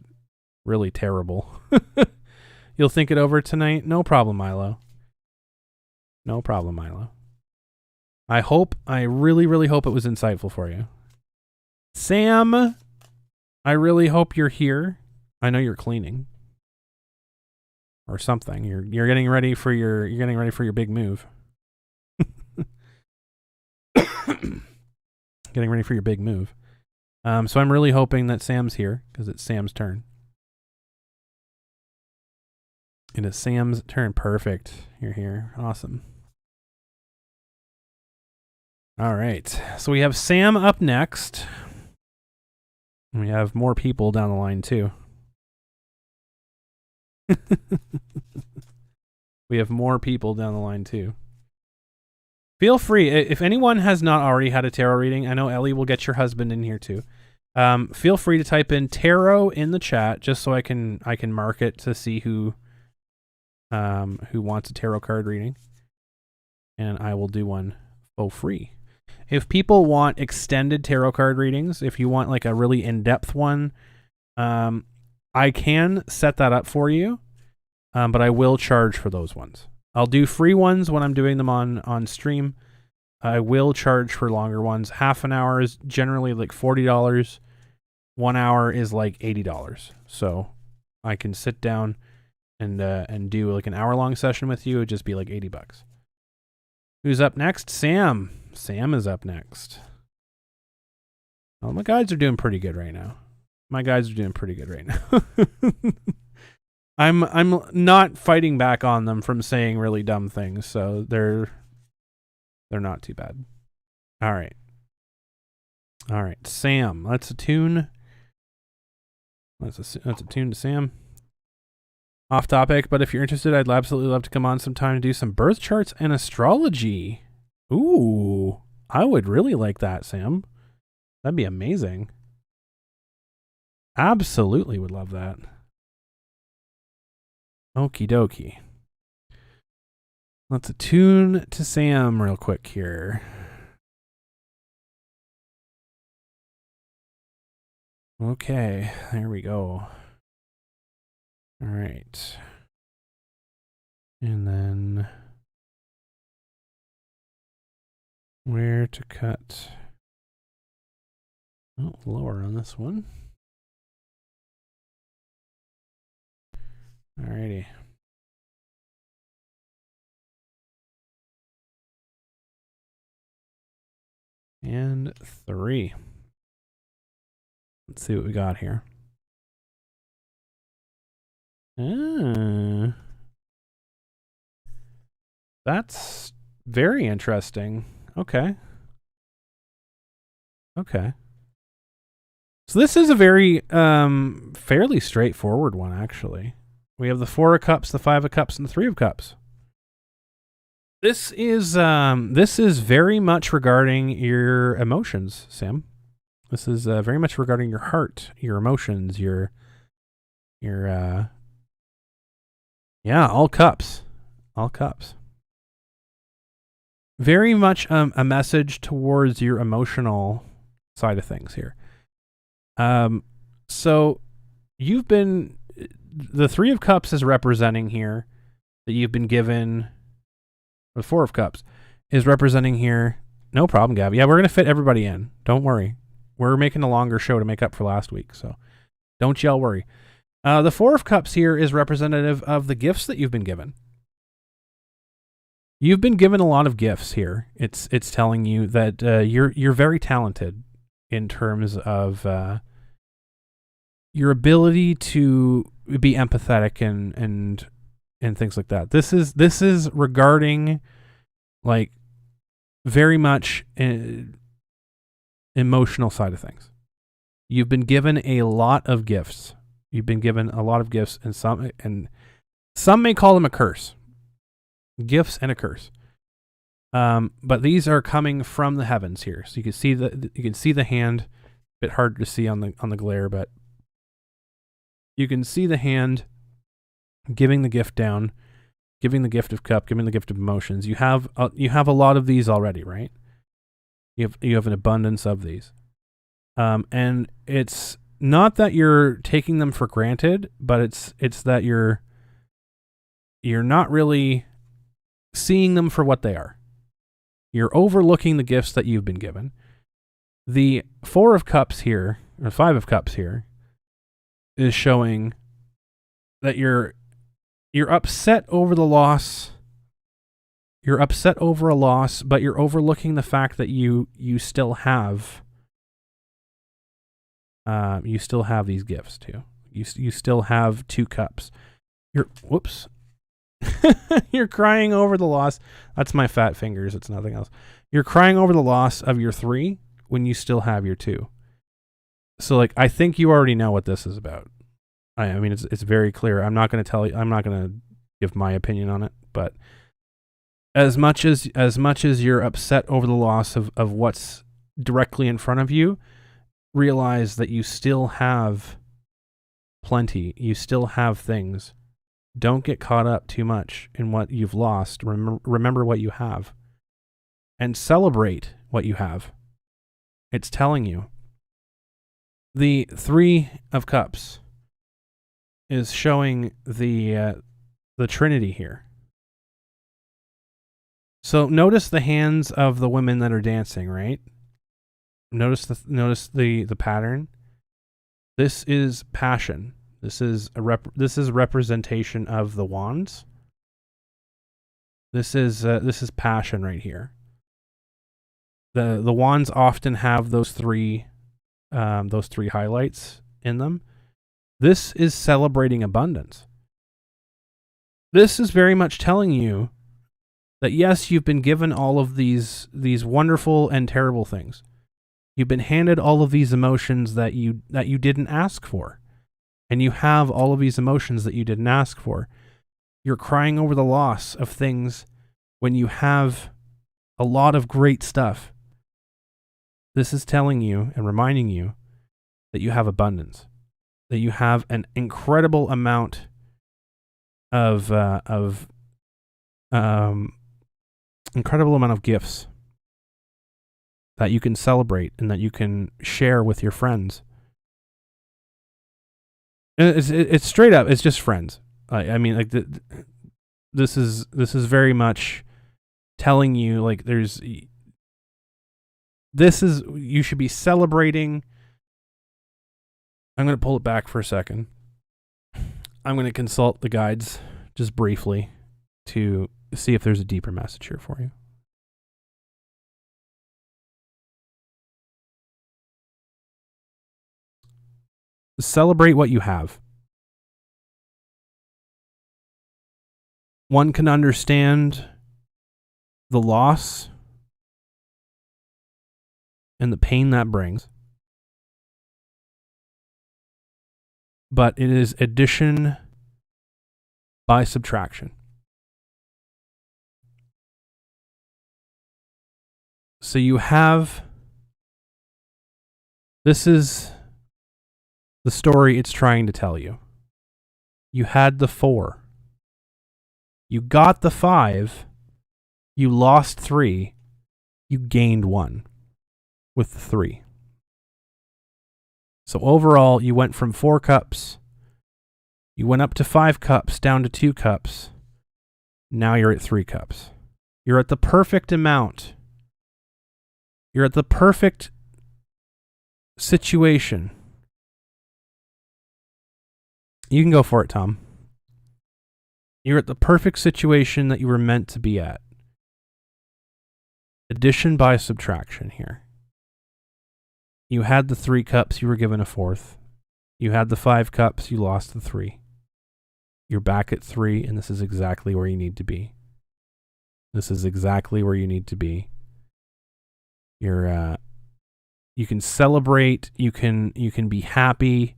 really terrible. You'll think it over tonight? No problem, Milo. No problem, Milo. I really, really hope it was insightful for you. Sam, I really hope you're here. I know you're cleaning or something. You're getting ready for your big move. Getting ready for your big move. So I'm really hoping that Sam's here, because it's Sam's turn. It is Sam's turn. Perfect. You're here. Awesome. All right. So we have Sam up next. We have more people down the line too. We have more people down the line too. Feel free, if anyone has not already had a tarot reading, I know Ellie will get your husband in here too. Feel free to type in tarot in the chat, just so I can mark it to see who wants a tarot card reading, and I will do one for free. If people want extended tarot card readings, if you want like a really in-depth one, I can set that up for you, but I will charge for those ones. I'll do free ones when I'm doing them on stream. I will charge for longer ones. Half an hour is generally like $40. 1 hour is like $80. So I can sit down and do like an hour-long session with you. It'd just be like $80. Who's up next? Sam. Sam is up next. Oh, my guys are doing pretty good right now. I'm not fighting back on them from saying really dumb things, so they're not too bad. All right, Sam. Let's attune. Let's attune to Sam. Off topic, but if you're interested, I'd absolutely love to come on sometime to do some birth charts and astrology. Ooh, I would really like that, Sam. That'd be amazing. Absolutely would love that. Okie dokie. Let's attune to Sam real quick here. Okay, there we go. All right. And then where to cut? Oh, lower on this one. Alrighty. And 3. Let's see what we got here. That's very interesting. Okay. So this is a very fairly straightforward one, actually. We have the 4 of Cups, the 5 of Cups, and the 3 of Cups. This is very much regarding your emotions, Sam. This is very much regarding your heart, your emotions, your all cups. All cups. Very much a message towards your emotional side of things here. So you've been, the 3 of Cups is representing here that you've been given, the 4 of Cups is representing here. No problem, Gabby. Yeah, we're going to fit everybody in. Don't worry. We're making a longer show to make up for last week, so don't y'all worry. The 4 of Cups here is representative of the gifts that you've been given. You've been given a lot of gifts here. It's telling you that you're very talented in terms of your ability to be empathetic and things like that. This is regarding like very much emotional side of things. You've been given a lot of gifts. And some may call them a curse. Gifts and a curse. But these are coming from the heavens here. So you can see the hand. A bit hard to see on the glare, but you can see the hand giving the gift down, giving the gift of cup, giving the gift of emotions. You have a lot of these already, right? You have an abundance of these. And it's not that you're taking them for granted, but it's that you're not really seeing them for what they are. You're overlooking the gifts that you've been given. The 4 of Cups here, or 5 of Cups here, is showing that you're upset over the loss. You're upset over a loss, but you're overlooking the fact that you still have these gifts too. You still have 2 cups. Whoops. You're crying over the loss. That's my fat fingers. It's nothing else. You're crying over the loss of your 3 when you still have your 2. So like, I think you already know what this is about. I mean, it's very clear. I'm not going to tell you. I'm not going to give my opinion on it. But as much as you're upset over the loss of what's directly in front of you, realize that you still have plenty. You still have things. Don't get caught up too much in what you've lost. Remember what you have. And celebrate what you have. It's telling you. The 3 of Cups is showing the Trinity here. So notice the hands of the women that are dancing, right? Notice the pattern. This is passion. This is representation of the wands. This is passion right here. The wands often have those three highlights in them. This is celebrating abundance. This is very much telling you that yes, you've been given all of these wonderful and terrible things. You've been handed all of these emotions that you didn't ask for. And you have all of these emotions that you didn't ask for. You're crying over the loss of things when you have a lot of great stuff. This is telling you and reminding you that you have abundance, that you have an incredible amount of gifts that you can celebrate and that you can share with your friends. It's straight up. It's just friends. I mean, like this is very much telling you like you should be celebrating. I'm going to pull it back for a second. I'm going to consult the guides just briefly to see if there's a deeper message here for you. Celebrate what you have. One can understand the loss and the pain that brings. But it is addition by subtraction. So you have, this is the story it's trying to tell you. You had the 4. You got the 5. You lost 3. You gained 1 with the 3. So overall, you went from 4 cups. You went up to 5 cups, down to 2 cups. Now you're at 3 cups. You're at the perfect amount. You're at the perfect situation. You can go for it, Tom. You're at the perfect situation that you were meant to be at. Addition by subtraction here. You had the 3 cups, you were given a 4th. You had the 5 cups, you lost the 3. You're back at 3, and this is exactly where you need to be. This is exactly where you need to be. You can celebrate, you can be happy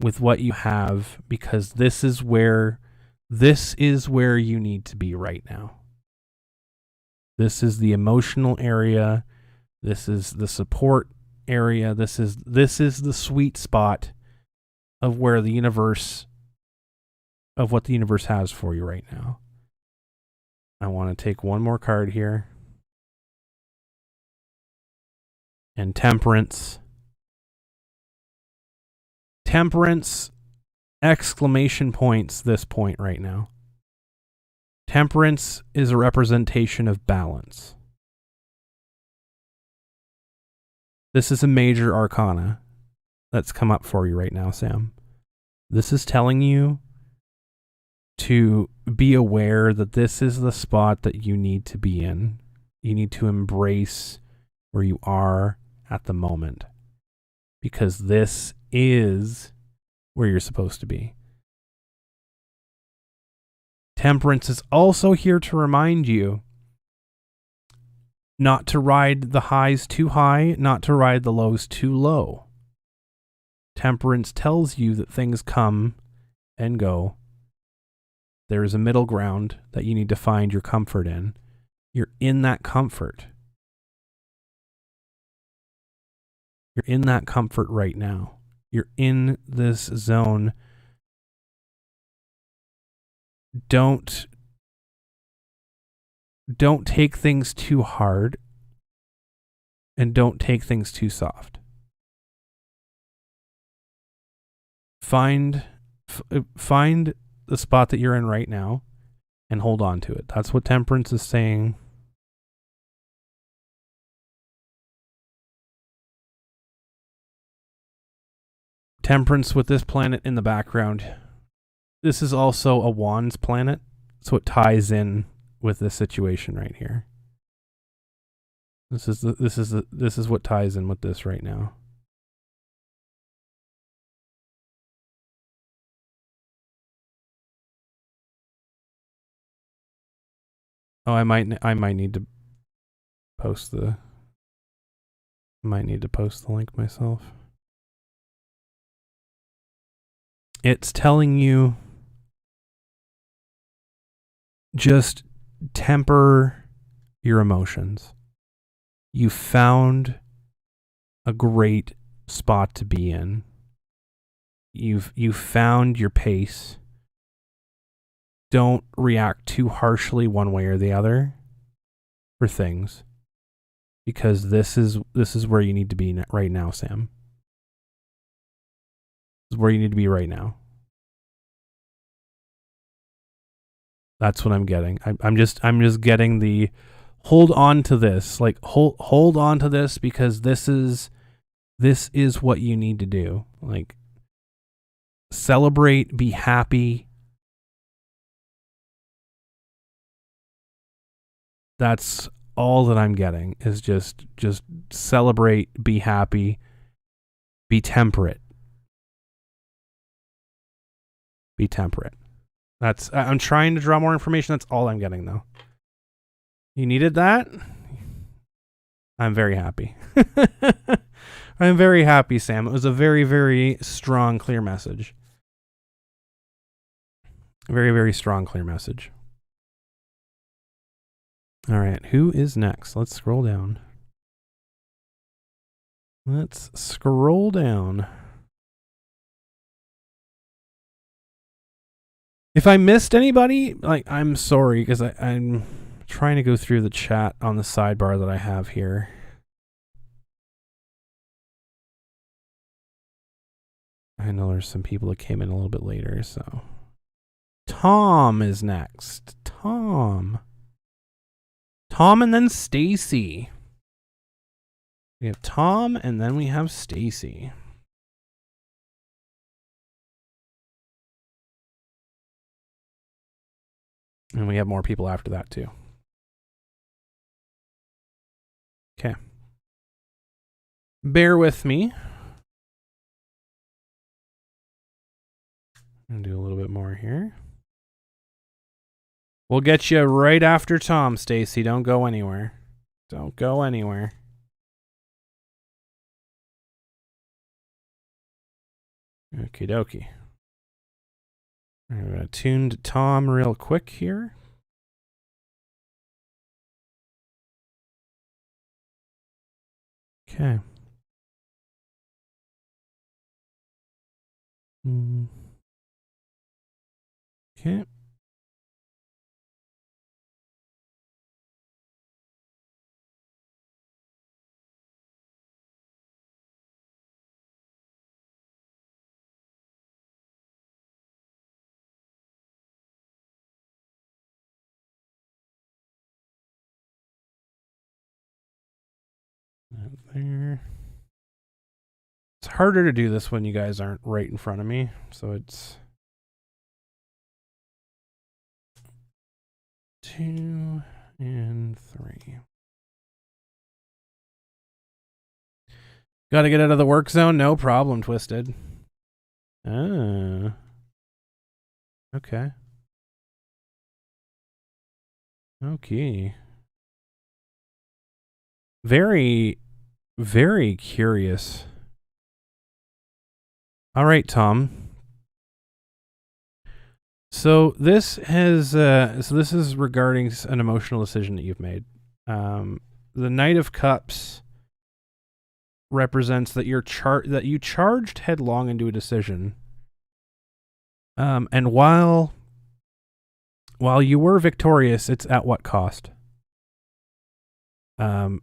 with what you have, because this is where you need to be right now. This is the emotional area. This is the support area. This is the sweet spot of where the universe, of what the universe has for you right now. I want to take one more card here. And temperance. Temperance, exclamation points this point right now. Temperance is a representation of balance. This is a major arcana that's come up for you right now, Sam. This is telling you to be aware that this is the spot that you need to be in. You need to embrace where you are at the moment, because this is where you're supposed to be. Temperance is also here to remind you not to ride the highs too high, not to ride the lows too low. Temperance tells you that things come and go. There is a middle ground that you need to find your comfort in. You're in that comfort. You're in that comfort right now. You're in this zone. Don't take things too hard, and don't take things too soft. Find the spot that you're in right now and hold on to it. That's what temperance is saying. Temperance with this planet in the background. This is also a wands planet, so it ties in with this situation right here. This is what ties in with this right now. Oh, I might need to post the link myself. It's telling you just temper your emotions. You found a great spot to be in. You've found your pace. Don't react too harshly one way or the other for things, because this is where you need to be right now, Sam. This is where you need to be right now. That's what I'm getting. I'm just getting the hold on to this, like hold on to this, because this is what you need to do. Like, celebrate, be happy. That's all that I'm getting, is just celebrate, be happy, be temperate. Be temperate. I'm trying to draw more information. That's all I'm getting, though. You needed that? I'm very happy. I'm very happy, Sam. It was a very, very strong, clear message. Very, very strong, clear message. All right, who is next? Let's scroll down. Let's scroll down. If I missed anybody, like, I'm sorry, because I'm trying to go through the chat on the sidebar that I have here. I know there's some people that came in a little bit later, so. Tom is next. Tom and then Stacy. We have Tom and then we have Stacy. And we have more people after that too. Okay. Bear with me. I'm gonna do a little bit more here. We'll get you right after Tom, Stacy. Don't go anywhere. Don't go anywhere. Okie dokie. I'm going to tune to Tom real quick here. Okay. Okay. There. It's harder to do this when you guys aren't right in front of me, so it's 2 and 3. Got to get out of the work zone? No problem, Twisted. Ah. Okay. Okay. Very, very curious. All right, Tom. So this is regarding an emotional decision that you've made. The Knight of Cups represents that you charged headlong into a decision. And while you were victorious, it's at what cost? The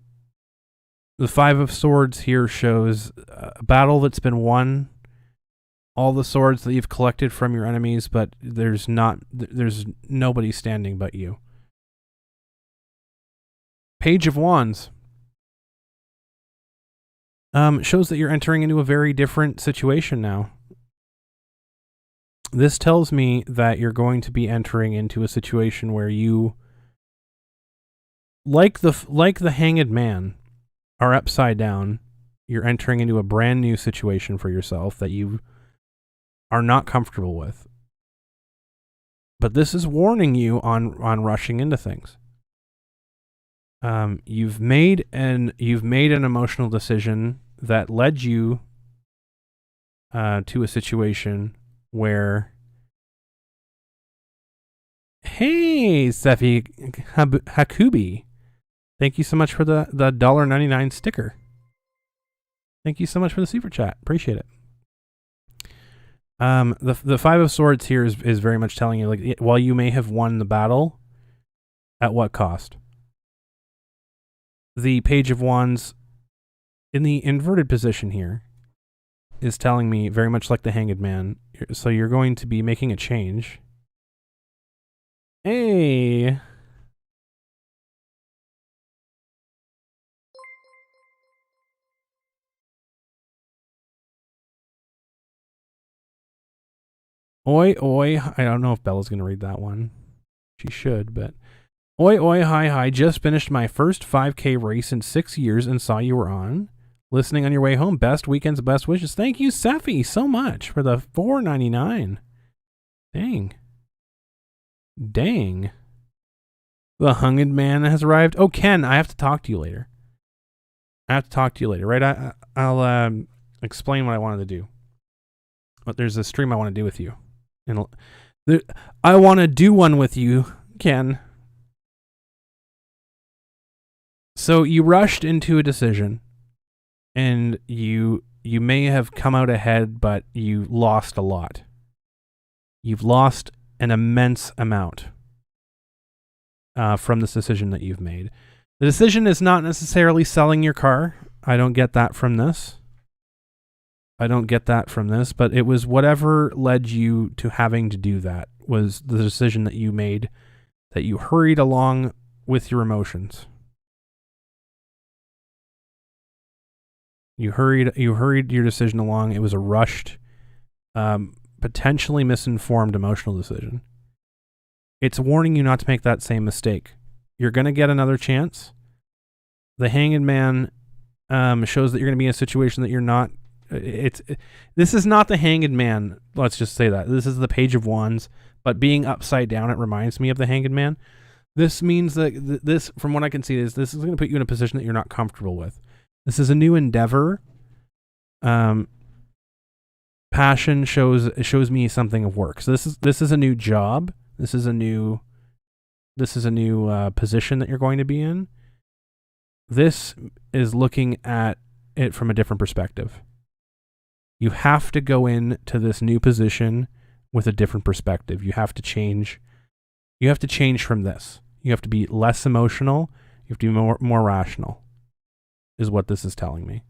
Five of Swords here shows a battle that's been won. All the swords that you've collected from your enemies, but there's nobody standing but you. Page of Wands shows that you're entering into a very different situation now. This tells me that you're going to be entering into a situation where you like the Hanged Man are upside down. You're entering into a brand new situation for yourself that you are not comfortable with. But this is warning you on rushing into things. You've made an emotional decision that led you to a situation where, hey, Sefi Hakubi, thank you so much for the $1.99 sticker. Thank you so much for the super chat. Appreciate it. The Five of Swords here is very much telling you, like, while you may have won the battle, at what cost? The Page of Wands in the inverted position here is telling me, very much like the Hanged Man, so you're going to be making a change. Hey! Oi, oi. I don't know if Bella's going to read that one. She should, but... Oi, oi, hi, hi. Just finished my first 5K race in 6 years and saw you were on. Listening on your way home. Best weekends, best wishes. Thank you, Sefi, so much for the $4.99. Dang. Dang. The Hanged Man has arrived. Oh, Ken, I have to talk to you later. Right? I'll explain what I wanted to do. But there's a stream I want to do with you. And I want to do one with you, Ken. So you rushed into a decision, and you may have come out ahead, but you lost a lot. You've lost an immense amount from this decision that you've made. The decision is not necessarily selling your car. I don't get that from this. But it was whatever led you to having to do that was the decision that you made, that you hurried along with your emotions. You hurried your decision along. It was a rushed, potentially misinformed emotional decision. It's warning you not to make that same mistake. You're going to get another chance. The Hanged Man shows that you're going to be in a situation that you're not. This is not the Hanged Man. Let's just say that. This is the Page of Wands, but being upside down, it reminds me of the Hanged Man. This means that this, from what I can see, this is going to put you in a position that you're not comfortable with. This is a new endeavor. Passion shows me something of work. So this is a new job. This is a new position that you're going to be in. This is looking at it from a different perspective. You have to go into this new position with a different perspective. You have to change. You have to change from this. You have to be less emotional. You have to be more rational, is what this is telling me.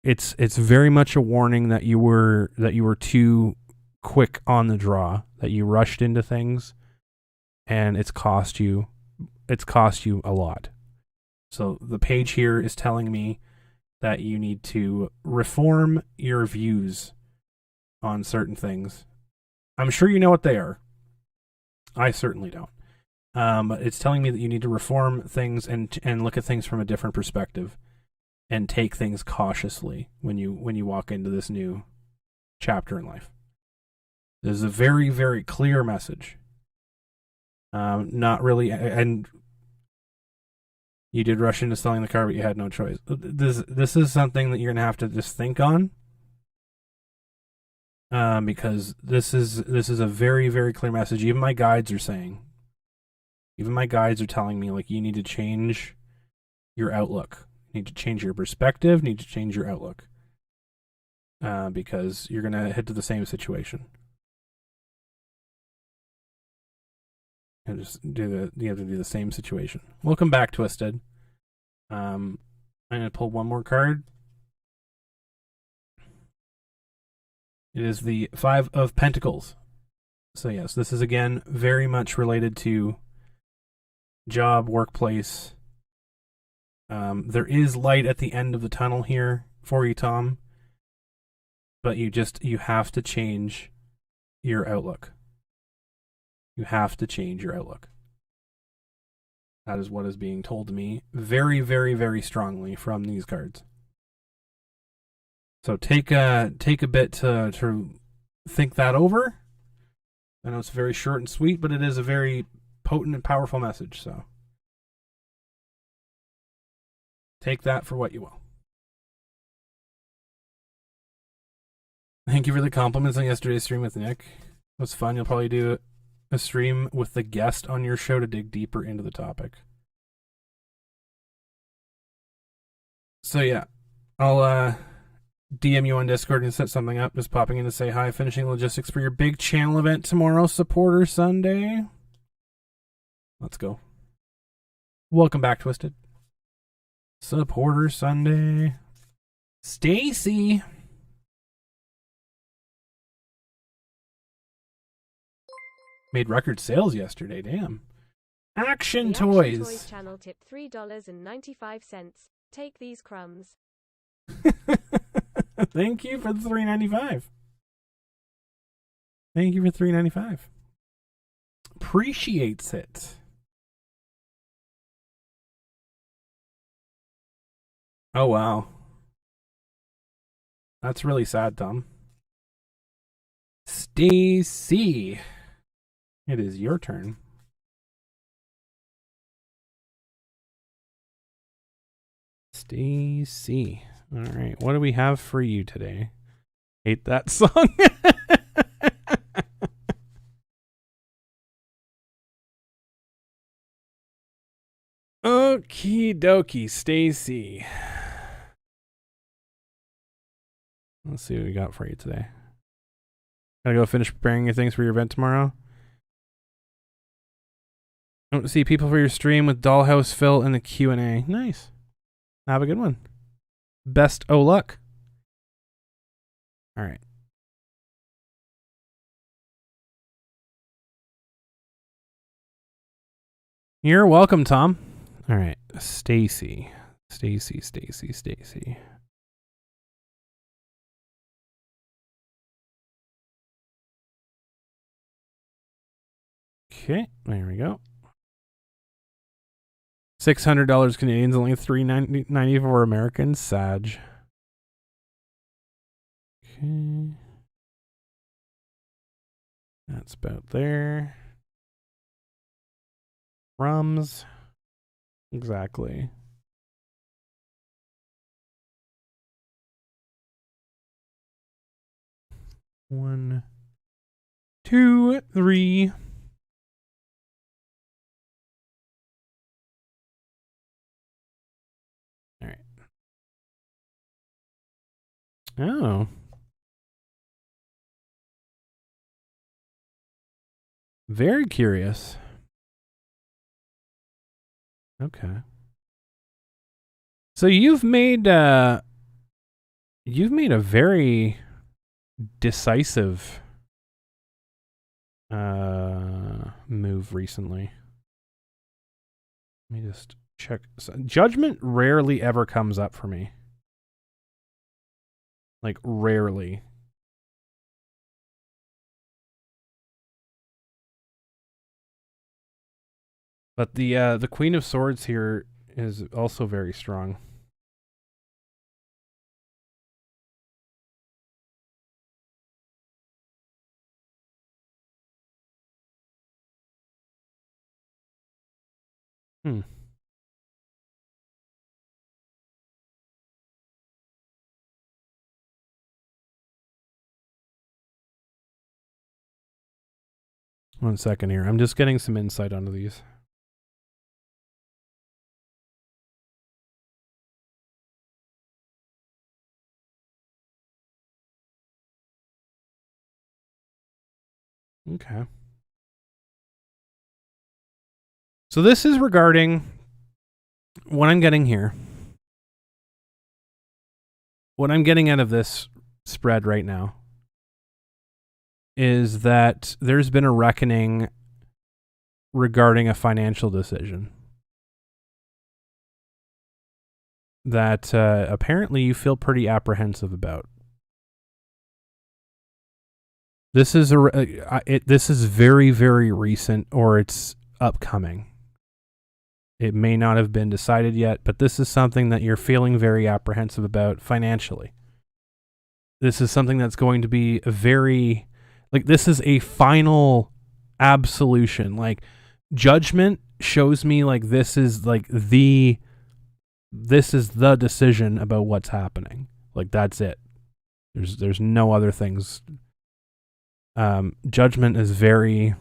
It's very much a warning that you were too quick on the draw, that you rushed into things, and it's cost you a lot. So the page here is telling me that you need to reform your views on certain things. I'm sure you know what they are. I certainly don't. But it's telling me that you need to reform things and look at things from a different perspective, and take things cautiously when you walk into this new chapter in life. This is a very, very clear message. Not really, and you did rush into selling the car, but you had no choice. This is something that you're gonna have to just think on, because this is a very, very clear message. Even my guides are telling me, like, you need to change your outlook. You need to change your perspective. Need to change your outlook, because you're gonna head to the same situation. And just you have to do the same situation. Welcome back, Twisted. I'm gonna pull one more card. It is the Five of Pentacles. So yes, this is again very much related to job, workplace. There is light at the end of the tunnel here for you, Tom. But you have to change your outlook. You have to change your outlook. That is what is being told to me very, very, very strongly from these cards. So take a bit to think that over. I know it's very short and sweet, but it is a very potent and powerful message. So take that for what you will. Thank you for the compliments on yesterday's stream with Nick. It was fun. You'll probably do a stream with the guest on your show to dig deeper into the topic. So yeah, I'll DM you on Discord and set something up. Just popping in to say hi. Finishing logistics for your big channel event tomorrow, Supporter Sunday. Let's go. Welcome back, Twisted. Supporter Sunday. Stacy. Made record sales yesterday, damn. Action Toys. Toys channel tip $3.95. Take these crumbs. Thank you for the $3.95. Thank you for $3.95. Appreciates it. Oh wow. That's really sad, Tom. Stacy. It is your turn. Stacy. All right. What do we have for you today? Hate that song. Okie dokie, Stacy. Let's see what we got for you today. Gotta go finish preparing your things for your event tomorrow. I want to see people for your stream with Dollhouse Phil in the Q&A. Nice. Have a good one. Best o' luck. All right. You're welcome, Tom. All right. Stacy. Okay, there we go. $600 Canadians, only $3.90 for Americans. Sag. Okay. That's about there. Rums. Exactly. One, two, three. All right. Oh. Very curious. Okay. So you've made a very decisive move recently. Let me just check. Judgment rarely ever comes up for me. Like rarely. But the Queen of Swords here is also very strong. One second here. I'm just getting some insight onto these. Okay. So this is regarding what I'm getting here. What I'm getting out of this spread right now is that there's been a reckoning regarding a financial decision that apparently you feel pretty apprehensive about. This is this is very, very recent, or it's upcoming. It may not have been decided yet, but this is something that you're feeling very apprehensive about financially. This is something that's going to be this is a final absolution. Like, judgment shows me like this is the decision about what's happening. Like, that's it. There's no other things. Judgment is very,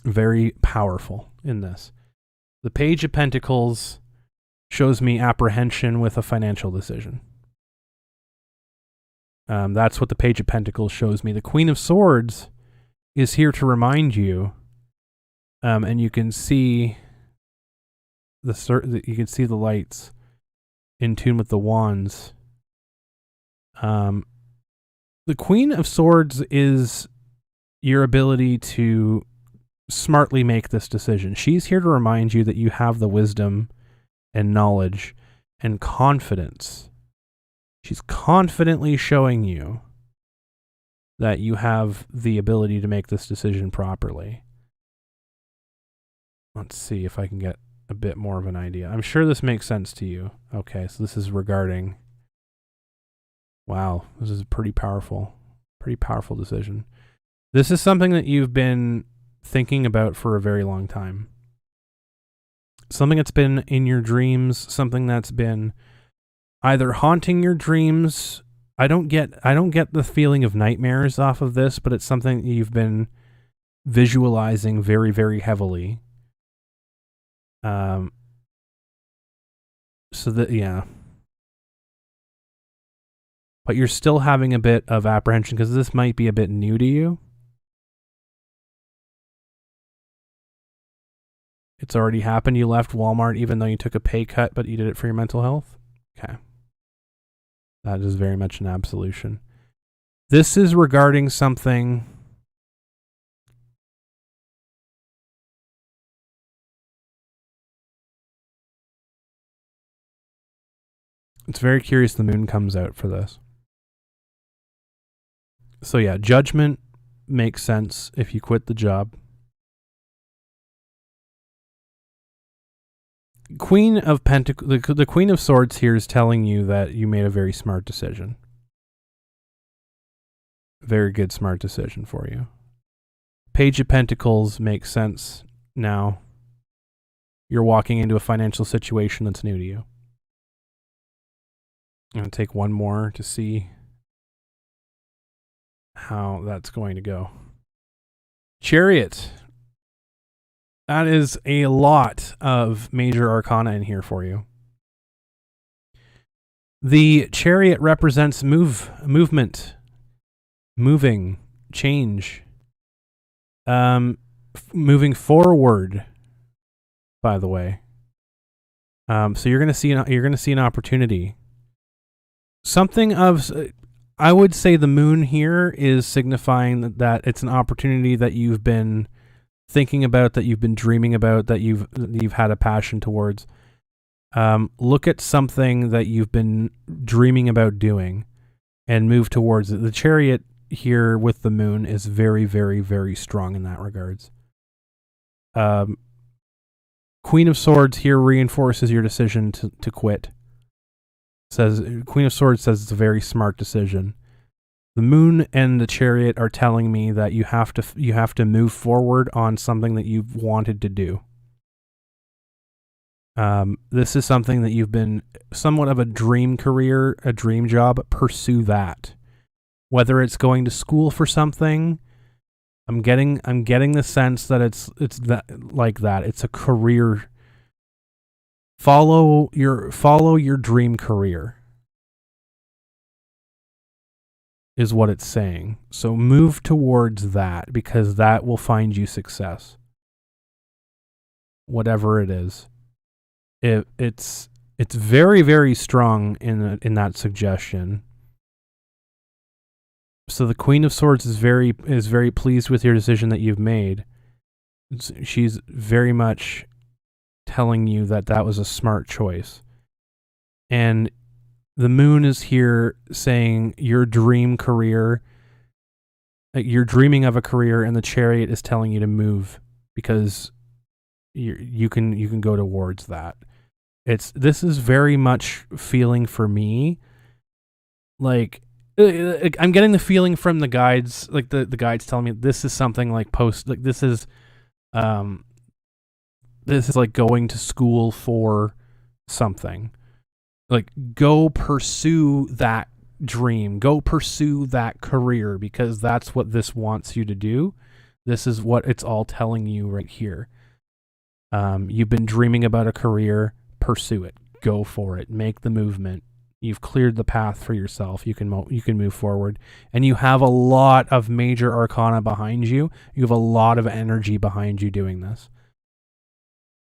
very powerful in this. The Page of Pentacles shows me apprehension with a financial decision. That's what the Page of Pentacles shows me. The Queen of Swords is here to remind you, and you can see the lights in tune with the wands. The Queen of Swords is your ability to smartly make this decision. She's here to remind you that you have the wisdom and knowledge and confidence. She's confidently showing you that you have the ability to make this decision properly. Let's see if I can get a bit more of an idea. I'm sure this makes sense to you. Okay, so this is regarding... Wow, this is a pretty powerful decision. This is something that you've been thinking about for a very long time. Something that's been in your dreams, something that's been either haunting your dreams. I don't get the feeling of nightmares off of this, but it's something that you've been visualizing very, very heavily. Yeah. But you're still having a bit of apprehension because this might be a bit new to you. It's already happened. You left Walmart even though you took a pay cut, but you did it for your mental health. Okay. That is very much an absolution. This is regarding something... It's very curious the moon comes out for this. So yeah, judgment makes sense if you quit the job. Queen of Pentacles, the Queen of Swords here is telling you that you made a very smart decision. Very good smart decision for you. Page of Pentacles makes sense now. You're walking into a financial situation that's new to you. I'm going to take one more to see how that's going to go. Chariot. That is a lot of major arcana in here for you. The Chariot represents movement, moving, change, moving forward. By the way, so you're going to see an opportunity. Something of, I would say, the moon here is signifying that it's an opportunity that you've been thinking about, that you've been dreaming about, that you've had a passion towards. Look at something that you've been dreaming about doing and move towards it. The Chariot here with the moon is very, very, very strong in that regards. Queen of Swords here reinforces your decision to quit. Queen of Swords says it's a very smart decision. The moon and the Chariot are telling me that you have to move forward on something that you've wanted to do. This is something that you've been somewhat of a dream career, a dream job. Pursue that. Whether it's going to school for something, I'm getting the sense that it's that like that. It's a career. Follow your dream career is what it's saying. So move towards that, because that will find you success. Whatever it is. It's very, very strong in that suggestion. So the Queen of Swords is very pleased with your decision that you've made. She's very much telling you that was a smart choice. And the moon is here saying your dream career, You're dreaming of a career, and the chariot is telling you to move because you can go towards that. This is very much feeling for me like I'm getting the feeling from the guides, like the guides telling me this is something like this is like going to school for something. Like, go pursue that dream, go pursue that career, because that's what this wants you to do. This is what it's all telling you right here. You've been dreaming about a career, pursue it, go for it, make the movement. You've cleared the path for yourself. You can move forward, and you have a lot of major arcana behind you. You have a lot of energy behind you doing this.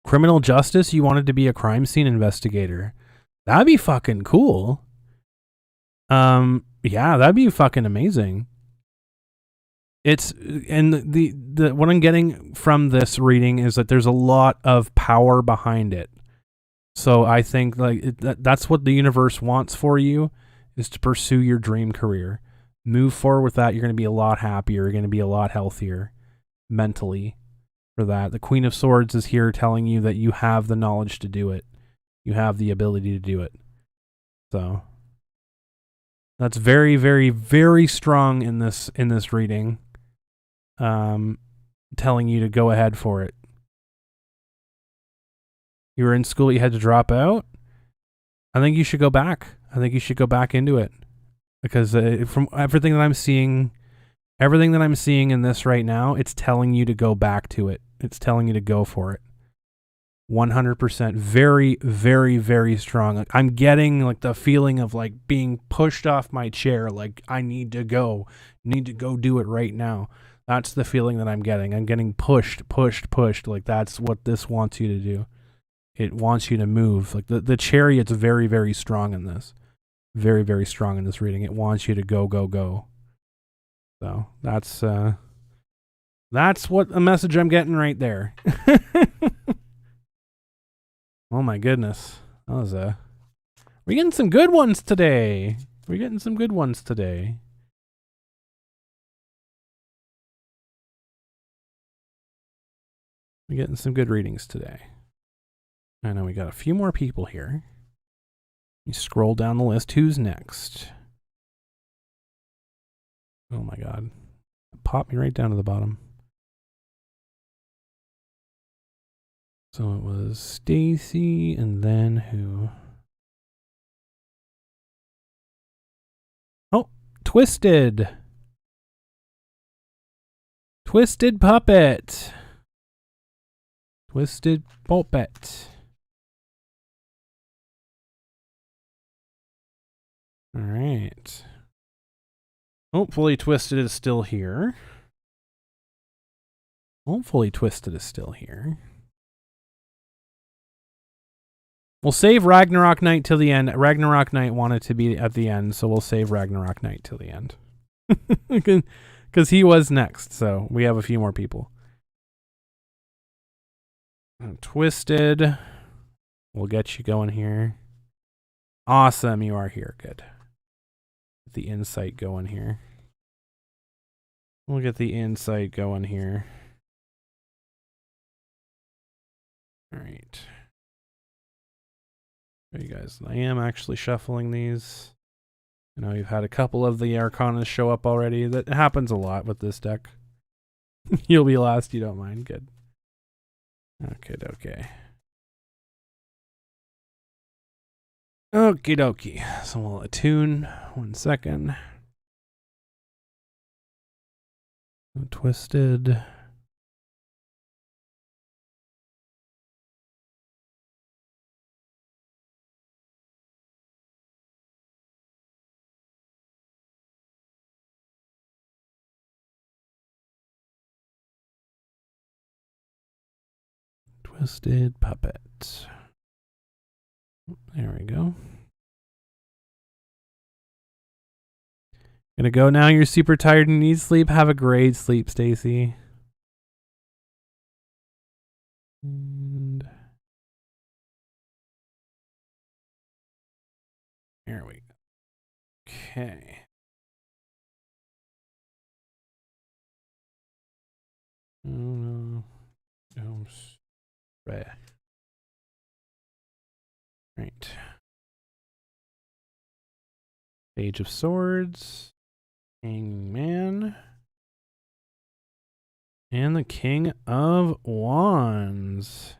Criminal justice, you wanted to be a crime scene investigator. That'd be fucking cool. Yeah, that'd be fucking amazing. The what I'm getting from this reading is that there's a lot of power behind it. So I think that's what the universe wants for you, is to pursue your dream career. Move forward with that. You're going to be a lot happier. You're going to be a lot healthier mentally for that. The Queen of Swords is here telling you that you have the knowledge to do it. You have the ability to do it. So that's very, very, very strong in this reading. Telling you to go ahead for it. You were in school, you had to drop out. I think you should go back. I think you should go back into it, because from everything that I'm seeing in this right now, it's telling you to go back to it. It's telling you to go for it. 100%. Very, very, very strong. Like, I'm getting like the feeling of like being pushed off my chair. Like, I need to go do it right now. That's the feeling that I'm getting. I'm getting pushed. Like, that's what this wants you to do. It wants you to move. Like, the chariot's very, very strong in this. Very, very strong in this reading. It wants you to go. So that's what a message I'm getting right there. Oh my goodness. That was we're getting some good ones today. We're getting some good readings today. I know we got a few more people here. You scroll down the list. Who's next? Oh my god. Pop me right down to the bottom. So it was Stacy, and then who? Oh, Twisted. Twisted Puppet. Twisted Puppet. All right. Hopefully Twisted is still here. We'll save Ragnarok Night till the end. Ragnarok Night wanted to be at the end, so we'll save Ragnarok Night till the end. Because he was next, so we have a few more people. Twisted. We'll get you going here. Awesome, you are here. Good. Get the insight going here. We'll get the insight going here. All right. Hey guys, I am actually shuffling these. I know you've had a couple of the Arcanas show up already. That happens a lot with this deck. You'll be last, you don't mind. Good. Okay. Okie dokie. So we'll attune. 1 second. Twisted. Twisted Puppet. There we go. Gonna go now. You're super tired and need sleep. Have a great sleep, Stacy. And there we go. Okay. no. Right. Page of Swords. Hanging Man. And the King of Wands.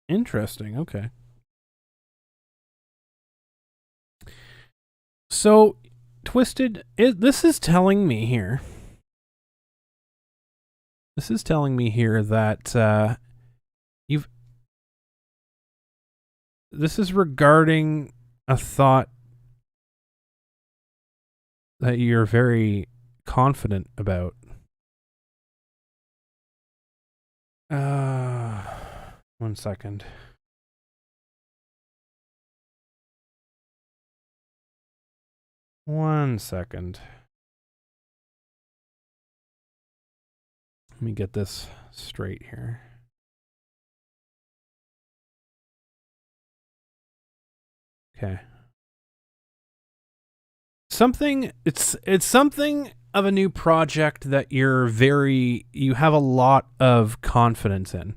Interesting. Okay. So, Twisted, this is telling me here. This is telling me here that this is regarding a thought that you're very confident about. One second. One second. Let me get this straight here. Okay. It's something of a new project that you have a lot of confidence in.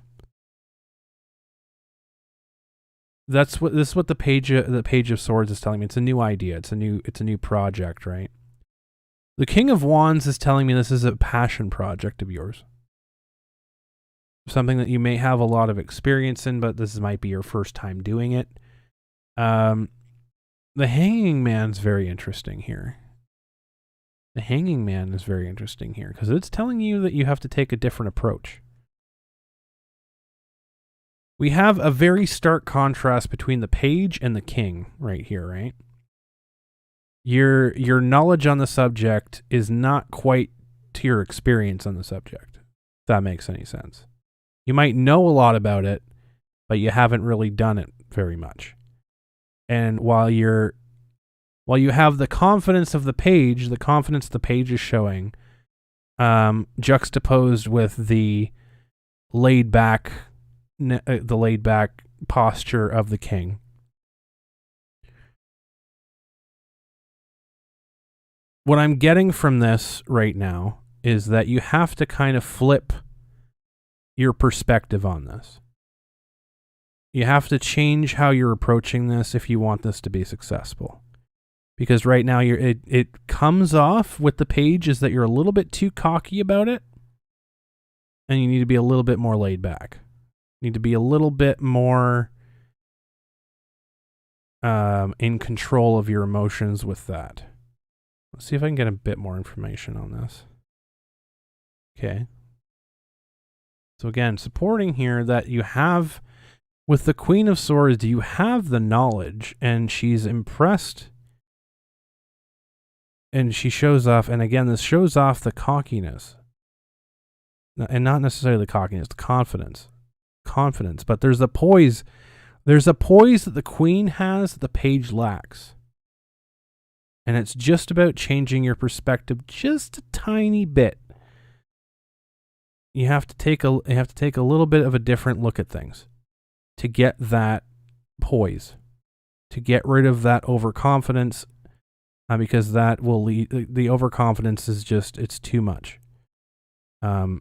This is what the page of Swords is telling me. It's a new idea. It's a new project, right? The King of Wands is telling me this is a passion project of yours. Something that you may have a lot of experience in, but this might be your first time doing it. The Hanging Man's very interesting here. The Hanging Man is very interesting here because it's telling you that you have to take a different approach. We have a very stark contrast between the Page and the King right here, right? Your knowledge on the subject is not quite to your experience on the subject, if that makes any sense. You might know a lot about it, but you haven't really done it very much. And while you have the confidence of the Page, the confidence the Page is showing, juxtaposed with the laid back posture of the King. What I'm getting from this right now is that you have to kind of flip your perspective on this. You have to change how you're approaching this if you want this to be successful. Because right now it comes off with the Page is that you're a little bit too cocky about it, and you need to be a little bit more laid back. You need to be a little bit more in control of your emotions with that. Let's see if I can get a bit more information on this. Okay. So again, supporting here that you have, with the Queen of Swords, you have the knowledge, and she's impressed. And she shows off, and again, this shows off the cockiness. And not necessarily the cockiness, the confidence. Confidence. But there's a poise. There's a poise that the Queen has that the Page lacks. And it's just about changing your perspective just a tiny bit. You have to take a little bit of a different look at things to get that poise, to get rid of that overconfidence, because that will lead, the overconfidence is just, it's too much. I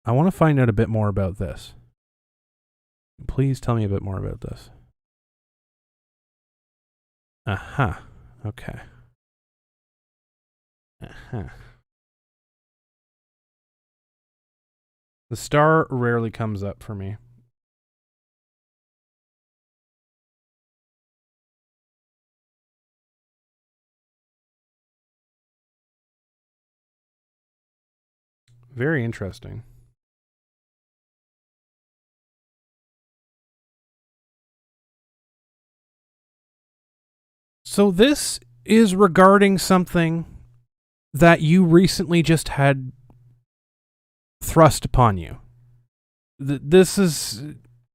want to find out a bit more about this. Please tell me a bit more about this. Aha. Okay. Aha. The star rarely comes up for me. Very interesting. So this is regarding something that you recently just had thrust upon you. This is,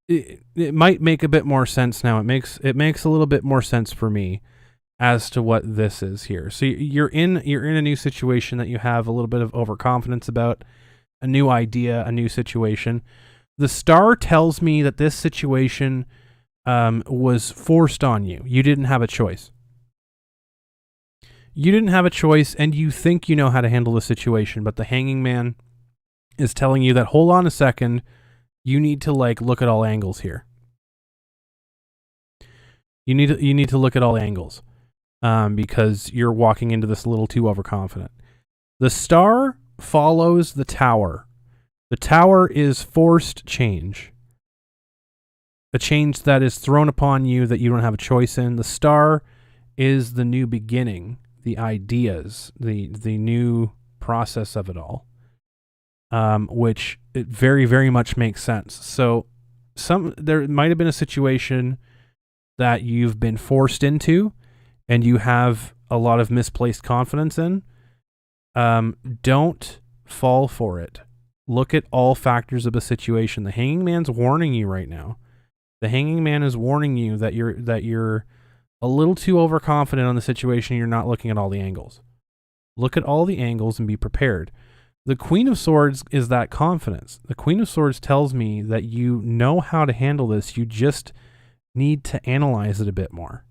it might make a bit more sense now. It makes a little bit more sense for me as to what this is here. So you're in a new situation that you have a little bit of overconfidence about, a new idea, a new situation. The star tells me that this situation was forced on you. You didn't have a choice. You didn't have a choice, and you think you know how to handle the situation, but the hanging man is telling you that, hold on a second, you need to like look at all angles here. You need to look at all angles, because you're walking into this a little too overconfident. The star follows the tower. The tower is forced change. A change that is thrown upon you that you don't have a choice in. The star is the new beginning, the ideas, the new process of it all, which it very, very much makes sense. So there might have been a situation that you've been forced into and you have a lot of misplaced confidence in. Don't fall for it. Look at all factors of the situation. The hanging man's warning you right now. The hanging man is warning you that you're a little too overconfident on the situation. You're not looking at all the angles. Look at all the angles and be prepared. The Queen of Swords is that confidence. The Queen of Swords tells me that you know how to handle this. You just need to analyze it a bit more.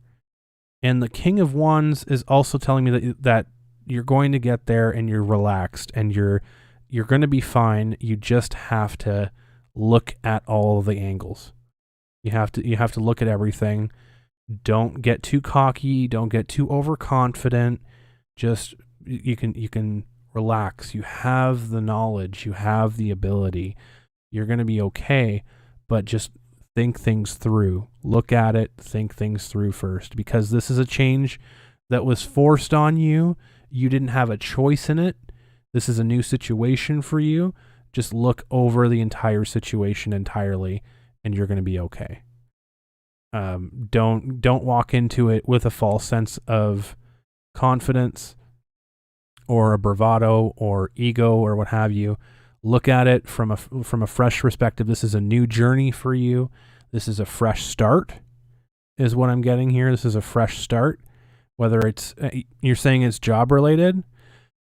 And the King of Wands is also telling me that you're going to get there and you're relaxed and you're going to be fine. You just have to look at all of the angles. You have to look at everything. Don't get too cocky. Don't get too overconfident. Just you can relax. You have the knowledge. You have the ability. You're going to be okay, but just think things through. Look at it. Think things through first, because this is a change that was forced on you. You didn't have a choice in it. This is a new situation for you. Just look over the entire situation entirely, and you're going to be okay. Don't walk into it with a false sense of confidence or a bravado or ego or what have you. Look at it from a fresh perspective. This is a new journey for you. This is a fresh start, is what I'm getting here. This is a fresh start. Whether it's you're saying it's job related,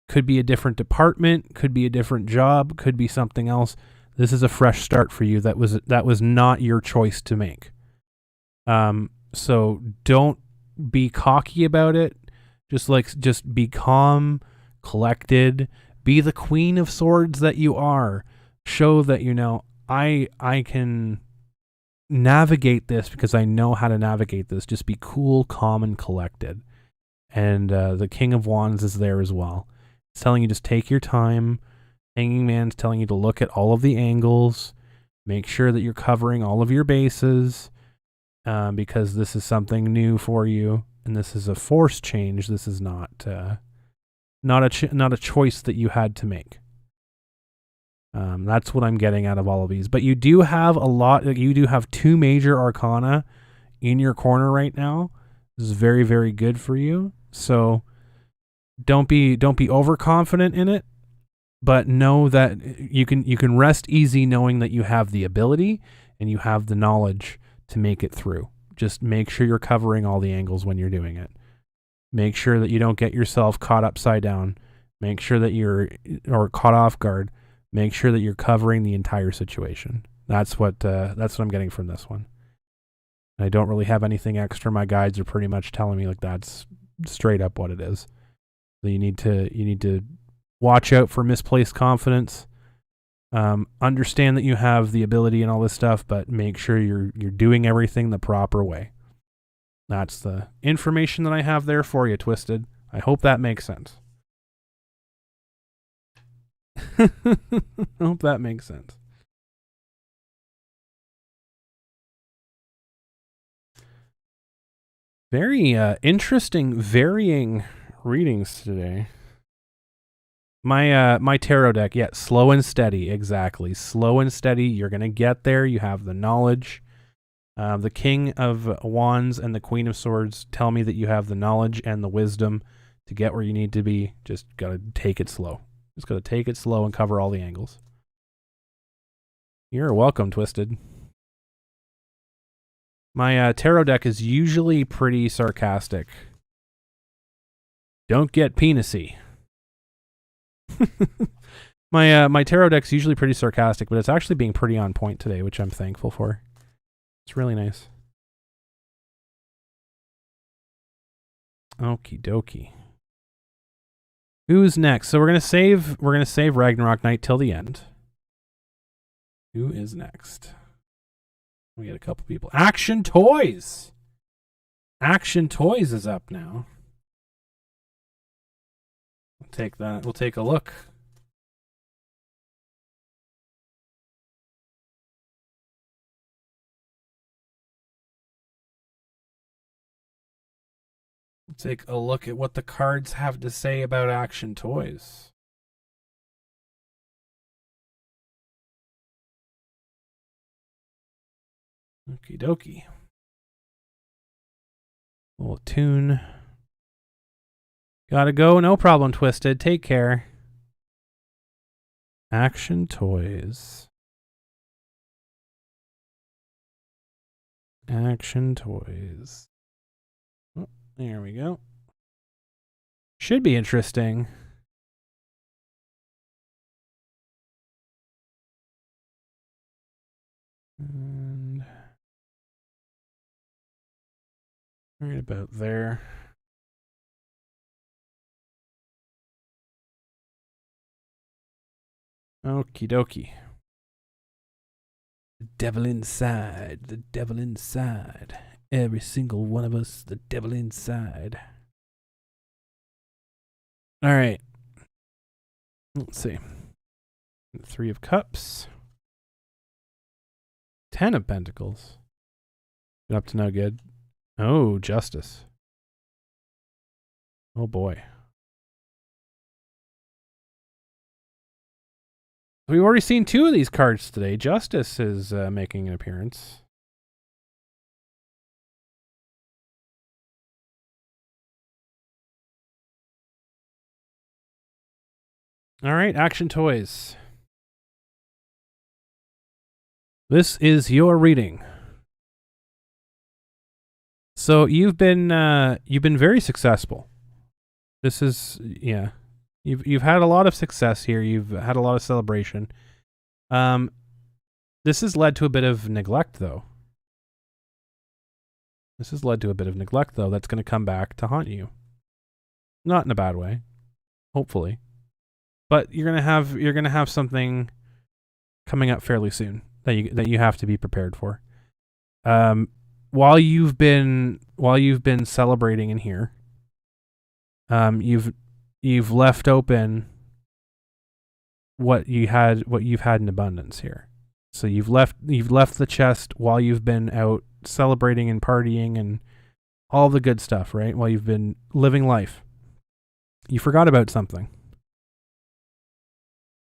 could be a different department, could be a different job, could be something else. This is a fresh start for you. That was not your choice to make. So don't be cocky about it. Just be calm, collected. Be the Queen of Swords that you are. Show that I can navigate this because I know how to navigate this. Just be cool, calm, and collected. And the King of Wands is there as well. It's telling you just take your time. Hanging Man's telling you to look at all of the angles. Make sure that you're covering all of your bases, because this is something new for you, and this is a forced change. This is not a choice that you had to make. That's what I'm getting out of all of these. But you do have you do have 2 major arcana in your corner right now. This is very, very good for you. So don't be overconfident in it, but know that you can rest easy knowing that you have the ability and you have the knowledge to make it through. Just make sure you're covering all the angles when you're doing it. Make sure that you don't get yourself caught upside down. Make sure that or caught off guard. Make sure that you're covering the entire situation. That's what I'm getting from this one. I don't really have anything extra. My guides are pretty much telling me like that's straight up what it is. So you need to watch out for misplaced confidence. Understand that you have the ability and all this stuff, but make sure you're doing everything the proper way. That's the information that I have there for you, Twisted. I hope that makes sense. I hope that makes sense. Very interesting, varying readings today. My tarot deck, slow and steady, exactly. Slow and steady, you're going to get there. You have the knowledge. The King of Wands and the Queen of Swords tell me that you have the knowledge and the wisdom to get where you need to be. Just got to take it slow. Just got to take it slow and cover all the angles. You're welcome, Twisted. My tarot deck is usually pretty sarcastic. Don't get penisy. My tarot deck's usually pretty sarcastic, but it's actually being pretty on point today, which I'm thankful for. It's really nice. Okie dokie. Who's next? So we're gonna save Ragnarok Knight till the end. Who is next? We get a couple people. Action Toys. Action Toys is up now. We'll take that. We'll take a look. Take a look at what the cards have to say about Action Toys. Okie dokie. Little tune. Gotta go. No problem, Twisted. Take care. Action Toys. Action Toys. Oh, there we go. Should be interesting. And right about there. Okie dokie. The devil inside. The devil inside. Every single one of us, the devil inside. All right. Let's see. 3 of Cups. 10 of Pentacles. Been up to no good. Oh, Justice. Oh boy. We've already seen 2 of these cards today. Justice is making an appearance. All right, Action Toys. This is your reading. So you've been very successful. This is, yeah. You've had a lot of success here. You've had a lot of celebration. This has led to a bit of neglect, though. This has led to a bit of neglect, though. That's going to come back to haunt you. Not in a bad way, hopefully, but you're gonna have something coming up fairly soon that you have to be prepared for. While you've been celebrating in here, you've left open what you've had in abundance here. So you've left the chest while you've been out celebrating and partying and all the good stuff, right? While you've been living life. You forgot about something.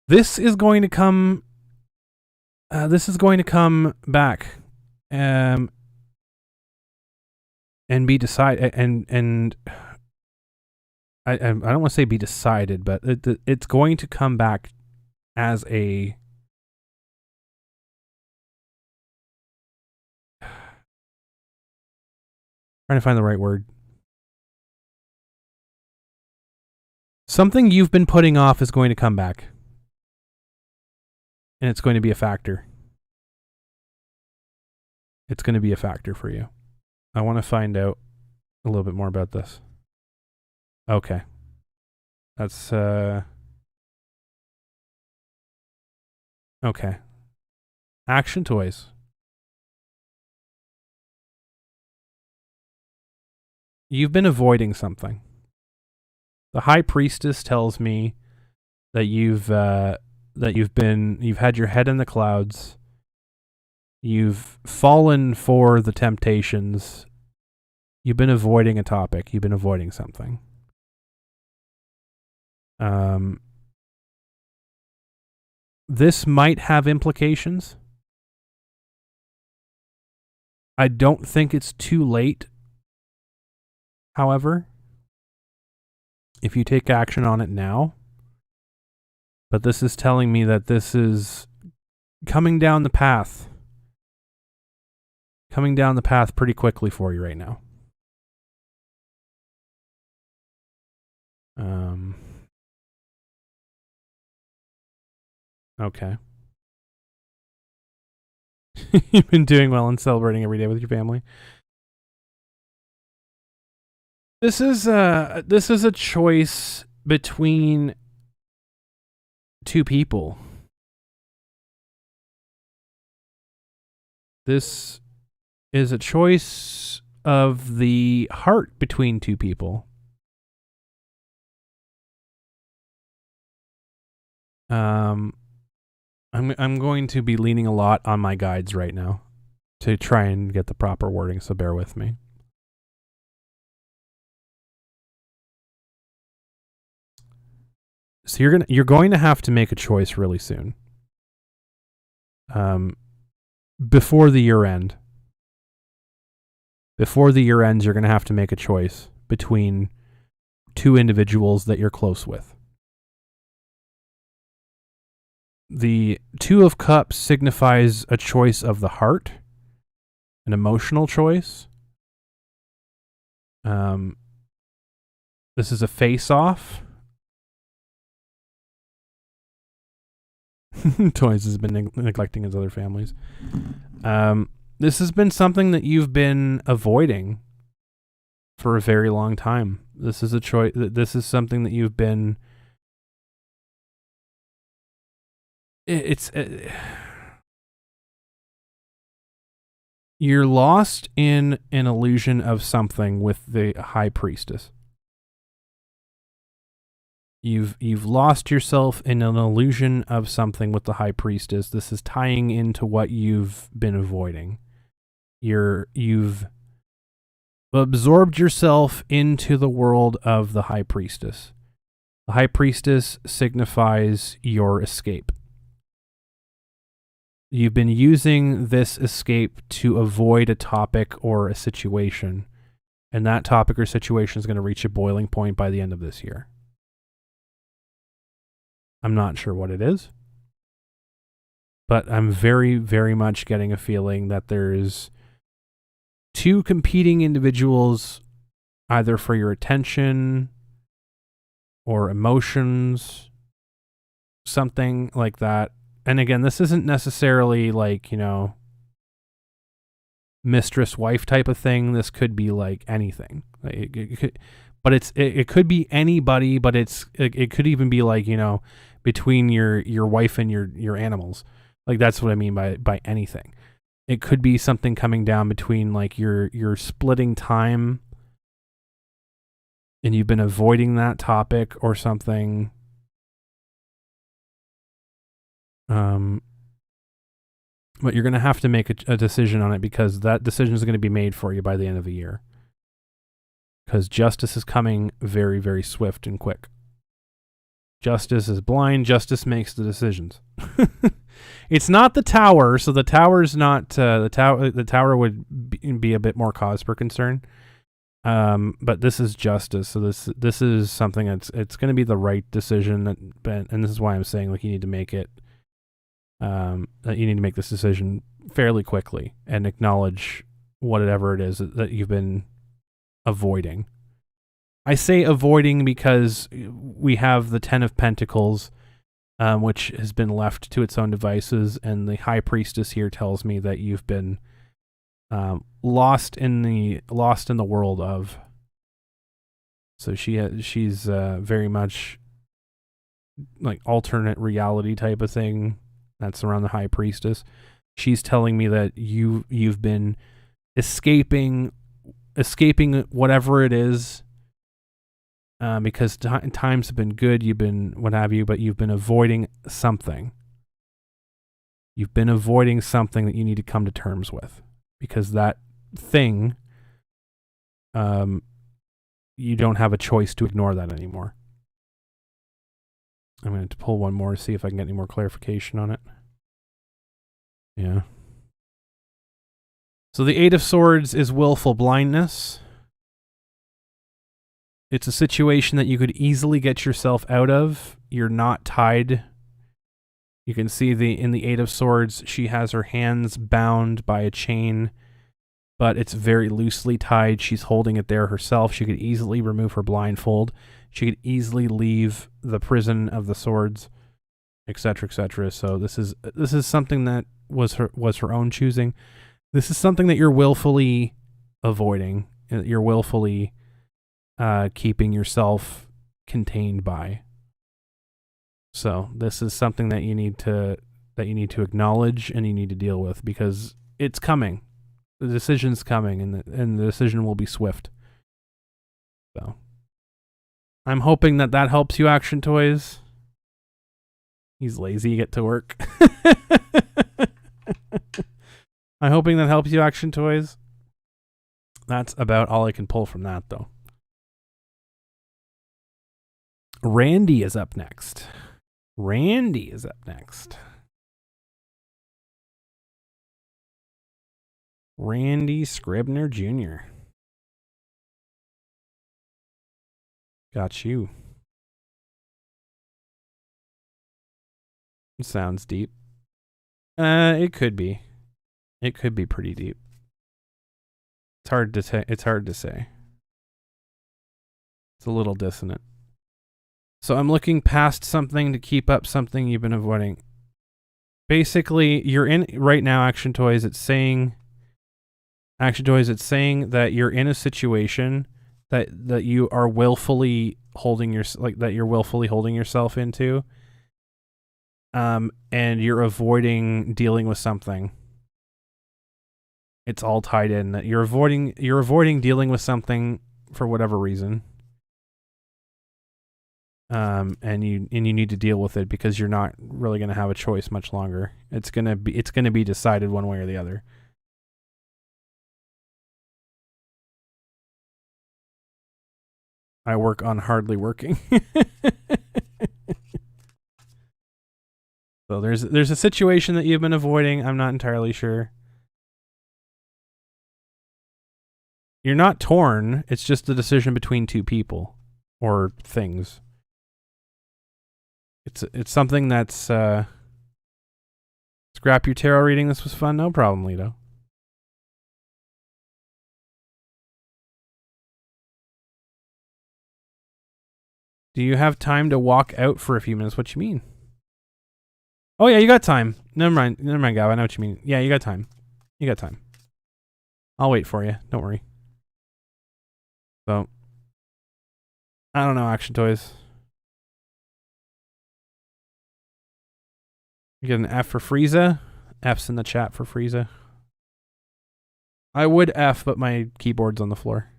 This is going to come back and be decided, and I don't want to say be decided, but it's going to come back as a trying to find the right word. Something you've been putting off is going to come back. And it's going to be a factor. It's going to be a factor for you. I want to find out a little bit more about this. Okay. That's, okay. Action Toys. You've been avoiding something. The High Priestess tells me that you've had your head in the clouds. You've fallen for the temptations. You've been avoiding a topic. You've been avoiding something. This might have implications. I don't think it's too late. However, if you take action on it now, but this is telling me that this is coming down the path pretty quickly for you right now. Okay. You've been doing well and celebrating every day with your family. This is a choice between two people. This is a choice of the heart between two people. I'm going to be leaning a lot on my guides right now to try and get the proper wording, so bear with me. So you're going to have to make a choice really soon. Before the year end. Before the year ends, you're going to have to make a choice between two individuals that you're close with. The Two of Cups signifies a choice of the heart, an emotional choice. This is a face-off. Toys has been neglecting his other families. This has been something that you've been avoiding for a very long time. This is a choice. This is something that you've been. You're lost in an illusion of something with the High Priestess. You've lost yourself in an illusion of something with the High Priestess. This is tying into what you've been avoiding. You've absorbed yourself into the world of the High Priestess. The High Priestess signifies your escape. You've been using this escape to avoid a topic or a situation, and that topic or situation is going to reach a boiling point by the end of this year. I'm not sure what it is, but I'm very, very much getting a feeling that there's two competing individuals, either for your attention or emotions, something like that. And again, this isn't necessarily like, mistress wife type of thing. This could be like anything. It could, but it could be anybody. But it could even be like, between your wife and your animals. Like, that's what I mean by anything. It could be something coming down between like you're splitting time and you've been avoiding that topic or something. But you're going to have to make a decision on it, because that decision is going to be made for you by the end of the year. Because justice is coming very, very swift and quick. Justice is blind. Justice makes the decisions. It's not the Tower, so the Tower's not the Tower. The Tower would be a bit more cause for concern. But this is justice, so this is something it's going to be the right decision. And this is why I'm saying, like, you need to make it. That you need to make this decision fairly quickly and acknowledge whatever it is that you've been avoiding. I say avoiding because we have the Ten of Pentacles, which has been left to its own devices, and the High Priestess here tells me that you've been lost in the world of. So she's very much like alternate reality type of thing. That's around the High Priestess. She's telling me that you've been escaping whatever it is, because times have been good. You've been what have you, but you've been avoiding something. You've been avoiding something that you need to come to terms with, because that thing, you don't have a choice to ignore that anymore. I'm going to pull one more to see if I can get any more clarification on it. Yeah. So the Eight of Swords is willful blindness. It's a situation that you could easily get yourself out of. You're not tied. You can see in the Eight of Swords, she has her hands bound by a chain, but it's very loosely tied. She's holding it there herself. She could easily remove her blindfold. She could easily leave the prison of the swords, etc., etc. So this is something that was her own choosing. This is something that you're willfully avoiding. You're willfully keeping yourself contained by. So this is something that you need to acknowledge and you need to deal with, because it's coming. The decision's coming, and the decision will be swift. So I'm hoping that helps you, Action Toys. He's lazy, get to work. I'm hoping that helps you, Action Toys. That's about all I can pull from that, though. Randy is up next. Randy Scribner Jr. Got you. It sounds deep. It could be. It could be pretty deep. It's hard to say. It's a little dissonant. So I'm looking past something to keep up something you've been avoiding. Basically, you're in right now, Action Toys. It's saying that you're in a situation that you are willfully holding yourself into, and you're avoiding dealing with something. It's all tied in that you're avoiding dealing with something for whatever reason. And you need to deal with it because you're not really going to have a choice much longer. It's going to be decided one way or the other. I work on hardly working. So there's a situation that you've been avoiding. I'm not entirely sure. You're not torn. It's just a decision between two people or things. It's something that's scrap your tarot reading. This was fun. No problem, Lito. Do you have time to walk out for a few minutes? What you mean? Oh yeah, you got time. Never mind, Gav. I know what you mean. Yeah, you got time. I'll wait for you. Don't worry. So, I don't know, Action Toys. You get an F for Frieza. F's in the chat for Frieza. I would F, but my keyboard's on the floor.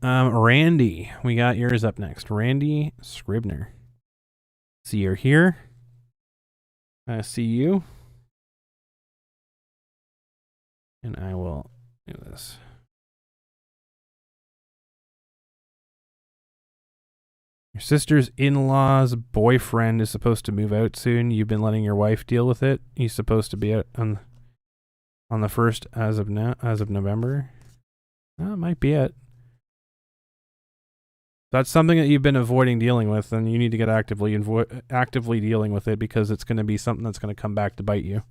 Randy, we got yours up next. Randy Scribner. See, you're here. I see you. And I will do this. Your sister's in-law's boyfriend is supposed to move out soon. You've been letting your wife deal with it. He's supposed to be out on the 1st as of November. That might be it. That's something that you've been avoiding dealing with, and you need to get actively dealing with it, because it's going to be something that's going to come back to bite you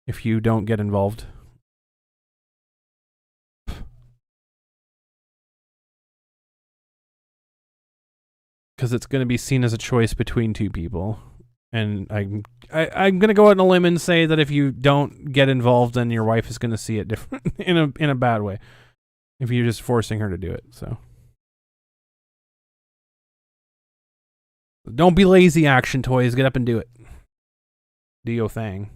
if you don't get involved. Because it's going to be seen as a choice between two people, and I'm going to go out on a limb and say that if you don't get involved, then your wife is going to see it different in a bad way if you're just forcing her to do it. So. Don't be lazy, Action Toys. Get up and do it. Do your thing.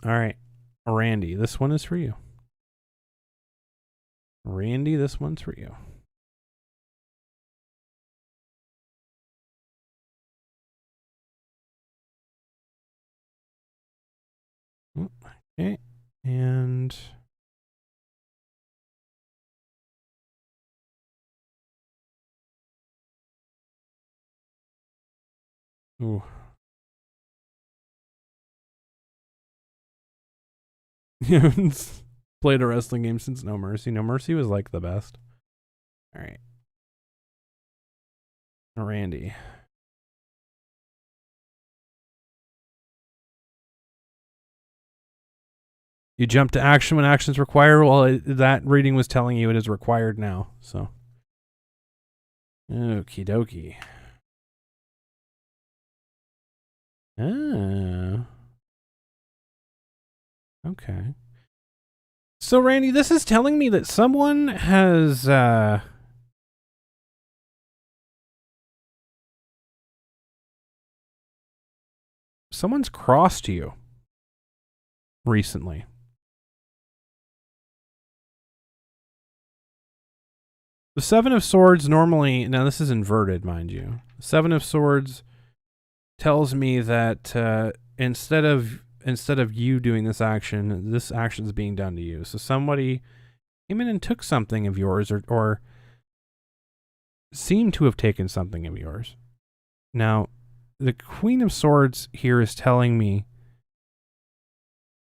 All right. Randy, this one is for you. Randy, this one's for you. Okay. And... ooh. Played a wrestling game since No Mercy. No Mercy was like the best. All right. Randy. You jump to action when action's required. Well, that reading was telling you it is required now. So Okie dokie. Ah. Okay. So, Randy, this is telling me that someone has, someone's crossed you recently. The Seven of Swords normally, now this is inverted, mind you. The Seven of Swords tells me that instead of you doing this action is being done to you. So somebody came in and took something of yours, or seemed to have taken something of yours. Now, the Queen of Swords here is telling me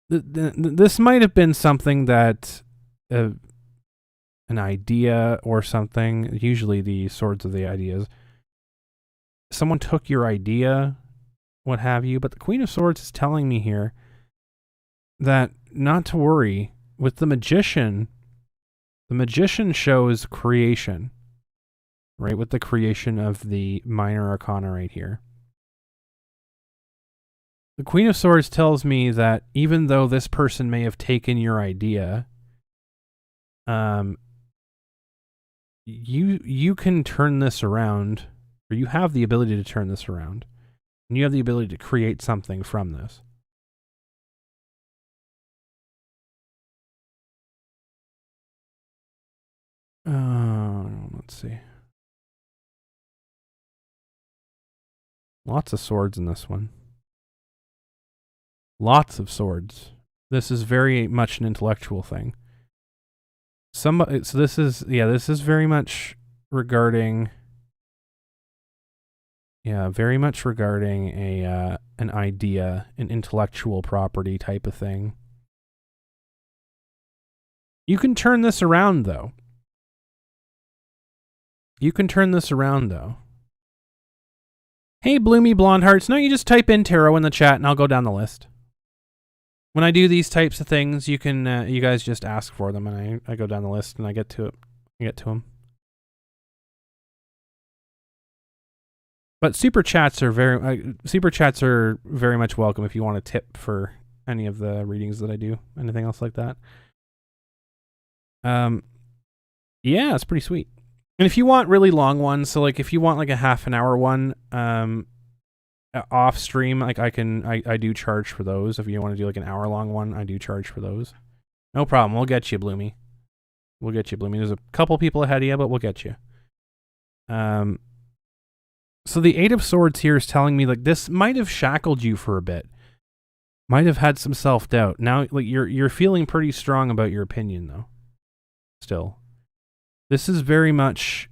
this might have been something that an idea or something. Usually the swords are the ideas. Someone took your idea, what have you, but the Queen of Swords is telling me here that not to worry. With the Magician shows creation, right? With the creation of the Minor Arcana right here. The Queen of Swords tells me that even though this person may have taken your idea, you can turn this around, or you have the ability to turn this around. And you have the ability to create something from this. Let's see. Lots of swords in this one. Lots of swords. This is very much an intellectual thing. So this is very much regarding very much regarding an idea, an intellectual property type of thing. You can turn this around though. Hey, Bloomy Blonde Hearts, no, you just type in tarot in the chat and I'll go down the list. When I do these types of things, you can you guys just ask for them, and I go down the list and I get to it. I get to them. But super chats are very much welcome if you want a tip for any of the readings that I do. Anything else like that. Yeah, it's pretty sweet. And if you want really long ones, so like if you want like a half an hour one, off stream, like I do charge for those. If you want to do like an hour long one, I do charge for those. No problem. We'll get you, Bloomy. There's a couple people ahead of you, but we'll get you. So the Eight of Swords here is telling me like this might have shackled you for a bit. Might have had some self-doubt. Now like you're feeling pretty strong about your opinion though. Still. This is very much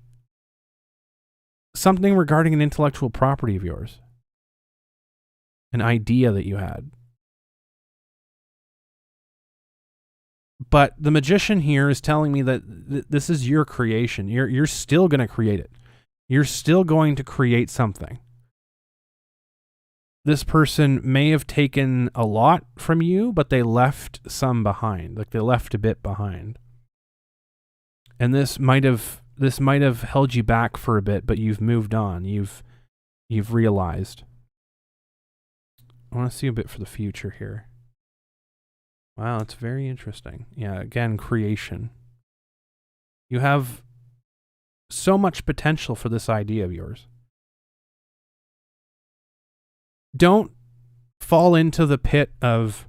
something regarding an intellectual property of yours. An idea that you had. But the Magician here is telling me that this is your creation. You're still going to create it. You're still going to create something. This person may have taken a lot from you, but they left some behind. Like they left a bit behind. And this might have held you back for a bit, but you've moved on. You've realized. I want to see a bit for the future here. Wow, it's very interesting. Yeah, again, creation. You have so much potential for this idea of yours. Don't fall into the pit of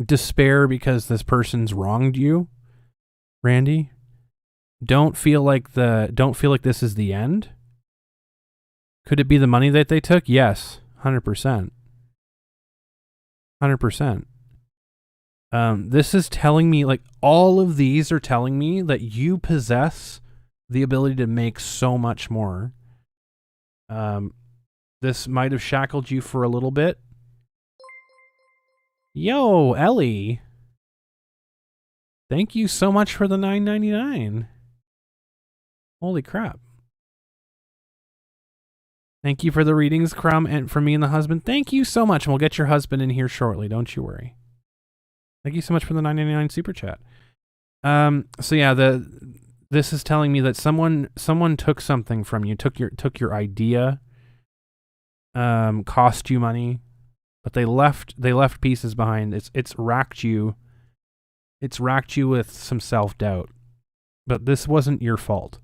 despair because this person's wronged you, Randy. Don't feel like this is the end. Could it be the money that they took? Yes, 100%. 100%. This is telling me, like, all of these are telling me that you possess the ability to make so much more. This might have shackled you for a little bit. Yo, Ellie. Thank you so much for the $9.99. Holy crap. Thank you for the readings, Crumb, and for me and the husband. Thank you so much, and we'll get your husband in here shortly. Don't you worry. Thank you so much for the $9.99 super chat. So yeah, the this is telling me that someone took something from you, took your idea, cost you money, but they left pieces behind. It's racked you. It's racked you with some self-doubt. But this wasn't your fault.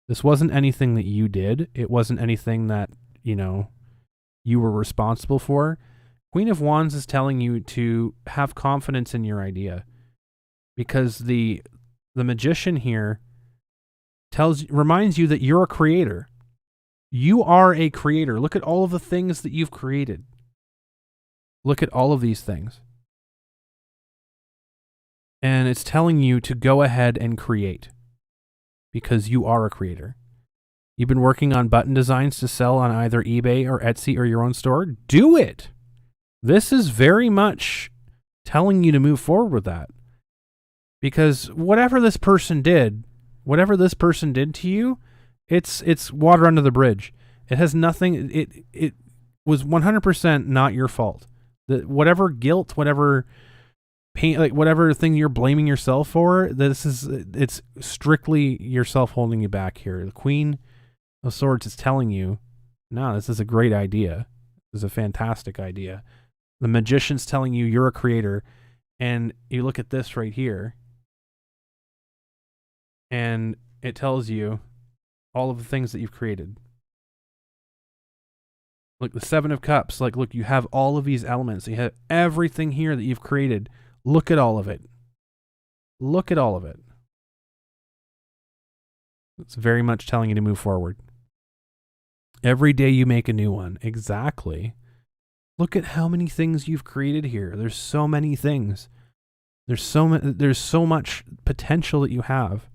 This wasn't anything that you did. It wasn't anything that, you were responsible for. Queen of Wands is telling you to have confidence in your idea, because the Magician here reminds you that you're a creator. You are a creator. Look at all of the things that you've created. Look at all of these things. And it's telling you to go ahead and create, because you are a creator. You've been working on button designs to sell on either eBay or Etsy or your own store. Do it. This is very much telling you to move forward with that. Because whatever this person did to you, it's water under the bridge. It has nothing. It was 100% not your fault. Whatever guilt, whatever pain, like whatever thing you're blaming yourself for, it's strictly yourself holding you back here. The Queen of Swords is telling you, no, this is a great idea. This is a fantastic idea. The Magician's telling you you're a creator, and you look at this right here, and it tells you all of the things that you've created. Look, the Seven of Cups, look, you have all of these elements. You have everything here that you've created. Look at all of it. Look at all of it. It's very much telling you to move forward. Every day you make a new one. Exactly. Look at how many things you've created here. There's so many things. There's so much potential that you have.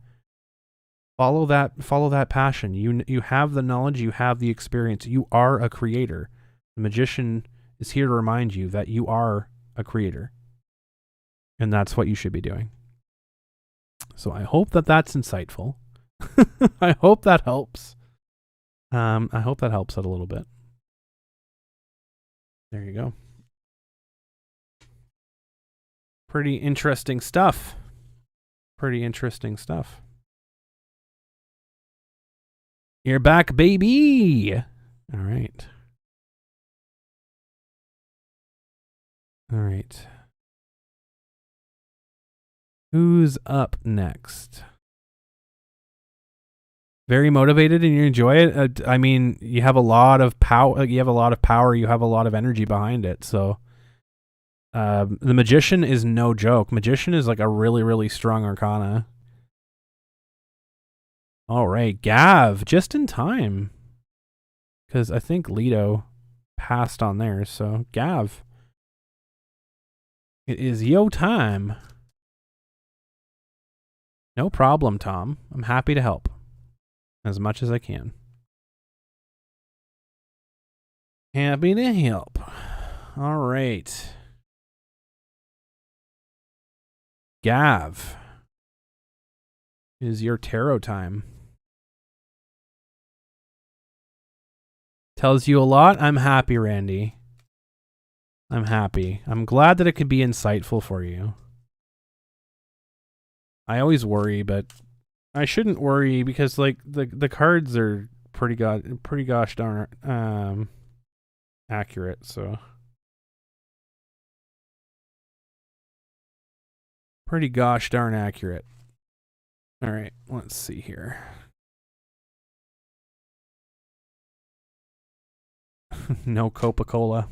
Follow that passion. You have the knowledge, you have the experience. You are a creator. The Magician is here to remind you that you are a creator. And that's what you should be doing. So I hope that that's insightful. I hope that helps. I hope that helps out a little bit. There you go. Pretty interesting stuff. Pretty interesting stuff. You're back, baby. All right. All right. Who's up next? Very motivated and you enjoy it. I mean, you have a lot of power. You have a lot of power. You have a lot of energy behind it. So, the Magician is no joke. Magician is like a really, really strong arcana. All right, Gav, just in time, because I think Lido passed on there. So, Gav, it is yo time. No problem, Tom. I'm happy to help as much as I can. Happy to help. All right. Gav, it is your tarot time. Tells you a lot. I'm happy, Randy. I'm happy. I'm glad that it could be insightful for you. I always worry, but I shouldn't worry because like the cards are pretty gosh darn accurate, so pretty gosh darn accurate. All right, let's see here. No Coca-Cola.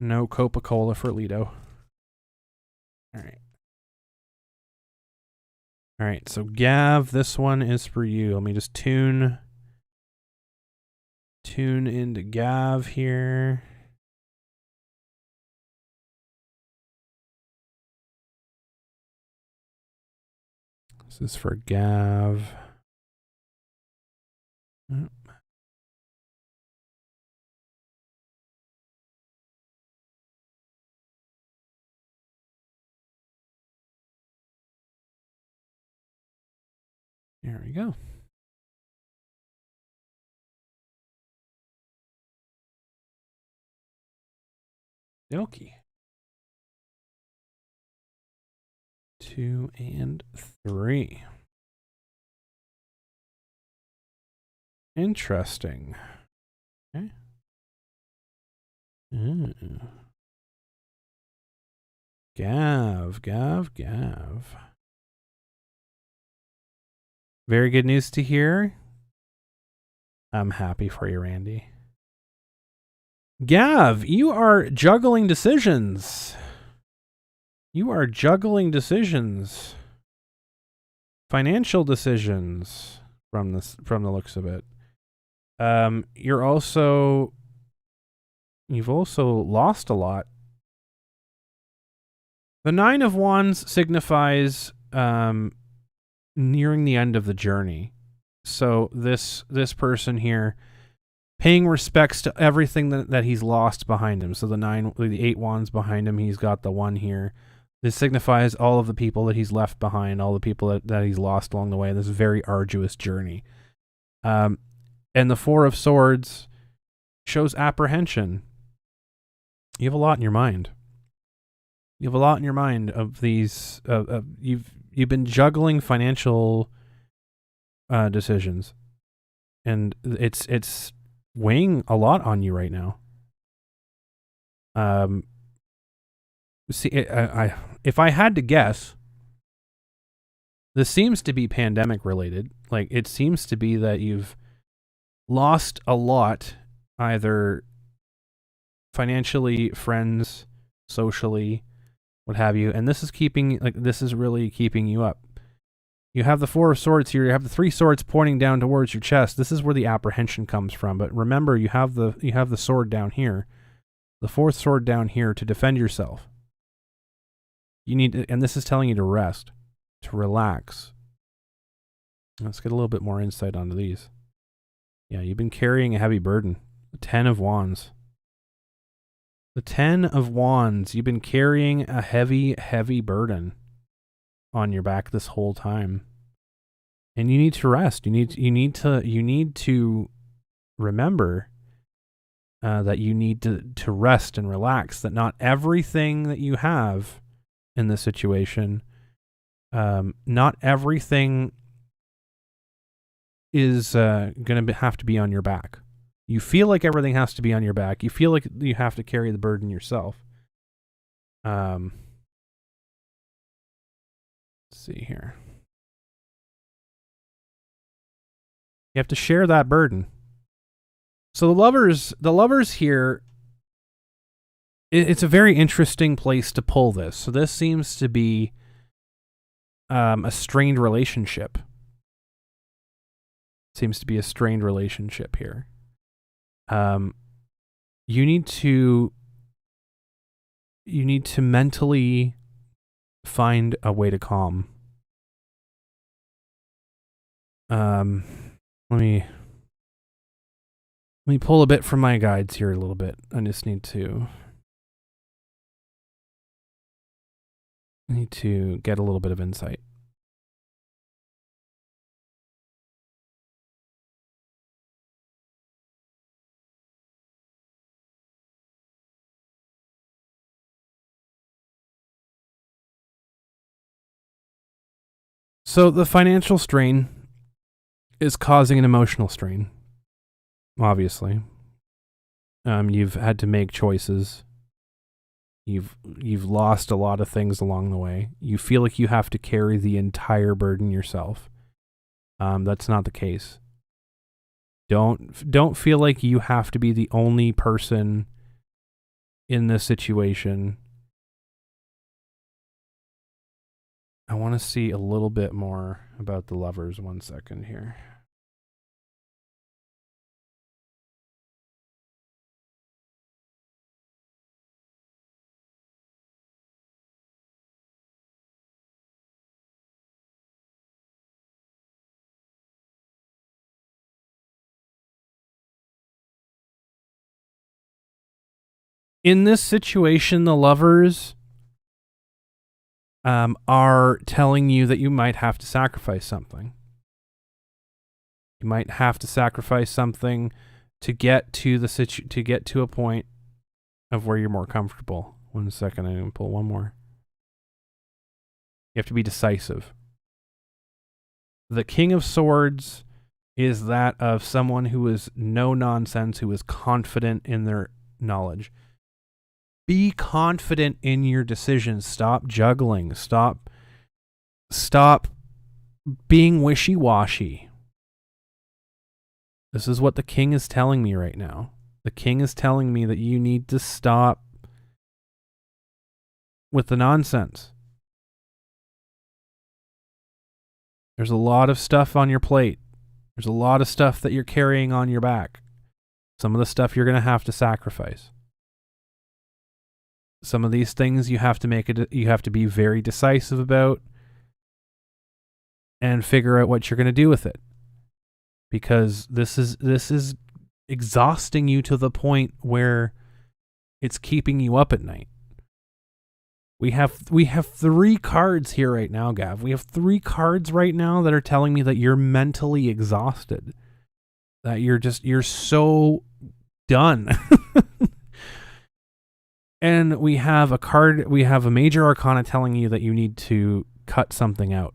No Coca-Cola for Lido. All right. All right, so Gav, this one is for you. Let me just tune into Gav here. This is for Gav. Oh. There we go. Okay. 2 and 3. Interesting. Okay. Ooh. Gav. Very good news to hear. I'm happy for you, Randy. Gav, you are juggling decisions. Financial decisions from the looks of it. You've also lost a lot. The Nine of Wands signifies nearing the end of the journey. So this person here paying respects to everything that he's lost behind him. So the 8 wands behind him, he's got the 1 here. This signifies all of the people that he's left behind, all the people that he's lost along the way, this very arduous journey. And the 4 of Swords shows apprehension. You have a lot in your mind. You have a lot in your mind of these. You've been juggling financial decisions, and it's weighing a lot on you right now. See, if I had to guess, this seems to be pandemic related. Like, it seems to be that you've lost a lot, either financially, friends, socially, what have you, and this is really keeping you up. You have the 4 of Swords here. You have the 3 swords pointing down towards your chest. This is where the apprehension comes from. But remember, you have the sword down here, the 4th sword down here to defend yourself. You need to, and this is telling you to rest, to relax. Let's get a little bit more insight onto these. Yeah, you've been carrying a heavy burden. The 10 of Wands. The 10 of Wands. You've been carrying a heavy, heavy burden on your back this whole time, and you need to rest. You need to remember that you need to rest and relax. That not everything that you have in this situation, not everything is going to have to be on your back. You feel like everything has to be on your back. You feel like you have to carry the burden yourself. Let's see here. You have to share that burden. So the lovers here, it's a very interesting place to pull this. So this seems to be a strained relationship. Seems to be a strained relationship here. You need to mentally find a way to calm. Let me pull a bit from my guides here a little bit. I just need to get a little bit of insight. So the financial strain is causing an emotional strain. Obviously, you've had to make choices. You've lost a lot of things along the way. You feel like you have to carry the entire burden yourself. That's not the case. Don't feel like you have to be the only person in this situation. I want to see a little bit more about the lovers. 1 second here. In this situation, the lovers are telling you that you might have to sacrifice something. You might have to sacrifice something to get to to get to a point of where you're more comfortable. 1 second, I'm going to pull one more. You have to be decisive. The King of Swords is that of someone who is no nonsense, who is confident in their knowledge. Be confident in your decisions. Stop juggling. Stop being wishy-washy. This is what the king is telling me right now. The king is telling me that you need to stop with the nonsense. There's a lot of stuff on your plate. There's a lot of stuff that you're carrying on your back. Some of the stuff you're going to have to sacrifice. Some of these things you have to be very decisive about and figure out what you're going to do with it. Because this is exhausting you to the point where it's keeping you up at night. We have 3 cards here right now, Gav. We have 3 cards right now that are telling me that you're mentally exhausted. That you're so done. And we have a major arcana telling you that you need to cut something out.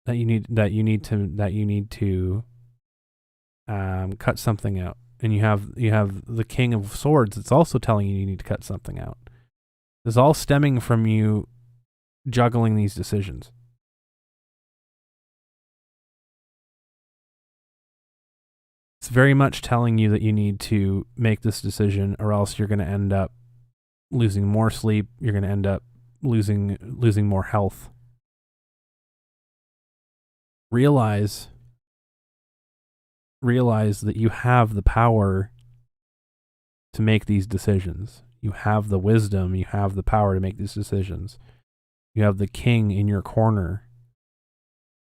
That you need to cut something out. And you have the King of Swords. It's also telling you need to cut something out. This is all stemming from you juggling these decisions. It's very much telling you that you need to make this decision, or else you're going to end up losing more sleep. You're going to end up losing more health. Realize that you have the power to make these decisions. You have the wisdom, you have the power to make these decisions. You have the king in your corner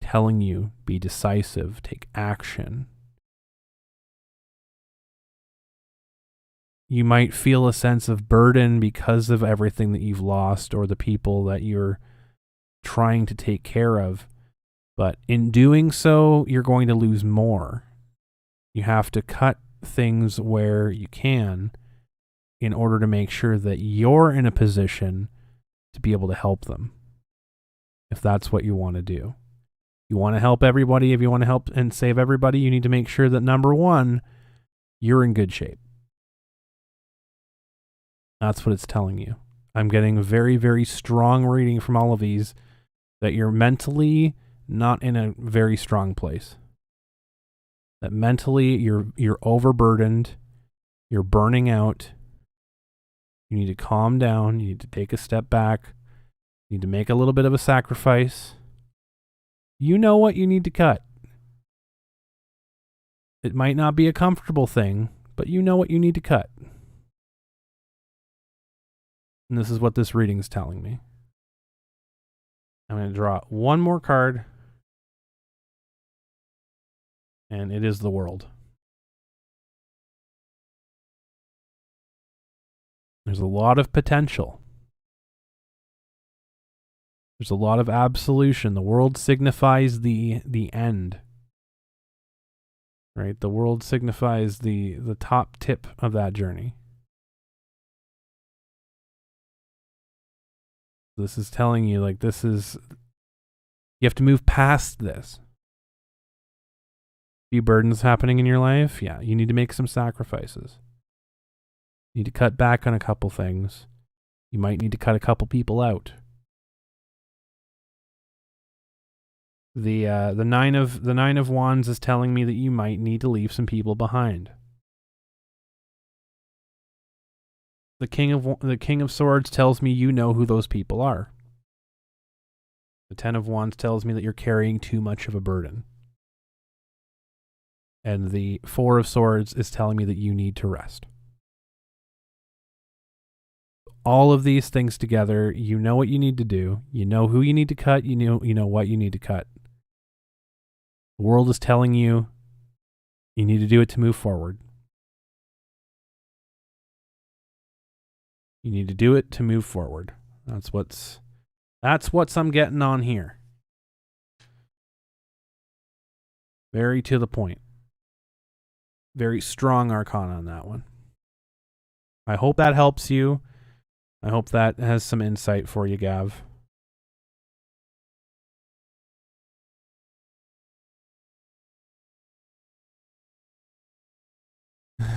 telling you, be decisive, take action. You might feel a sense of burden because of everything that you've lost or the people that you're trying to take care of. But in doing so, you're going to lose more. You have to cut things where you can in order to make sure that you're in a position to be able to help them. If that's what you want to do. You want to help everybody. If you want to help and save everybody, you need to make sure that, number one, you're in good shape. That's what it's telling you. I'm getting a very, very strong reading from all of these that you're mentally not in a very strong place. That mentally you're overburdened, you're burning out. You need to calm down, you need to take a step back, you need to make a little bit of a sacrifice. You know what you need to cut. It might not be a comfortable thing, but you know what you need to cut. And this is what this reading is telling me. I'm going to draw one more card. And it is the World. There's a lot of potential. There's a lot of absolution. The World signifies the end. Right? The World signifies the top tip of that journey. This is telling you, like, you have to move past this. Few burdens happening in your life. Yeah, you need to make some sacrifices. You need to cut back on a couple things. You might need to cut a couple people out. The nine of Wands is telling me that you might need to leave some people behind. The King of Swords tells me you know who those people are. The Ten of Wands tells me that you're carrying too much of a burden. And the Four of Swords is telling me that you need to rest. All of these things together, you know what you need to do. You know who you need to cut. You know what you need to cut. The World is telling you you need to do it to move forward. You need to do it to move forward. That's what's I'm getting on here. Very to the point. Very strong arcana on that one. I hope that helps you. I hope that has some insight for you, Gav.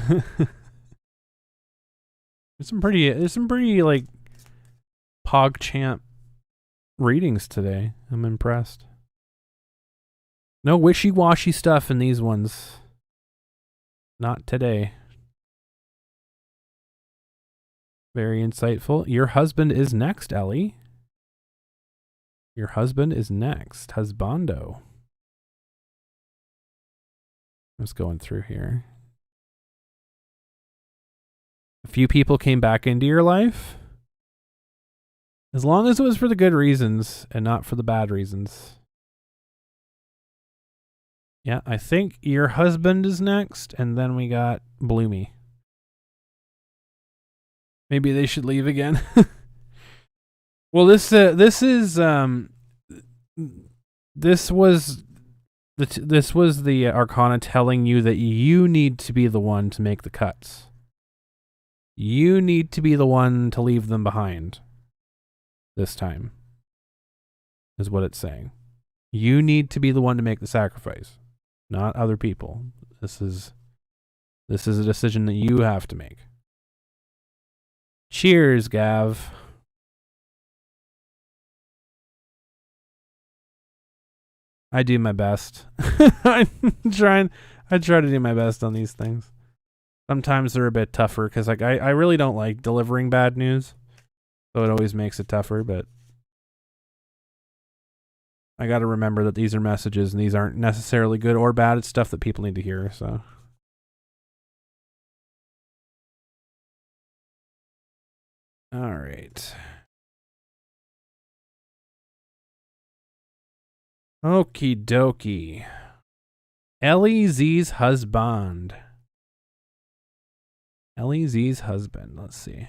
There's some pretty like PogChamp readings today. I'm impressed. No wishy-washy stuff in these ones. Not today. Very insightful. Your husband is next, Ellie. Your husband is next. Husbando. I'm just going through here. A few people came back into your life. As long as it was for the good reasons and not for the bad reasons. Yeah, I think your husband is next, and then we got Bloomy. Maybe they should leave again. Well, this was the Arcana telling you that you need to be the one to make the cuts. You need to be the one to leave them behind. This time, is what it's saying. You need to be the one to make the sacrifice, not other people. This is a decision that you have to make. Cheers, Gav. I do my best. I try to do my best on these things. Sometimes they're a bit tougher because like I really don't like delivering bad news. So it always makes it tougher, but I got to remember that these are messages and these aren't necessarily good or bad. It's stuff that people need to hear, so. All right. Okie dokie. Ellie Z's husband. Ellie Z's husband. Let's see.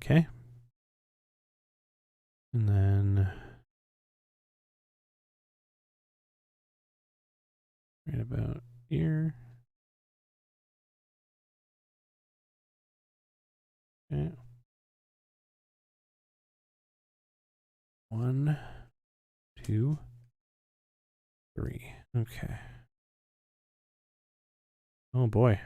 Okay. And then right about here. Okay. 1, 2, 3. Okay. Oh boy.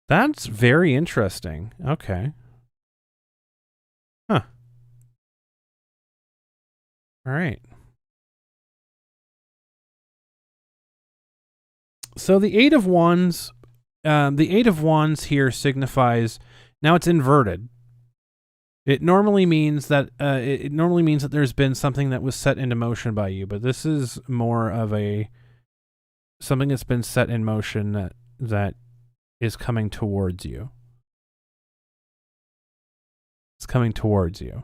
That's very interesting. Okay. Huh. All right. So the Eight of Wands here signifies, now it's inverted. It normally means that there's been something that was set into motion by you, but this is more of something that's been set in motion that is coming towards you. It's coming towards you.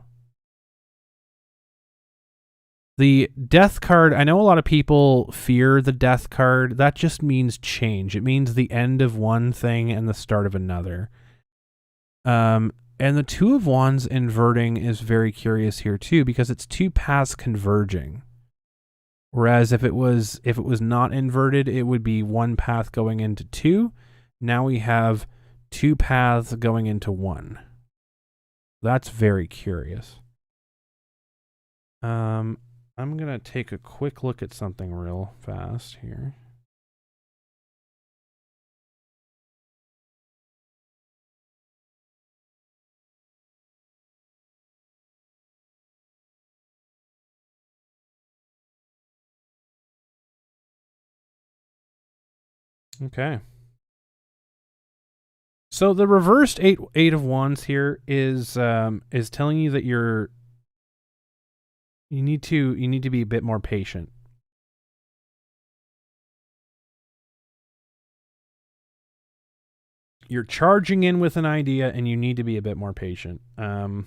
The Death card, I know a lot of people fear the Death card. That just means change. It means the end of one thing and the start of another. And the Two of Wands inverting is very curious here too, because it's two paths converging. Whereas if it was not inverted, it would be one path going into two. Now we have two paths going into one. That's very curious. I'm going to take a quick look at something real fast here. Okay. So the reversed eight of Wands here is telling you that you need to be a bit more patient. You're charging in with an idea and you need to be a bit more patient. I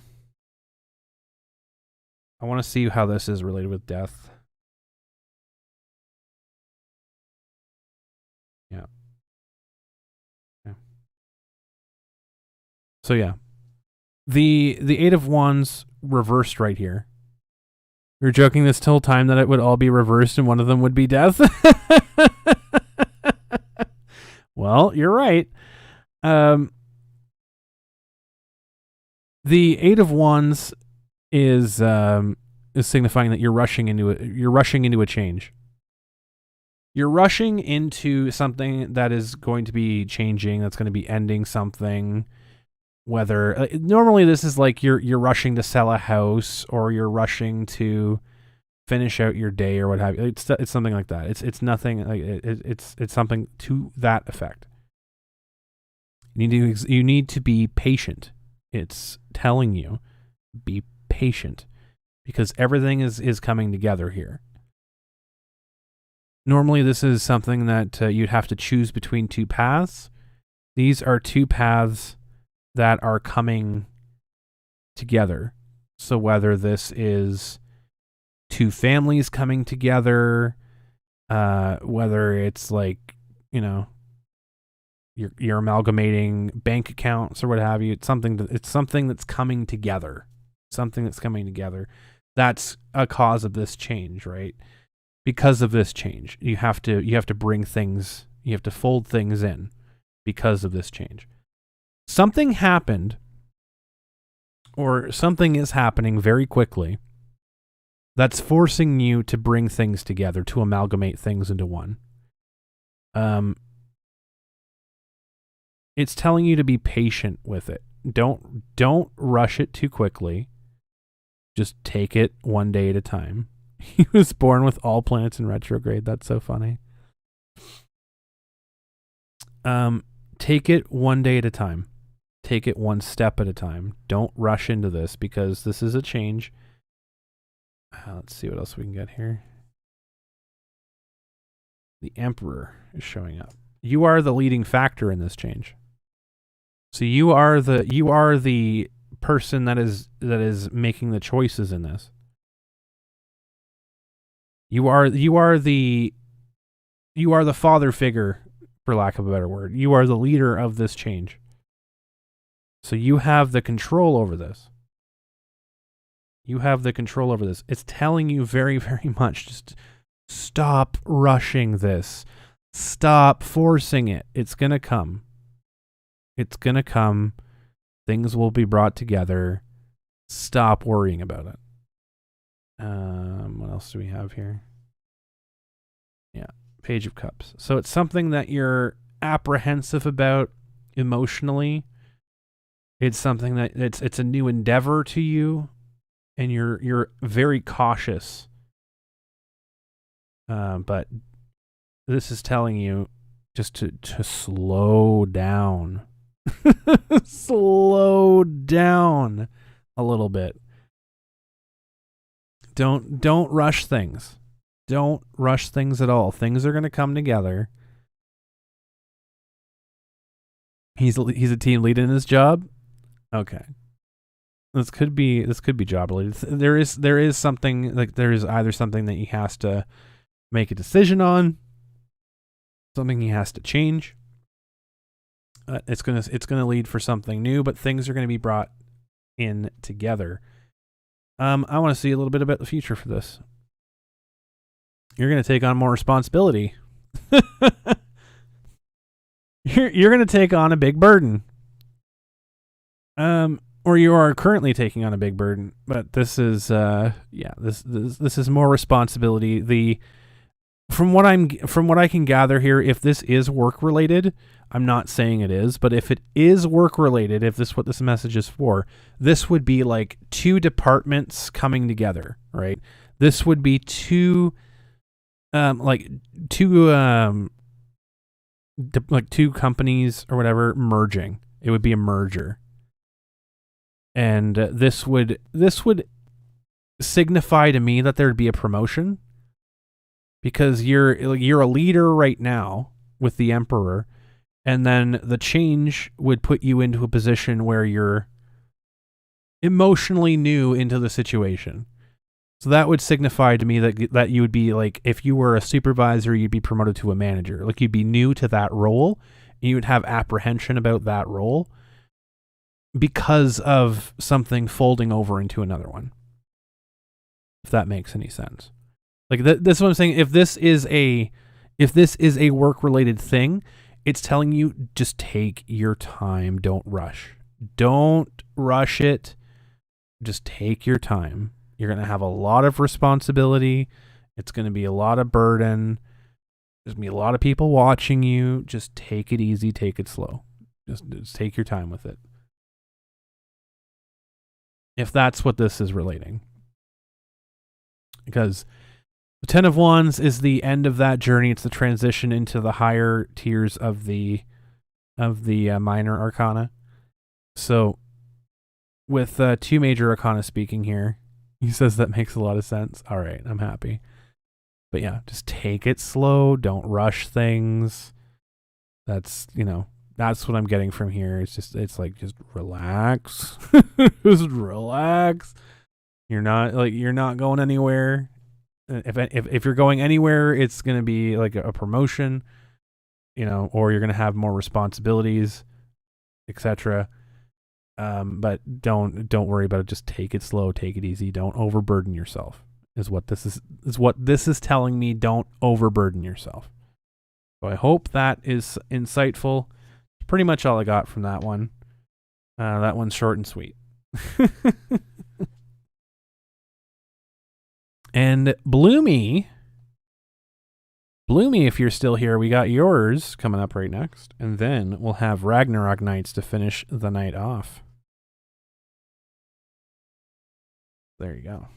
want to see how this is related with death. Yeah. Yeah. So yeah. The Eight of Wands reversed right here. We were joking this whole time that it would all be reversed and one of them would be death. Well, you're right. The Eight of Wands is signifying that you're rushing into a change. You're rushing into something that is going to be changing, that's going to be ending something. Whether normally this is like you're rushing to sell a house, or you're rushing to finish out your day, or what have you. It's something like that. It's nothing like it's something to that effect. You need to be patient. It's telling you, be patient, because everything is coming together here. Normally this is something that you'd have to choose between two paths. These are two paths that are coming together. So whether this is two families coming together, whether it's like, you're amalgamating bank accounts or what have you, it's something that's coming together. Something that's coming together. That's a cause of this change, right? Because of this change, you have to bring things, you have to fold things in because of this change. Something happened, or something is happening very quickly, that's forcing you to bring things together, to amalgamate things into one. It's telling you to be patient with it. Don't rush it too quickly. Just take it one day at a time. He was born with all planets in retrograde. That's so funny. Take it one day at a time. Take it one step at a time. Don't rush into this, because this is a change. Let's see what else we can get here. The Emperor is showing up. You are the leading factor in this change. So you are the person that is making the choices in this. You are the father figure, for lack of a better word. You are the leader of this change. So you have the control over this. It's telling you very, very much, just stop rushing this. Stop forcing it. It's going to come. Things will be brought together. Stop worrying about it. What else do we have here? Yeah, Page of Cups. So it's something that you're apprehensive about emotionally. It's something that it's a new endeavor to you, and you're very cautious. But this is telling you just to slow down. Slow down a little bit. Don't rush things. Don't rush things at all. Things are going to come together. He's a team lead in his job. Okay. This could be job related. There is something, like, there is either something that he has to make a decision on, something he has to change. It's gonna lead for something new, but things are gonna be brought in together. I want to see a little bit about the future for this. You're gonna take on more responsibility. You're gonna take on a big burden. Or you are currently taking on a big burden, but this is this is more responsibility. From what I can gather here, if this is work related, I'm not saying it is, but if it is work related, if this is what this message is for, this would be like two departments coming together, right? This would be two companies or whatever merging. It would be a merger. And this would signify to me that there'd be a promotion, because you're a leader right now with the Emperor, and then the change would put you into a position where you're emotionally new into the situation. So that would signify to me that you would be, like, if you were a supervisor, you'd be promoted to a manager. Like, you'd be new to that role, and you would have apprehension about that role because of something folding over into another one. If that makes any sense. Like, that's what I'm saying. If this is a work related thing, it's telling you, just take your time, don't rush. Don't rush it. Just take your time. You're going to have a lot of responsibility. It's going to be a lot of burden. There's going to be a lot of people watching you. Just take it easy. Take it slow. Just take your time with it. If that's what this is relating. Because the Ten of Wands is the end of that journey. It's the transition into the higher tiers of the minor arcana. So with two major arcana speaking here, he says that makes a lot of sense. All right, I'm happy. But yeah, just take it slow. Don't rush things. That's, that's what I'm getting from here. It's like, just relax. Just relax. You're not going anywhere. If you're going anywhere, it's going to be like a promotion, or you're going to have more responsibilities, etc. But don't worry about it. Just take it slow, take it easy. Don't overburden yourself. Is what this is telling me. Don't overburden yourself. So I hope that is insightful. Pretty much all I got from that one. That one's short and sweet. And Bloomy, if you're still here, we got yours coming up right next. And then we'll have Ragnarok Nights to finish the night off. There you go.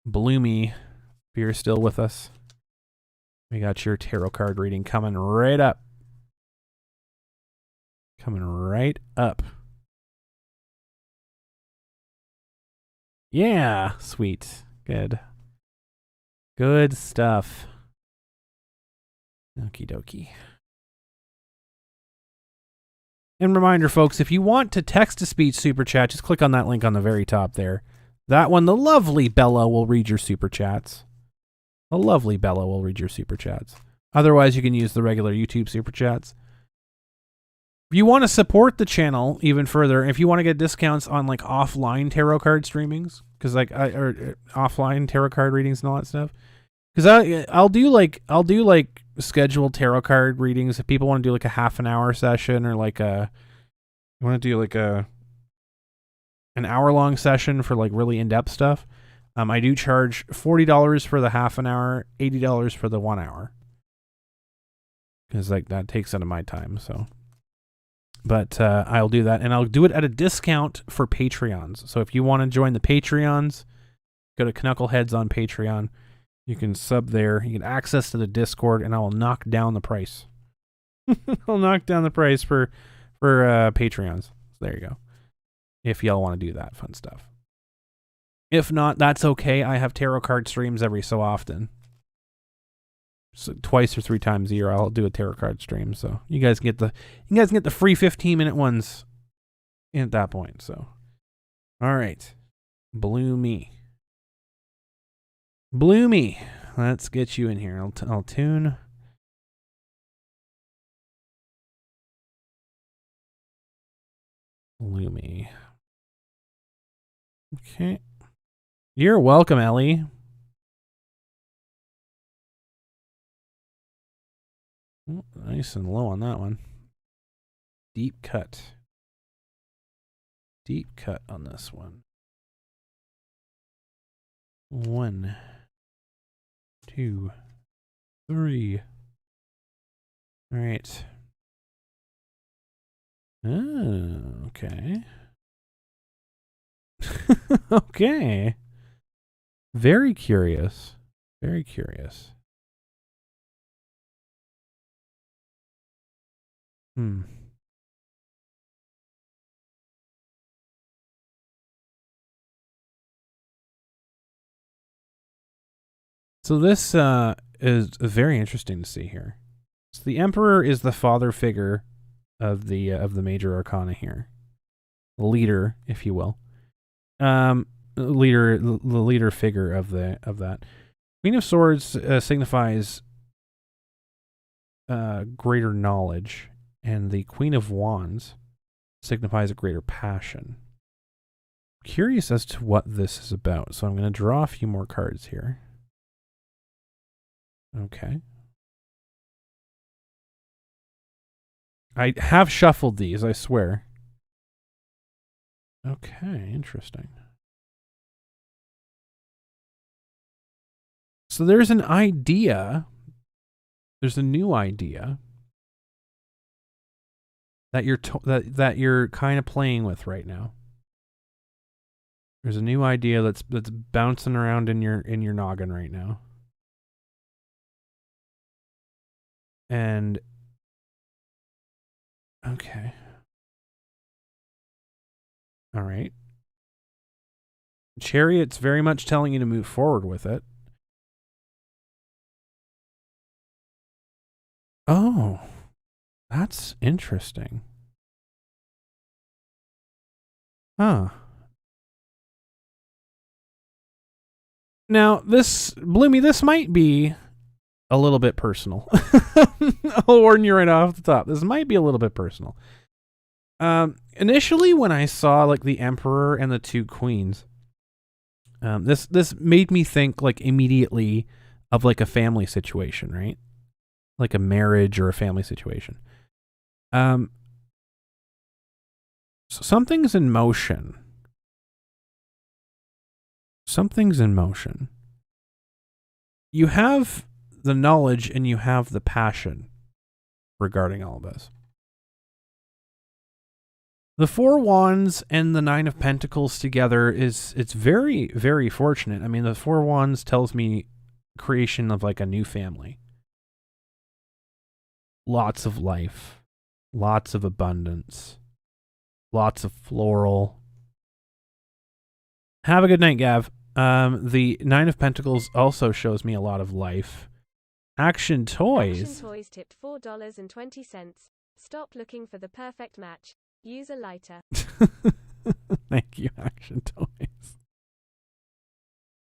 Bloomy, if you're still with us, we got your tarot card reading coming right up. Coming right up. Yeah, sweet. Good. Good stuff. Okie dokie. And reminder, folks, if you want to text-to-speech super chat, just click on that link on the very top there. That one, the lovely Bella will read your super chats. The lovely Bella will read your super chats. Otherwise, you can use the regular YouTube super chats. If you want to support the channel even further, if you want to get discounts on like offline tarot card streamings, because or offline tarot card readings and all that stuff, because I'll do like scheduled tarot card readings if people want to do like a half an hour session, or like you want to do like an hour long session for like really in-depth stuff. I do charge $40 for the half an hour, $80 for the 1 hour, because like that takes out of my time. So. But I'll do that, and I'll do it at a discount for Patreons. So if you want to join the Patreons, go to Canuckleheads on Patreon. You can sub there. You get access to the Discord, and I will knock down the price. I'll knock down the price for Patreons. So there you go. If y'all want to do that fun stuff. If not, that's okay. I have tarot card streams every so often. So twice or 3 times a year, I'll do a tarot card stream. So you guys get the free 15-minute ones at that point. So, all right, Bloomy, let's get you in here. I'll tune. Bloomy. Okay, you're welcome, Ellie. Nice and low on that one. Deep cut on this one. 1, 2, 3. All right. Oh, okay. Okay. Very curious. Very curious. So this is very interesting to see here. So the Emperor is the father figure of the major arcana here, leader, if you will, the leader figure of that. Queen of Swords signifies greater knowledge, and the Queen of Wands signifies a greater passion. Curious as to what this is about, so I'm going to draw a few more cards here. Okay. I have shuffled these, I swear. Okay, interesting. So there's an idea. There's a new idea that that you're kind of playing with right now. There's a new idea that's bouncing around in your noggin right now. And okay. All right. Chariot's very much telling you to move forward with it. Oh, that's interesting. Huh. Now, Bloomy, this might be a little bit personal. I'll warn you right off the top. This might be a little bit personal. Initially, when I saw like the Emperor and the two queens, this made me think like immediately of like a family situation, right? Like a marriage or a family situation. So something's in motion. Something's in motion. You have the knowledge and you have the passion regarding all of this. The Four Wands and the Nine of Pentacles together it's very, very fortunate. I mean, the Four Wands tells me creation of like a new family. Lots of life, lots of abundance, lots of floral. Have a good night, Gav. The Nine of Pentacles also shows me a lot of life. Action Toys. Action Toys tipped $4.20. Stop looking for the perfect match. Use a lighter. Thank you, Action Toys.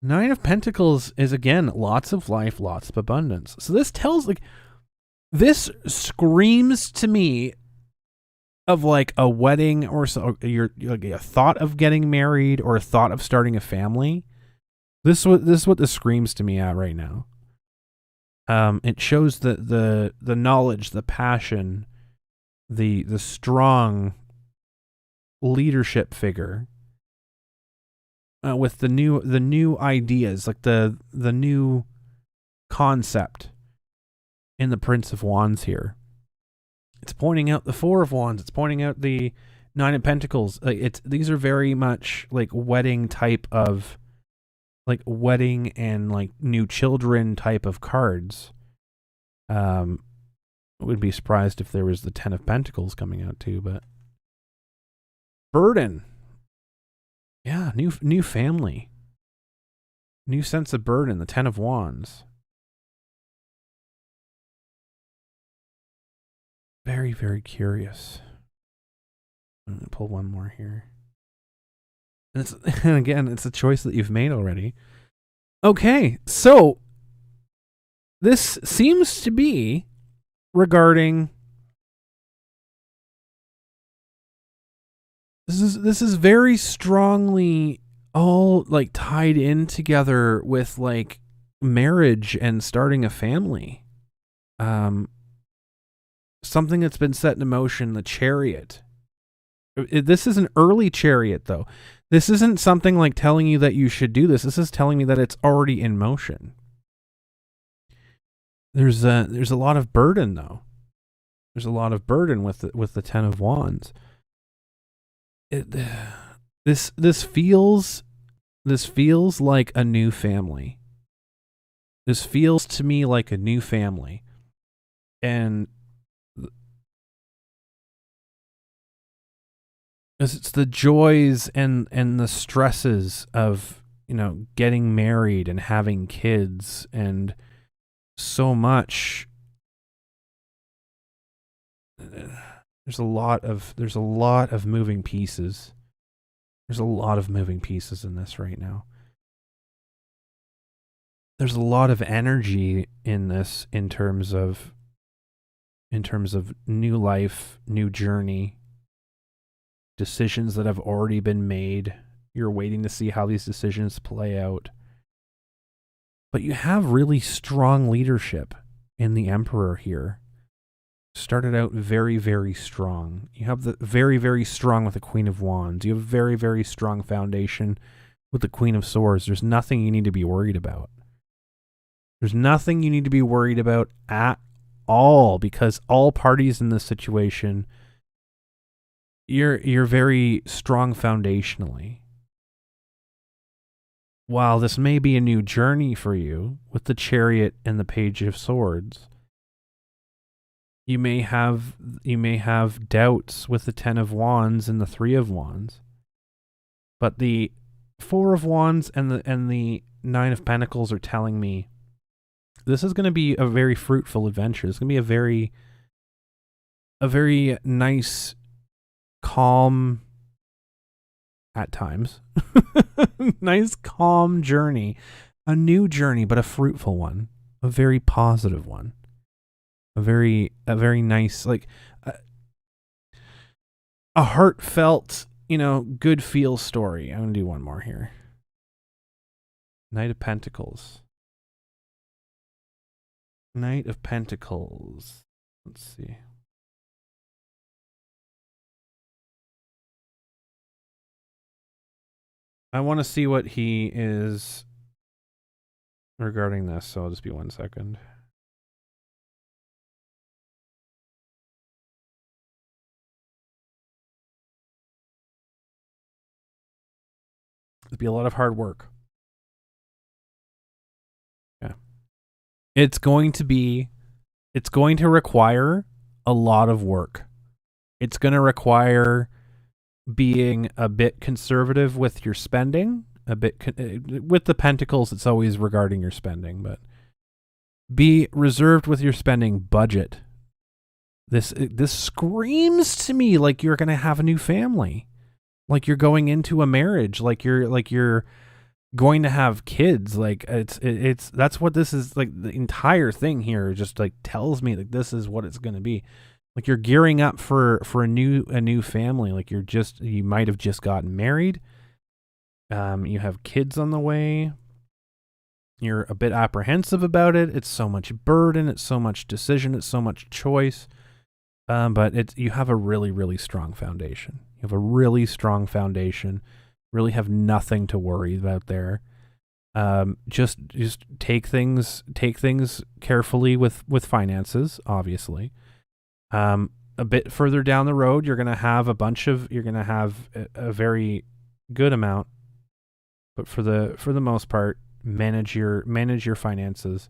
Nine of Pentacles is, again, lots of life, lots of abundance. So this tells, like, this screams to me of like a wedding or so, like a thought of getting married or a thought of starting a family. This is what this screams to me at right now. It shows the knowledge, the passion, the strong leadership figure with the new ideas, like the new concept in the Prince of Wands here. It's pointing out the Four of Wands. It's pointing out the Nine of Pentacles. These are very much like wedding type of, like wedding and like new children type of cards. Would be surprised if there was the Ten of Pentacles coming out too, but burden. Yeah, new family. New sense of burden, the Ten of Wands. Very, very curious. I'm going to pull one more here. And again, it's a choice that you've made already. Okay, so this seems to be regarding... This is very strongly all like tied in together with like marriage and starting a family. Something that's been set in motion, the Chariot. This is an early Chariot, though. This isn't something like telling you that you should do this. This is telling me that it's already in motion. There's a lot of burden, though. There's a lot of burden with the Ten of Wands. This feels like a new family. This feels to me like a new family, and it's the joys and the stresses of, you know, getting married and having kids and so much. There's a lot of moving pieces. There's a lot of moving pieces in this right now. There's a lot of energy in this in terms of new life, new journey. Decisions that have already been made. You're waiting to see how these decisions play out. But you have really strong leadership in the Emperor here. started out very, very strong. You have the very, very strong with the Queen of Wands. You have a very, very strong foundation with the Queen of Swords. There's nothing you need to be worried about. There's nothing you need to be worried about at all, because all parties in this situation, you're very strong foundationally. While this may be a new journey for you with the Chariot and the Page of Swords, you may have doubts with the Ten of Wands and the Three of Wands. But the Four of Wands and the Nine of Pentacles are telling me this is going to be a very fruitful adventure. It's going to be a very nice, calm, at times, nice, calm journey. A new journey, but a fruitful one. A very positive one. A very nice, like a heartfelt, good feel story. I'm going to do one more here. Knight of Pentacles. Knight of Pentacles. Let's see. I want to see what he is regarding this, so I'll just be 1 second. It'll be a lot of hard work. Yeah. It's going to require a lot of work. It's going to require being a bit conservative with your spending, with the Pentacles, it's always regarding your spending, but be reserved with your spending budget. This screams to me like you're going to have a new family. Like you're going into a marriage, like you're going to have kids. Like it's that's what this is. Like the entire thing here just like tells me that this is what it's going to be. Like you're gearing up for a new family. Like you might have just gotten married. You have kids on the way. You're a bit apprehensive about it. It's so much burden. It's so much decision. It's so much choice. But you have a really, really strong foundation. You have a really strong foundation. Really have nothing to worry about there. Just take things carefully with finances, obviously. A bit further down the road, you're going to have a very good amount, but for the most part, manage your finances.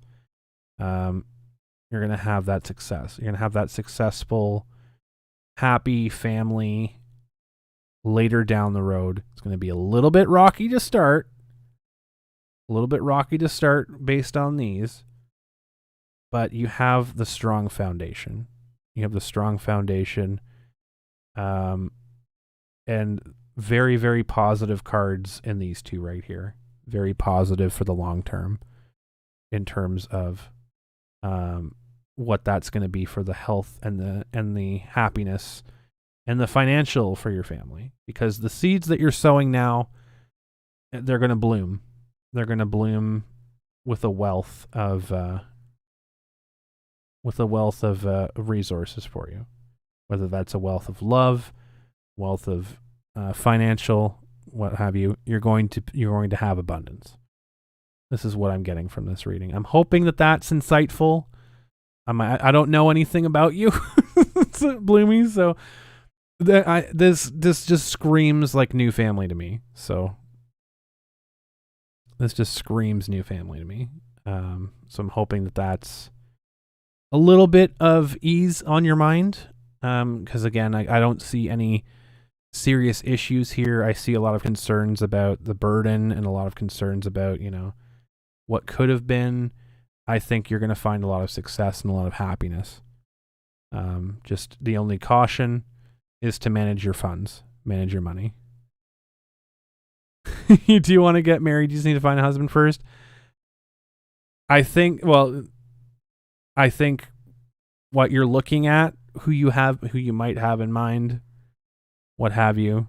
You're going to have that success. You're going to have that successful, happy family later down the road. It's going to be a little bit rocky to start. Based on these, but you have the strong foundation. And very, very positive cards in these two right here. Very positive for the long term in terms of what that's going to be for the health and the happiness and the financial for your family. Because the seeds that you're sowing now, they're going to bloom. They're going to bloom with a wealth of resources for you, whether that's a wealth of love, wealth of financial, what have you. You're going to have abundance. This is what I'm getting from this reading. I'm hoping that that's insightful. I don't know anything about you, Bloomy, so this just screams like new family to me. So this just screams new family to me. So I'm hoping that that's a little bit of ease on your mind. Because again, I don't see any serious issues here. I see a lot of concerns about the burden and a lot of concerns about, what could have been. I think you're going to find a lot of success and a lot of happiness. Just the only caution is to manage your funds, manage your money. You do want to get married, you just need to find a husband first. I think what you're looking at, who you might have in mind, what have you,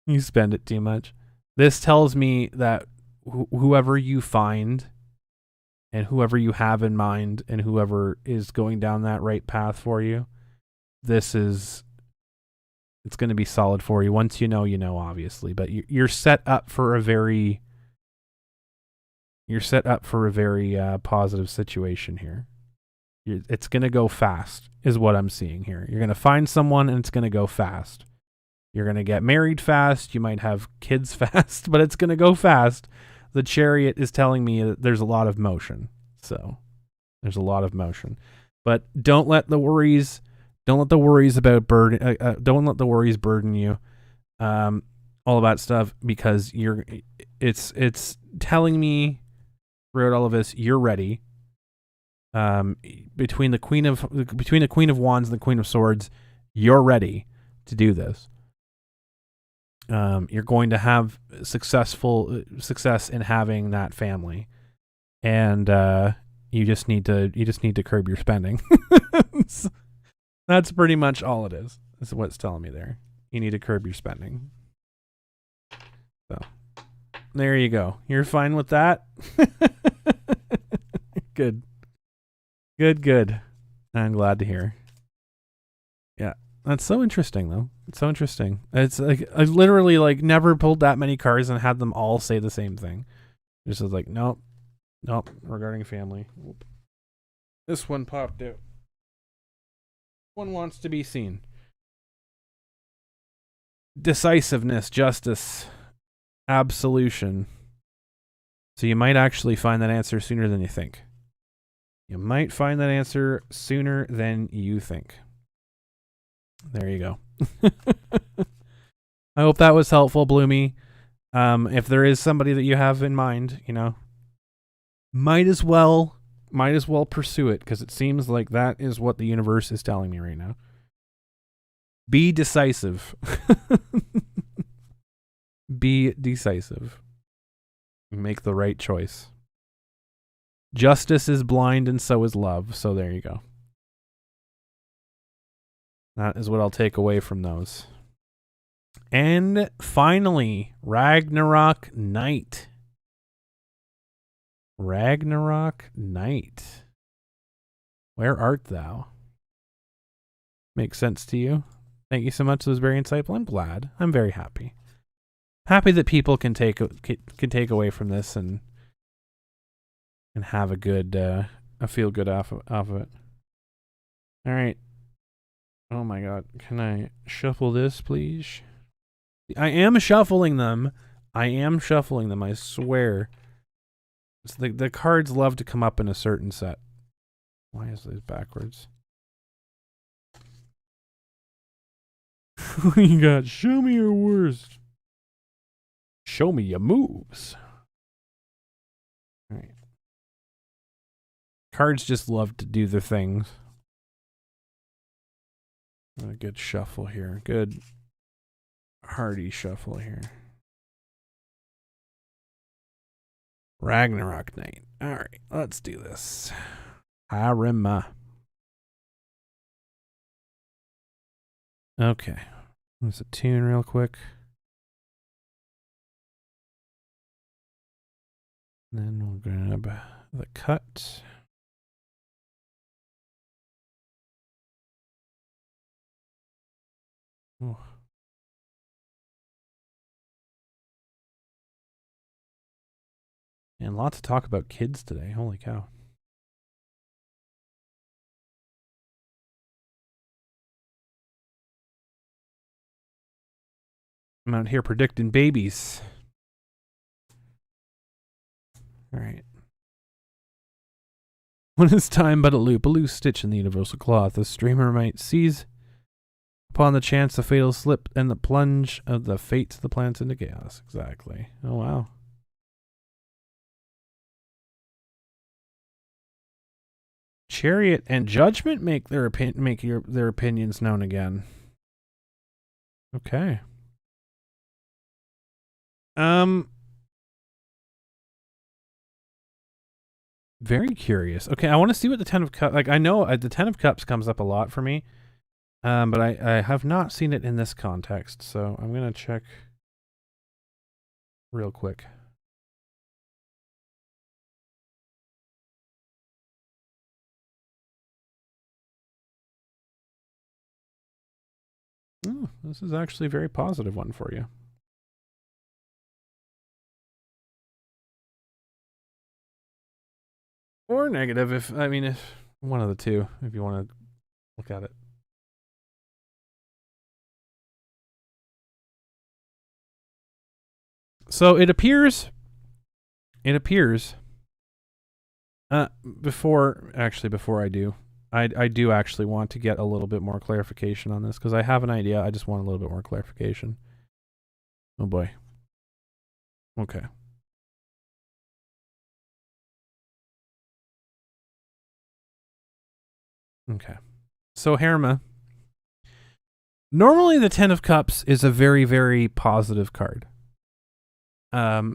you spend it too much. This tells me that whoever you find and whoever you have in mind and whoever is going down that right path for you, it's going to be solid for you. Once you know, obviously, but you're set up for a very positive situation here. It's going to go fast is what I'm seeing here. You're going to find someone and it's going to go fast. You're going to get married fast. You might have kids fast, but it's going to go fast. The Chariot is telling me that there's a lot of motion. So there's a lot of motion, but don't let the worries burden you. All that stuff, because it's telling me throughout all of this, you're ready. Between the Queen of Wands and the Queen of Swords, you're ready to do this. You're going to have success in having that family, and you just need to curb your spending. That's pretty much all it is. That's what it's telling me there. You need to curb your spending. So there you go. You're fine with that? Good. I'm glad to hear. Yeah. That's so interesting, though. It's so interesting. It's like I've literally never pulled that many cards and had them all say the same thing. Just like, nope, regarding family. Oop. This one popped out. One wants to be seen. Decisiveness, justice, absolution. So you might actually find that answer sooner than you think. There you go. I hope that was helpful, Bloomy. If there is somebody that you have in mind, might as well pursue it, because it seems like that is what the universe is telling me right now. Be decisive. Be decisive. Make the right choice. Justice is blind and so is love. So there you go. That is what I'll take away from those. And finally, Ragnarok Knight. Ragnarok Knight. Where art thou? Makes sense to you? Thank you so much. It was very insightful. I'm glad. I'm very happy. Happy that people can take away from this and have a good, a feel good off of it. All right. Oh my God. Can I shuffle this, please? I am shuffling them. I swear. It's the cards love to come up in a certain set. Why is this backwards? You got show me your worst. Show me your moves. All right. Cards just love to do their things. A good shuffle here. Good hearty shuffle here. Ragnarok Knight. All right, let's do this. Harima. Okay. Let's attune real quick. Then we'll grab the cut. Oh. And lots to talk about kids today. Holy cow. I'm out here predicting babies. All right. When is time but a loop, a loose stitch in the universal cloth, a streamer might seize upon the chance a fatal slip and the plunge of the fate of the planets into chaos. Exactly. Oh, wow. Chariot and Judgment make their opinions known again. Okay. Very curious. Okay, I want to see what the Ten of Cups... I know the Ten of Cups comes up a lot for me. But I have not seen it in this context, so I'm going to check real quick. Oh, this is actually a very positive one for you. Or negative, if one of the two, if you want to look at it. So it appears, before I do, I do actually want to get a little bit more clarification on this, because I have an idea. I just want a little bit more clarification. Oh boy. Okay. Okay. So Herma, normally the Ten of Cups is a very, very positive card.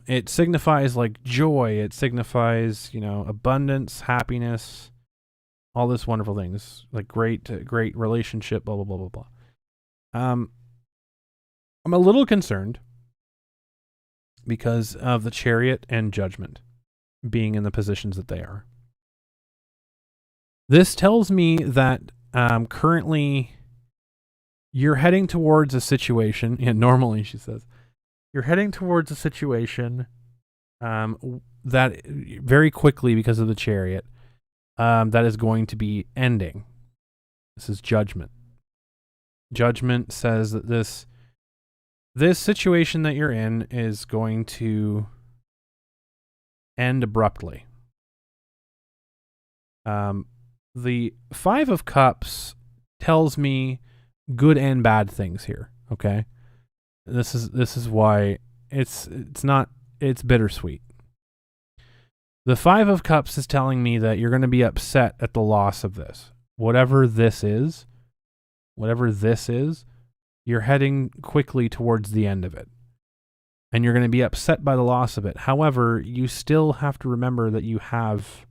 It signifies like joy. It signifies, abundance, happiness, all this wonderful things, like great relationship, blah, blah, blah, blah, blah. I'm a little concerned because of the Chariot and Judgment being in the positions that they are. This tells me that currently you're heading towards a situation, and normally she says, you're heading towards a situation that very quickly, because of the Chariot, that is going to be ending. This is Judgment. Judgment says that this situation that you're in is going to end abruptly. The Five of Cups tells me good and bad things here. Okay, this is why it's bittersweet. The Five of Cups is telling me that you're going to be upset at the loss of this. Whatever this is, you're heading quickly towards the end of it. And you're going to be upset by the loss of it. However, you still have to remember that you have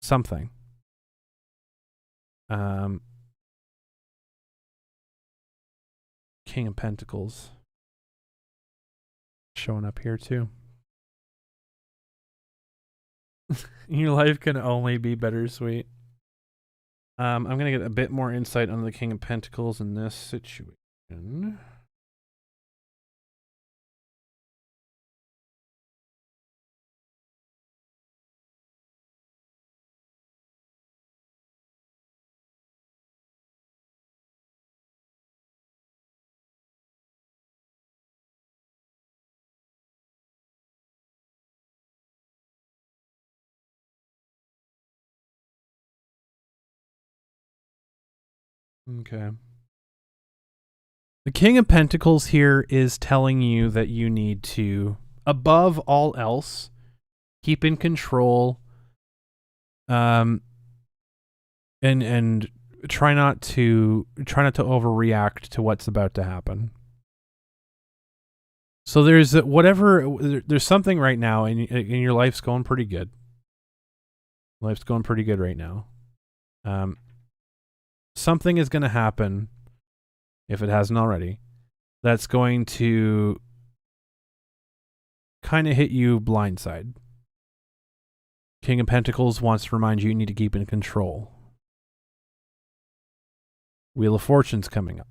something. King of Pentacles showing up here too. Your life can only be bittersweet. I'm going to get a bit more insight on the King of Pentacles in this situation. Okay. The King of Pentacles here is telling you that you need to, above all else, keep in control, and try not to overreact to what's about to happen. So there's something right now, and your life's going pretty good. Life's going pretty good right now. Something is going to happen, if it hasn't already, that's going to kind of hit you blindside. King of Pentacles wants to remind you need to keep in control. Wheel of Fortune's coming up.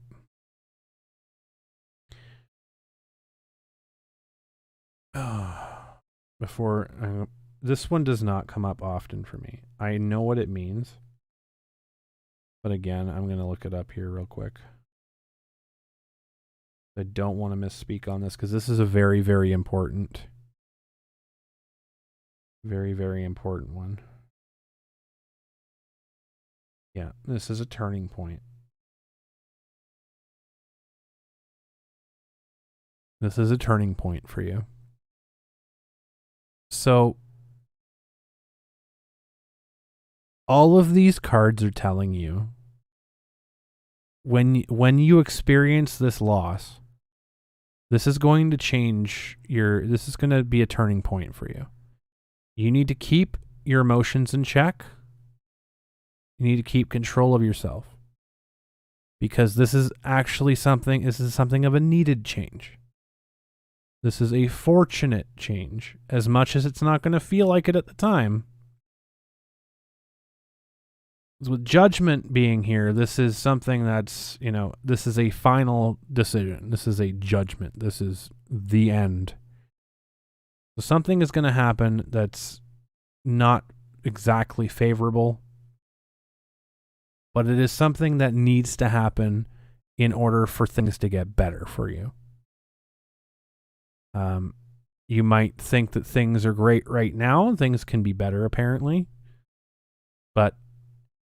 This one does not come up often for me. I know what it means. But again, I'm going to look it up here real quick. I don't want to misspeak on this because this is a very, very important, very, very important one. Yeah, this is a turning point. This is a turning point for you. So, all of these cards are telling you when you experience this loss, this is going to change this is going to be a turning point for you. You need to keep your emotions in check. You need to keep control of yourself. Because this is something of a needed change. This is a fortunate change. As much as it's not going to feel like it at the time, With judgment being here, this is something that's, this is a final decision. This is a judgment. This is the end. So something is going to happen that's not exactly favorable, but it is something that needs to happen in order for things to get better for you. You might think that things are great right now, and things can be better apparently, but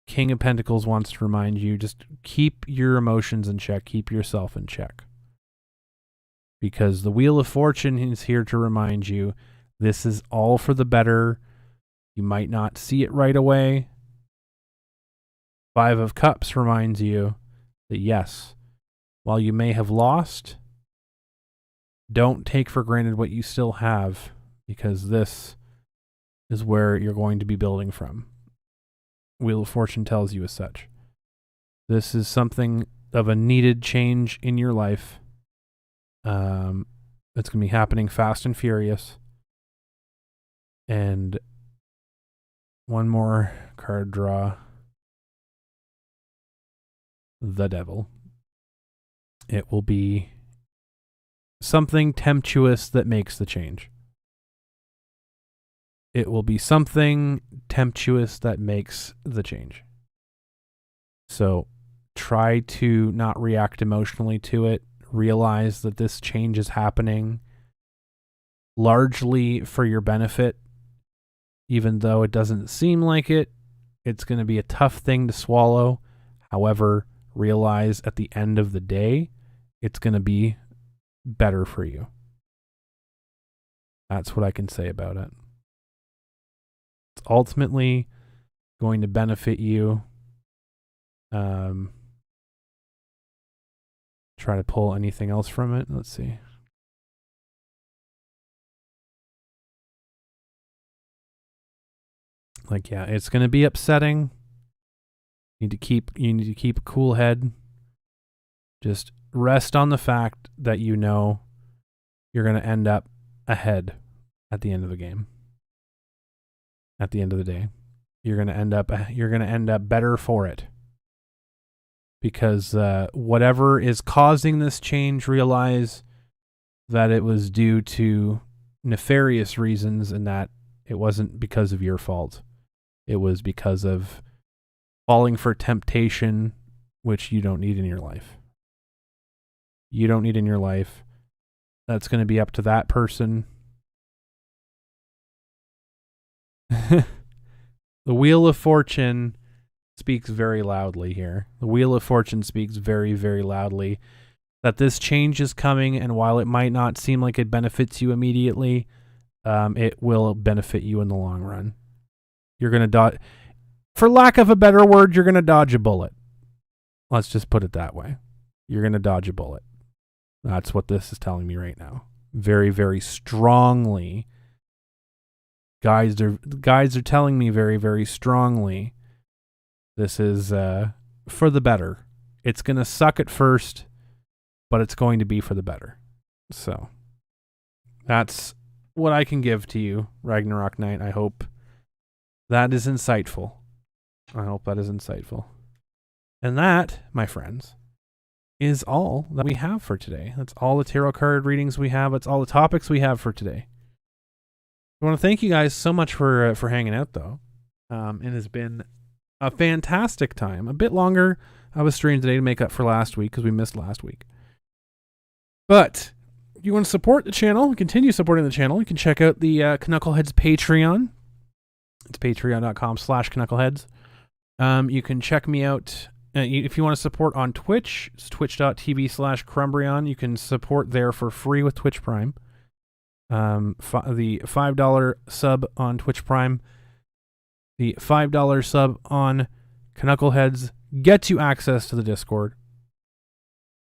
King of Pentacles wants to remind you, just keep your emotions in check, keep yourself in check. Because the Wheel of Fortune is here to remind you, this is all for the better. You might not see it right away. Five of Cups reminds you that yes, while you may have lost, don't take for granted what you still have, because this is where you're going to be building from. Wheel of Fortune tells you as such. This is something of a needed change in your life. It's going to be happening fast and furious. And one more card draw. The Devil. It will be something tempestuous that makes the change. It will be something tempestuous that makes the change. So try to not react emotionally to it. Realize that this change is happening largely for your benefit. Even though it doesn't seem like it, it's going to be a tough thing to swallow. However, realize at the end of the day, it's going to be better for you. That's what I can say about it. It's ultimately going to benefit you. Try to pull anything else from it. Let's see. Yeah, it's going to be upsetting. You need to keep a cool head. Just rest on the fact that you're going to end up ahead at the end of the game. At the end of the day, you're going to end up better for it. Because whatever is causing this change, realize that it was due to nefarious reasons, and that it wasn't because of your fault. It was because of falling for temptation, which you don't need in your life. You don't need in your life. That's going to be up to that person. The Wheel of Fortune speaks very loudly here. The Wheel of Fortune speaks very, very loudly that this change is coming, and while it might not seem like it benefits you immediately, it will benefit you in the long run. You're going to dodge, for lack of a better word, you're going to dodge a bullet. Let's just put it that way. You're going to dodge a bullet. That's what this is telling me right now. Very, very strongly. Guides are telling me very, very strongly this is for the better. It's going to suck at first, but it's going to be for the better. So that's what I can give to you, Ragnarok Knight. I hope that is insightful. And that, my friends, is all that we have for today. That's all the tarot card readings we have. That's all the topics we have for today. I want to thank you guys so much for hanging out, though. It has been a fantastic time. A bit longer of a stream today to make up for last week, because we missed last week. But if you want to support the channel, continue supporting the channel, you can check out the Canuckleheads Patreon. It's patreon.com/Canuckleheads. You can check me out. If you want to support on Twitch, it's twitch.tv/Crumbrion. You can support there for free with Twitch Prime. The $5 sub on Twitch Prime, the $5 sub on Canuckleheads gets you access to the Discord.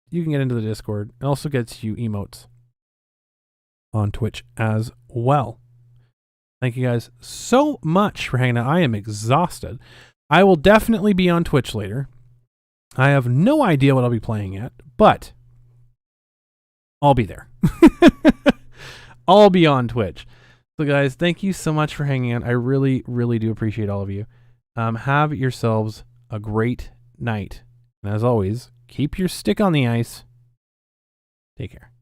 You can get into the Discord. It also gets you emotes on Twitch as well. Thank you guys so much for hanging out. I am exhausted. I will definitely be on Twitch later. I have no idea what I'll be playing yet, but I'll be there. I'll be on Twitch. So guys, thank you so much for hanging out. I really, really do appreciate all of you. Have yourselves a great night. And as always, keep your stick on the ice. Take care.